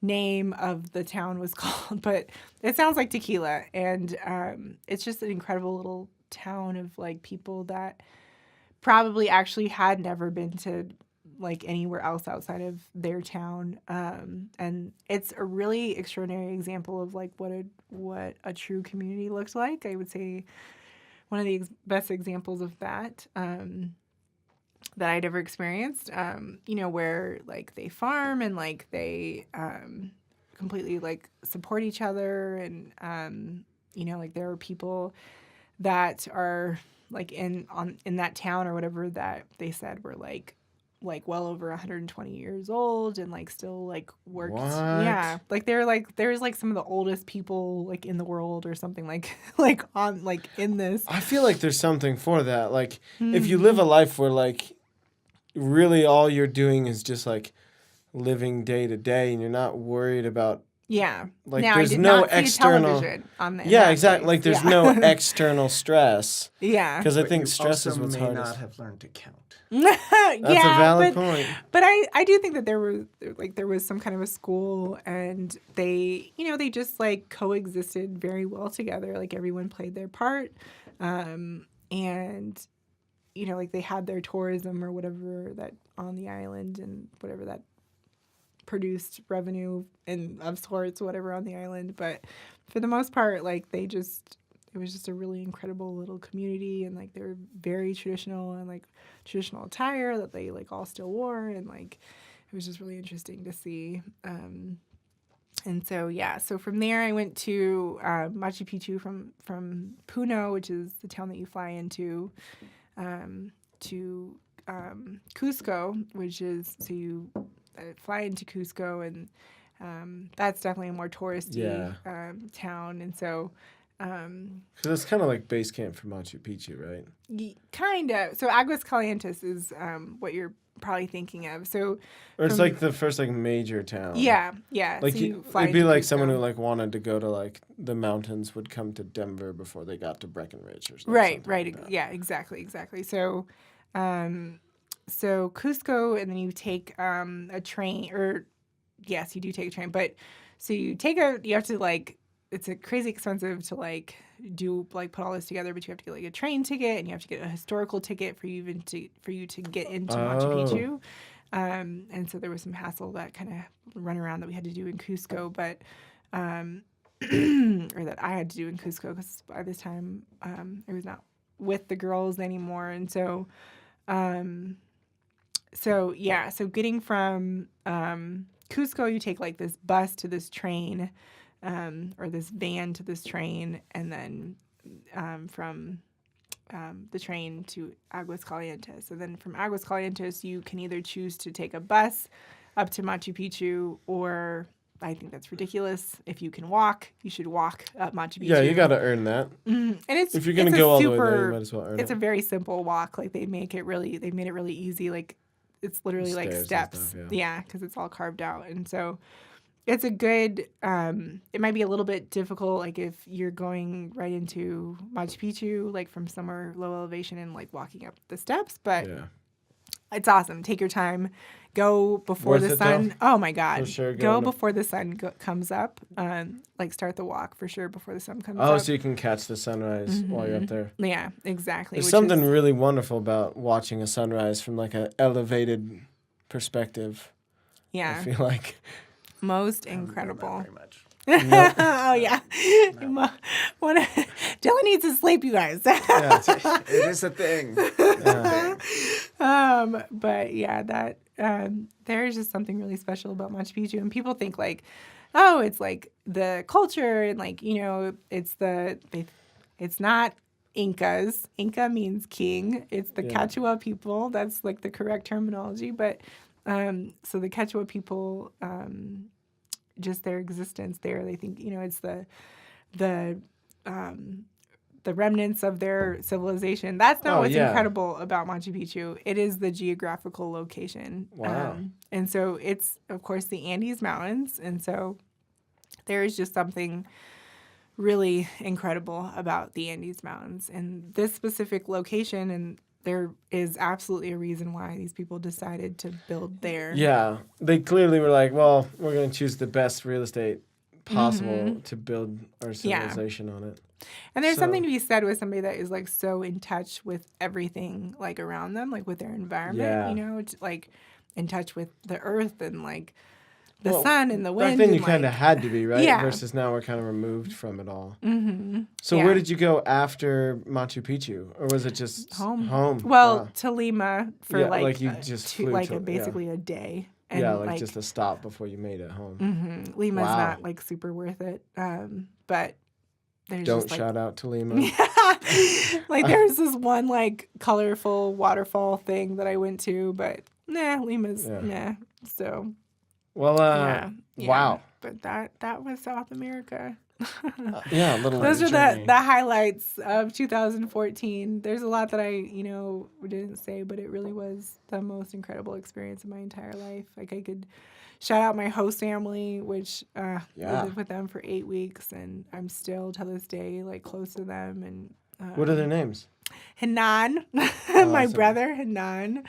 S3: name of the town was called, but it sounds like Tequila. And it's just an incredible little town of like people that probably actually had never been to like anywhere else outside of their town, and it's a really extraordinary example of like what a true community looks like. I would say one of the best examples of that that I'd ever experienced, where like they farm and like they completely like support each other, and like there are people that are like in that town or whatever that they said were like well over 120 years old and like still like worked.
S2: What?
S3: Yeah, like they're like there's like some of the oldest people like in the world or something like on like in this.
S2: I feel like there's something for that. Like if you live a life where like really all you're doing is just like living day to day and you're not worried about like
S3: now,
S2: there's
S3: I did
S2: no
S3: not see
S2: external
S3: television on the,
S2: yeah exactly like there's no
S3: yeah.
S2: external stress because I
S1: But
S2: think
S1: you
S2: stress
S1: also
S2: is what's
S1: may
S2: hardest.
S1: not have learned to count.
S2: That's a valid point.
S3: But I do think that there was some kind of a school and they they just like coexisted very well together. Like everyone played their part, and like they had their tourism or whatever that on the island and whatever that produced revenue and of sorts, whatever on the island. But for the most part, like it was just a really incredible little community, and like they were very traditional and like traditional attire that they like all still wore, and like it was just really interesting to see. And so from there I went to Machu Picchu from Puno, which is the town that you fly into, to Cusco, which is so you fly into Cusco, and that's definitely a more touristy town, and so.
S2: Because it's kind of like base camp for Machu Picchu, right?
S3: Kind of. So Aguas Calientes is what you're probably thinking of. So,
S2: or it's like the first like major town.
S3: Yeah.
S2: Like
S3: so you fly
S2: it'd be
S3: into
S2: like
S3: Cusco.
S2: someone who like wanted to go to like the mountains would come to Denver before they got to Breckenridge or something.
S3: Right.
S2: Like that.
S3: Yeah, exactly. So, so Cusco, and then you take a train, or yes, you do take a train, but so you have to like. It's a crazy expensive to like do like put all this together, but you have to get like a train ticket and you have to get a historical ticket for you to get into Machu Picchu. And so there was some hassle that kind of run around that we had to do in Cusco, but or that I had to do in Cusco because by this time I was not with the girls anymore, and so getting from Cusco, you take like this bus to this train. Or this van to this train, and then from the train to Aguas Calientes. And then from Aguas Calientes, you can either choose to take a bus up to Machu Picchu, or I think that's ridiculous. If you can walk, you should walk up Machu Picchu.
S2: Yeah, you got to earn that.
S3: And
S2: if you're gonna go all the way there, you might as well earn it.
S3: It's a very simple walk. Like they made it really easy. Like it's literally like steps.
S2: Stuff,
S3: yeah, because it's all carved out, and so. It's a good, it might be a little bit difficult, like if you're going right into Machu Picchu, like from somewhere low elevation and like walking up the steps, but it's awesome. Take your time. Go before the sun. Oh my God.
S2: For sure.
S3: Go before the sun comes up. Like start the walk for sure before the sun comes up.
S2: Oh, so you can catch the sunrise while you're up there.
S3: Yeah, exactly.
S2: There's something really wonderful about watching a sunrise from like an elevated perspective.
S3: Yeah.
S2: I feel like.
S3: Most incredible.
S1: Not very much.
S3: Oh yeah. Dylan needs to sleep, you guys.
S1: It is a thing.
S3: But yeah, that there is just something really special about Machu Picchu, and people think like, oh, it's like the culture, and like it's not Incas. Inca means king. It's the Quechua people. That's like the correct terminology, but. So the Quechua people, just their existence there, they think, it's the remnants of their civilization. That's not what's incredible about Machu Picchu. It is the geographical location.
S2: Wow.
S3: And so it's, of course, the Andes Mountains. And so there is just something really incredible about the Andes Mountains and this specific location, and there is absolutely a reason why these people decided to build there.
S2: Yeah. They clearly were like, well, we're going to choose the best real estate possible to build our civilization on it.
S3: And there's something to be said with somebody that is like so in touch with everything like around them, like with their environment, like in touch with the earth and like the sun and the wind.
S2: Back then you kind of had to be, right?
S3: Yeah.
S2: Versus now we're kind of removed from it all.
S3: Mm-hmm.
S2: So where did you go after Machu Picchu? Or was it just home?
S3: Well, to Lima for
S2: you just flew
S3: basically a day. And
S2: like just a stop before you made it home.
S3: Mm-hmm. Lima's not like super worth it. But there's
S2: Don't
S3: just, like,
S2: shout out to Lima.
S3: like there's this one like colorful waterfall thing that I went to, but Lima's nah. So
S2: Well, wow.
S3: But that was South America.
S2: Yeah, a little.
S3: Those are
S1: journey.
S3: the highlights of 2014. There's a lot that I didn't say, but it really was the most incredible experience of my entire life. Like I could shout out my host family, which we lived with them for 8 weeks, and I'm still to this day like close to them. And
S2: What are their names?
S3: Hanan, my
S2: awesome.
S3: brother Hanan,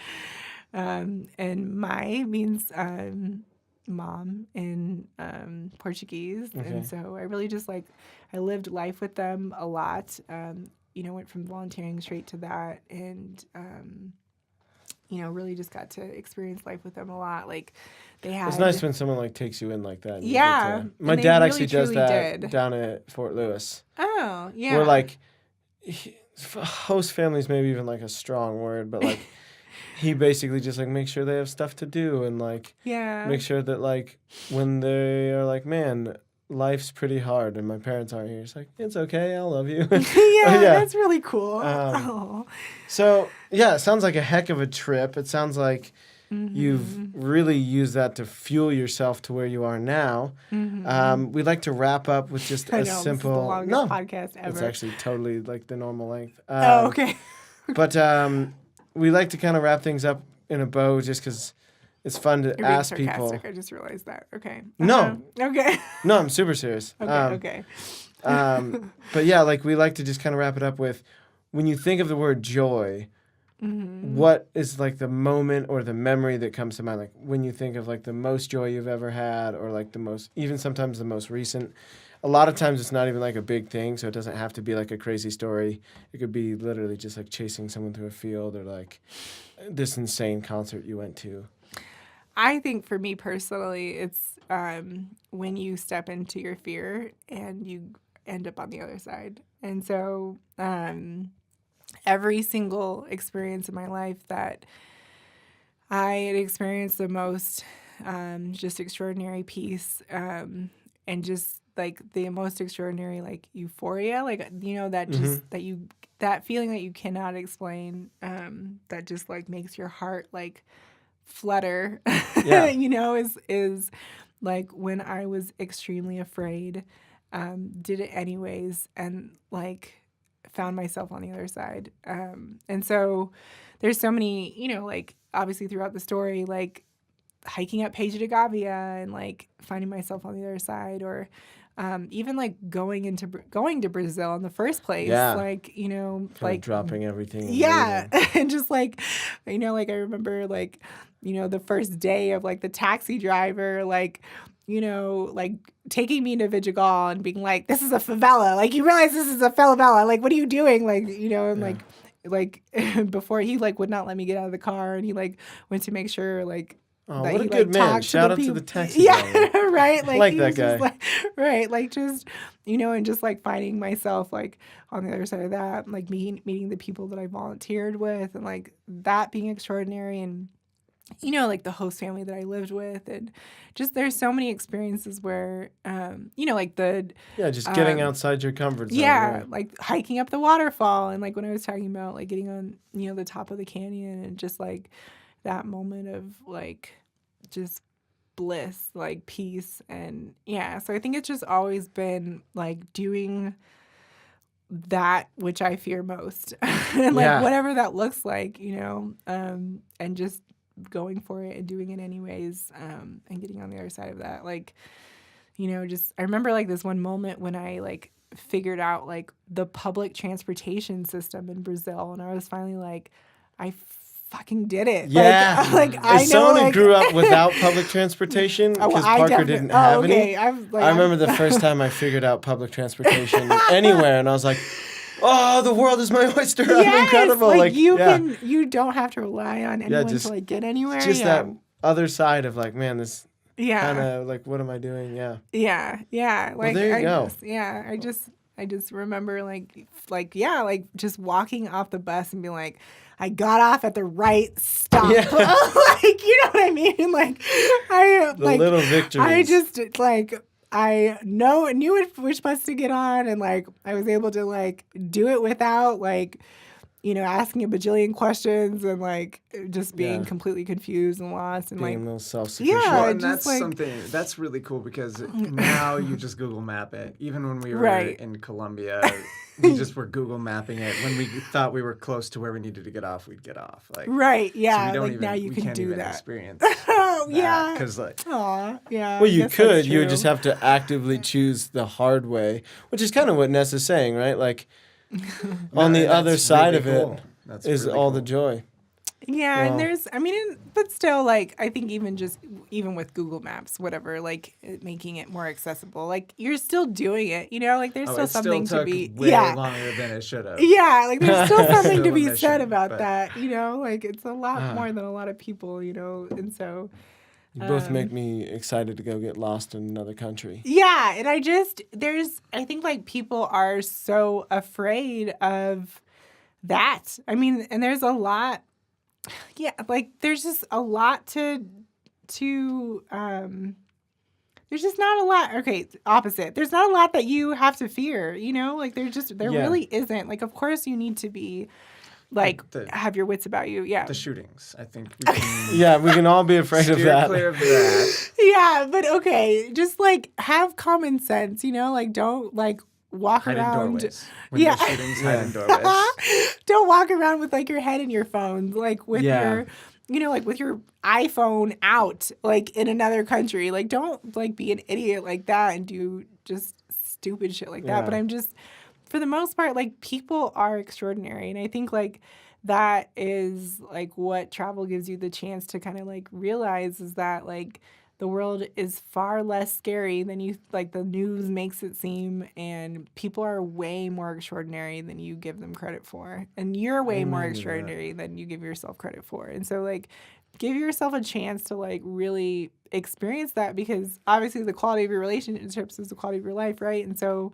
S3: and Mai means mom in Portuguese.
S2: Okay.
S3: And so I really just I lived life with them a lot. Went from volunteering straight to that, and really just got to experience life with them a lot. Like they had.
S2: It's nice when someone like takes you in like that.
S3: Yeah.
S2: My
S3: they
S2: dad
S3: really,
S2: actually does
S3: truly
S2: that
S3: did.
S2: down at Fort Lewis.
S3: Oh, yeah.
S2: We're like, host family's maybe even like a strong word, but like he basically just like makes sure they have stuff to do and like make sure that like when they are like, man, life's pretty hard and my parents aren't here, it's like, it's okay, I'll love you.
S3: yeah, that's really cool.
S2: So yeah, it sounds like a heck of a trip. It sounds like you've really used that to fuel yourself to where you are now. We'd like to wrap up with just a simple.
S3: This is the longest podcast ever.
S2: It's actually totally like the normal length.
S3: Okay.
S2: But we like to kind of wrap things up in a bow, just because it's fun to ask people.
S3: I just realized that. Okay.
S2: No.
S3: Okay.
S2: No, I'm super serious.
S3: Okay.
S2: But yeah, like we like to just kind of wrap it up with, when you think of the word joy, what is like the moment or the memory that comes to mind? Like when you think of like the most joy you've ever had, or like the most, even sometimes the most recent. A lot of times it's not even like a big thing, so it doesn't have to be like a crazy story. It could be literally just like chasing someone through a field, or like this insane concert you went to.
S3: I think for me personally, it's when you step into your fear and you end up on the other side. And so every single experience in my life that I had experienced the most just extraordinary peace and just like the most extraordinary like euphoria, like that just that feeling that you cannot explain, that just like makes your heart like flutter. Is like when I was extremely afraid, did it anyways, and like found myself on the other side. And so there's so many, like obviously throughout the story, like hiking up Paige de Gavia and like finding myself on the other side, or even like going to Brazil in the first place, like like
S2: dropping everything.
S3: And just like like I remember like the first day of like the taxi driver like like taking me to Vidigal and being like, this is a favela, like you realize this is a favela, like what are you doing, like and like before he like would not let me get out of the car, and he like went to make sure like that
S2: what
S3: he,
S2: a good
S3: like,
S2: man. Shout out to the taxi
S3: driver. Right, like
S2: that guy,
S3: like, right, like just and just like finding myself like on the other side of that, like meeting the people that I volunteered with, and like that being extraordinary, and like the host family that I lived with, and just there's so many experiences where like the
S2: just getting outside your comfort zone,
S3: like hiking up the waterfall, and like when I was talking about like getting on the top of the canyon, and just like that moment of like just bliss, like peace, and so I think it's just always been like doing that which I fear most and like whatever that looks like, and just going for it and doing it anyways, and getting on the other side of that, like just I remember like this one moment when I like figured out like the public transportation system in Brazil, and I was finally like, I fucking did it. Like I know,
S2: someone who grew up without public transportation, because Parker didn't have any. I remember the first time I figured out public transportation anywhere, and I was like, oh, the world is my oyster. I'm incredible. Like
S3: you don't have to rely on anyone to like get anywhere.
S2: Just that other side of like, man, this kind of like, what am I doing?
S3: Yeah. Like
S2: well, there you go.
S3: I just remember like just walking off the bus and being like, I got off at the right stop. Like, you know what I mean? Like,
S2: little victories.
S3: I just like, I knew which bus to get on, and like I was able to like do it without like, asking a bajillion questions and like just being completely confused and lost and
S2: being
S3: like
S2: a little self-sufficient.
S3: yeah,
S1: and
S3: just
S1: that's
S3: like,
S1: something that's really cool because now you just Google Map it. Even when we were in Colombia, we just were Google mapping it. When we thought we were close to where we needed to get off, we'd get off. Like
S3: yeah,
S1: so we don't
S3: like
S1: even,
S3: now you
S1: we
S3: can
S1: can't
S3: do
S1: even
S3: that.
S1: experience.
S3: Oh yeah,
S1: because like
S3: yeah.
S2: Well,
S3: I
S2: you
S3: guess
S2: could.
S3: that's
S2: You would
S3: true.
S2: just have to actively choose the hard way, which is kind of what Ness is saying, right? Like, on the other side of it is
S1: really
S2: all
S1: cool.
S2: the joy.
S3: Yeah,
S2: Well-
S3: and there's, but still, like, I think even with Google Maps, whatever, like, making it more accessible, like, you're still doing it, like, there's still
S1: it
S3: something
S1: still
S3: to
S1: took
S3: be,
S1: way longer than it should have.
S3: yeah, like, there's still something
S1: Still
S3: to
S1: a
S3: be
S1: mission,
S3: said about
S1: but-
S3: that, like, it's a lot more than a lot of people, and so.
S2: You both make me excited to go get lost in another country.
S3: Yeah, and I think, like, people are so afraid of that. And there's a lot, like, there's just a lot to there's just not a lot. Okay, opposite. There's not a lot that you have to fear, like there really isn't. Like, of course you need to be like have your wits about you. Yeah.
S1: The shootings, I think we can
S2: Yeah, we can all be afraid of
S1: steer
S2: that.
S1: clear of that.
S3: Yeah, but okay, just like have common sense, like don't like walk
S1: Hide in
S3: around.
S1: doorways. When there's shootings, hide in doorways.
S3: Don't walk around with like your head in your phone, like with your like with your iPhone out, like in another country. Like don't like be an idiot like that and do just stupid shit like that. But I'm just, for the most part, like people are extraordinary. And I think like that is like what travel gives you the chance to kind of like realize is that like the world is far less scary than you like the news makes it seem, and people are way more extraordinary than you give them credit for, and you're way more extraordinary than you give yourself credit for. And so like give yourself a chance to like really experience that, because obviously the quality of your relationships is the quality of your life, right? And so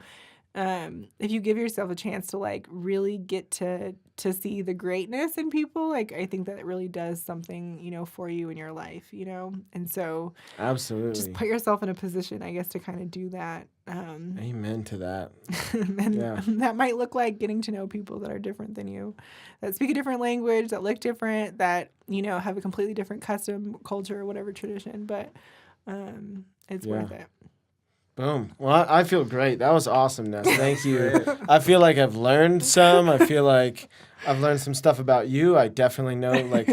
S3: if you give yourself a chance to like really get to see the greatness in people, like I think that it really does something, for you in your life, and so
S2: Absolutely.
S3: just put yourself in a position, I guess, to kind of do that.
S2: Amen to that.
S3: And that might look like getting to know people that are different than you, that speak a different language, that look different, that, have a completely different custom, culture, whatever tradition, but it's worth it.
S2: Boom. Well, I feel great. That was awesome, Ness. Thank you. I feel like I've learned some. I feel like I've learned some stuff about you. I definitely know like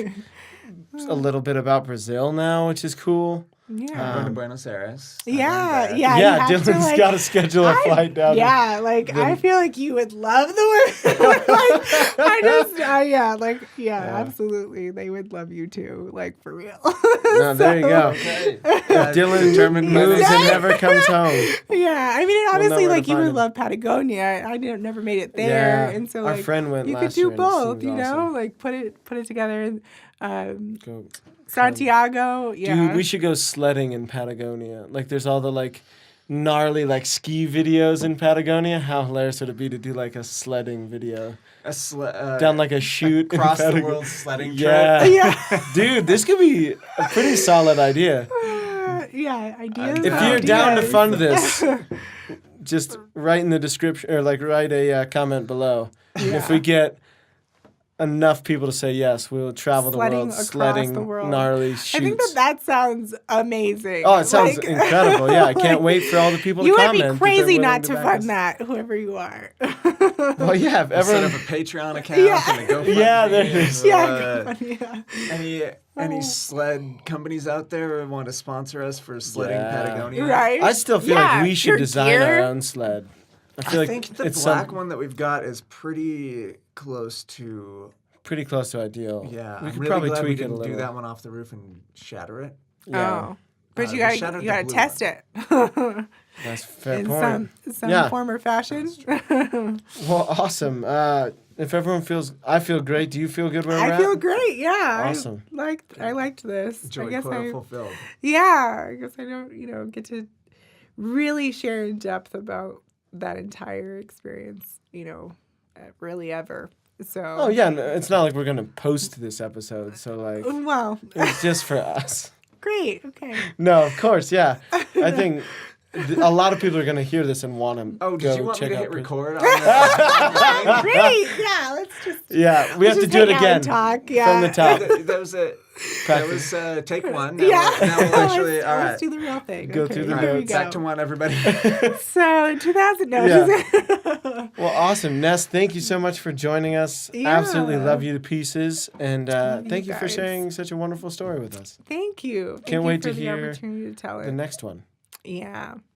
S2: a little bit about Brazil now, which is cool.
S3: Yeah.
S1: Going to Buenos Aires.
S3: Yeah.
S2: Yeah, Dylan's got to schedule a flight down.
S3: Yeah, like I feel like you would love the way. Absolutely, they would love you too, like for real.
S2: No, there you go.
S1: Okay.
S2: Dylan determined moves and never comes home.
S3: Yeah, and obviously,
S2: know where
S3: like
S2: to
S3: you
S2: find
S3: would
S2: him.
S3: love Patagonia. I never made it there, and so
S2: our
S3: like,
S2: friend went
S3: you
S2: last
S3: could do
S2: year and it
S3: both.
S2: seemed awesome.
S3: Like put it together.
S2: Go.
S3: Santiago, yeah.
S2: Dude, we should go sledding in Patagonia. Like, there's all the, like, gnarly, like, ski videos in Patagonia. How hilarious would it be to do, like, a sledding video? Down, like, a chute.
S1: Across
S2: in
S1: the
S2: Patagonia.
S1: world sledding
S2: Yeah.
S1: trip.
S3: Yeah.
S2: Dude, this could be a pretty solid idea.
S3: Ideas.
S2: If you're down to fund this, just write in the description, or, like, write a comment below. And if we get enough people to say yes, we'll travel the world
S3: across
S2: sledding
S3: the world.
S2: gnarly shoots.
S3: I think that sounds amazing.
S2: Oh, it sounds
S3: Like,
S2: incredible. Yeah, I can't wait for all the people to
S3: you would
S2: comment.
S3: be crazy
S2: that they're
S3: not to
S2: willing back
S3: fund
S2: us.
S3: that, whoever you are.
S2: Well, yeah, if
S1: We'll set
S2: everyone...
S1: up a Patreon account and a GoFundMe.
S2: Yeah, there is.
S1: Any sled companies out there who want to sponsor us for sledding Patagonia?
S3: Right?
S2: I still feel like we should
S3: your
S2: design
S3: gear.
S2: our own sled. I feel
S1: I
S2: like
S1: think the
S2: it's
S1: black one that we've got is pretty close to.
S2: pretty close to ideal.
S1: Yeah,
S2: we
S1: I'm
S2: could
S1: really
S2: probably
S1: glad we
S2: tweak it a
S1: didn't
S2: little.
S1: do that one off the roof and shatter it.
S2: Yeah,
S3: Oh. But you
S1: we
S3: gotta
S1: shattered the blue
S3: test
S1: one.
S3: it.
S2: that's a fair
S3: In
S2: point.
S3: some
S2: Yeah.
S3: form or fashion.
S2: Well, awesome. If everyone feels, I feel great. Do you feel good where we're
S3: I
S2: at?
S3: feel great, yeah.
S2: Awesome.
S3: I liked this.
S1: Joy
S3: I guess
S1: quota fulfilled.
S3: yeah, I guess I don't, get to really share in depth about that entire experience, really ever. So.
S2: Oh yeah, it's not like we're gonna post this episode, so like
S3: Well,
S2: it's just for us.
S3: great. Okay.
S2: No, of course, yeah. I think a lot of people are going to hear this and want to
S1: Oh, did you want me to hit record on
S3: Great. Yeah, let's just.
S2: Yeah, we have to do it again.
S3: Talk.
S2: From the top.
S1: That was take one. Now
S3: Yeah.
S1: Now we'll actually, all right.
S3: Let's do the real thing.
S2: Go through the
S3: here we
S2: notes.
S3: go.
S1: Back to one, everybody.
S3: So in 2000, no.
S2: Yeah. Well, awesome. Ness, thank you so much for joining us.
S3: Yeah.
S2: Absolutely love you to pieces. And thank you for
S3: guys.
S2: sharing such a wonderful story with us.
S3: Thank you.
S2: Can't
S3: you
S2: wait
S3: for
S2: to
S3: the
S2: hear
S3: opportunity to tell it.
S2: The next one.
S3: Yeah.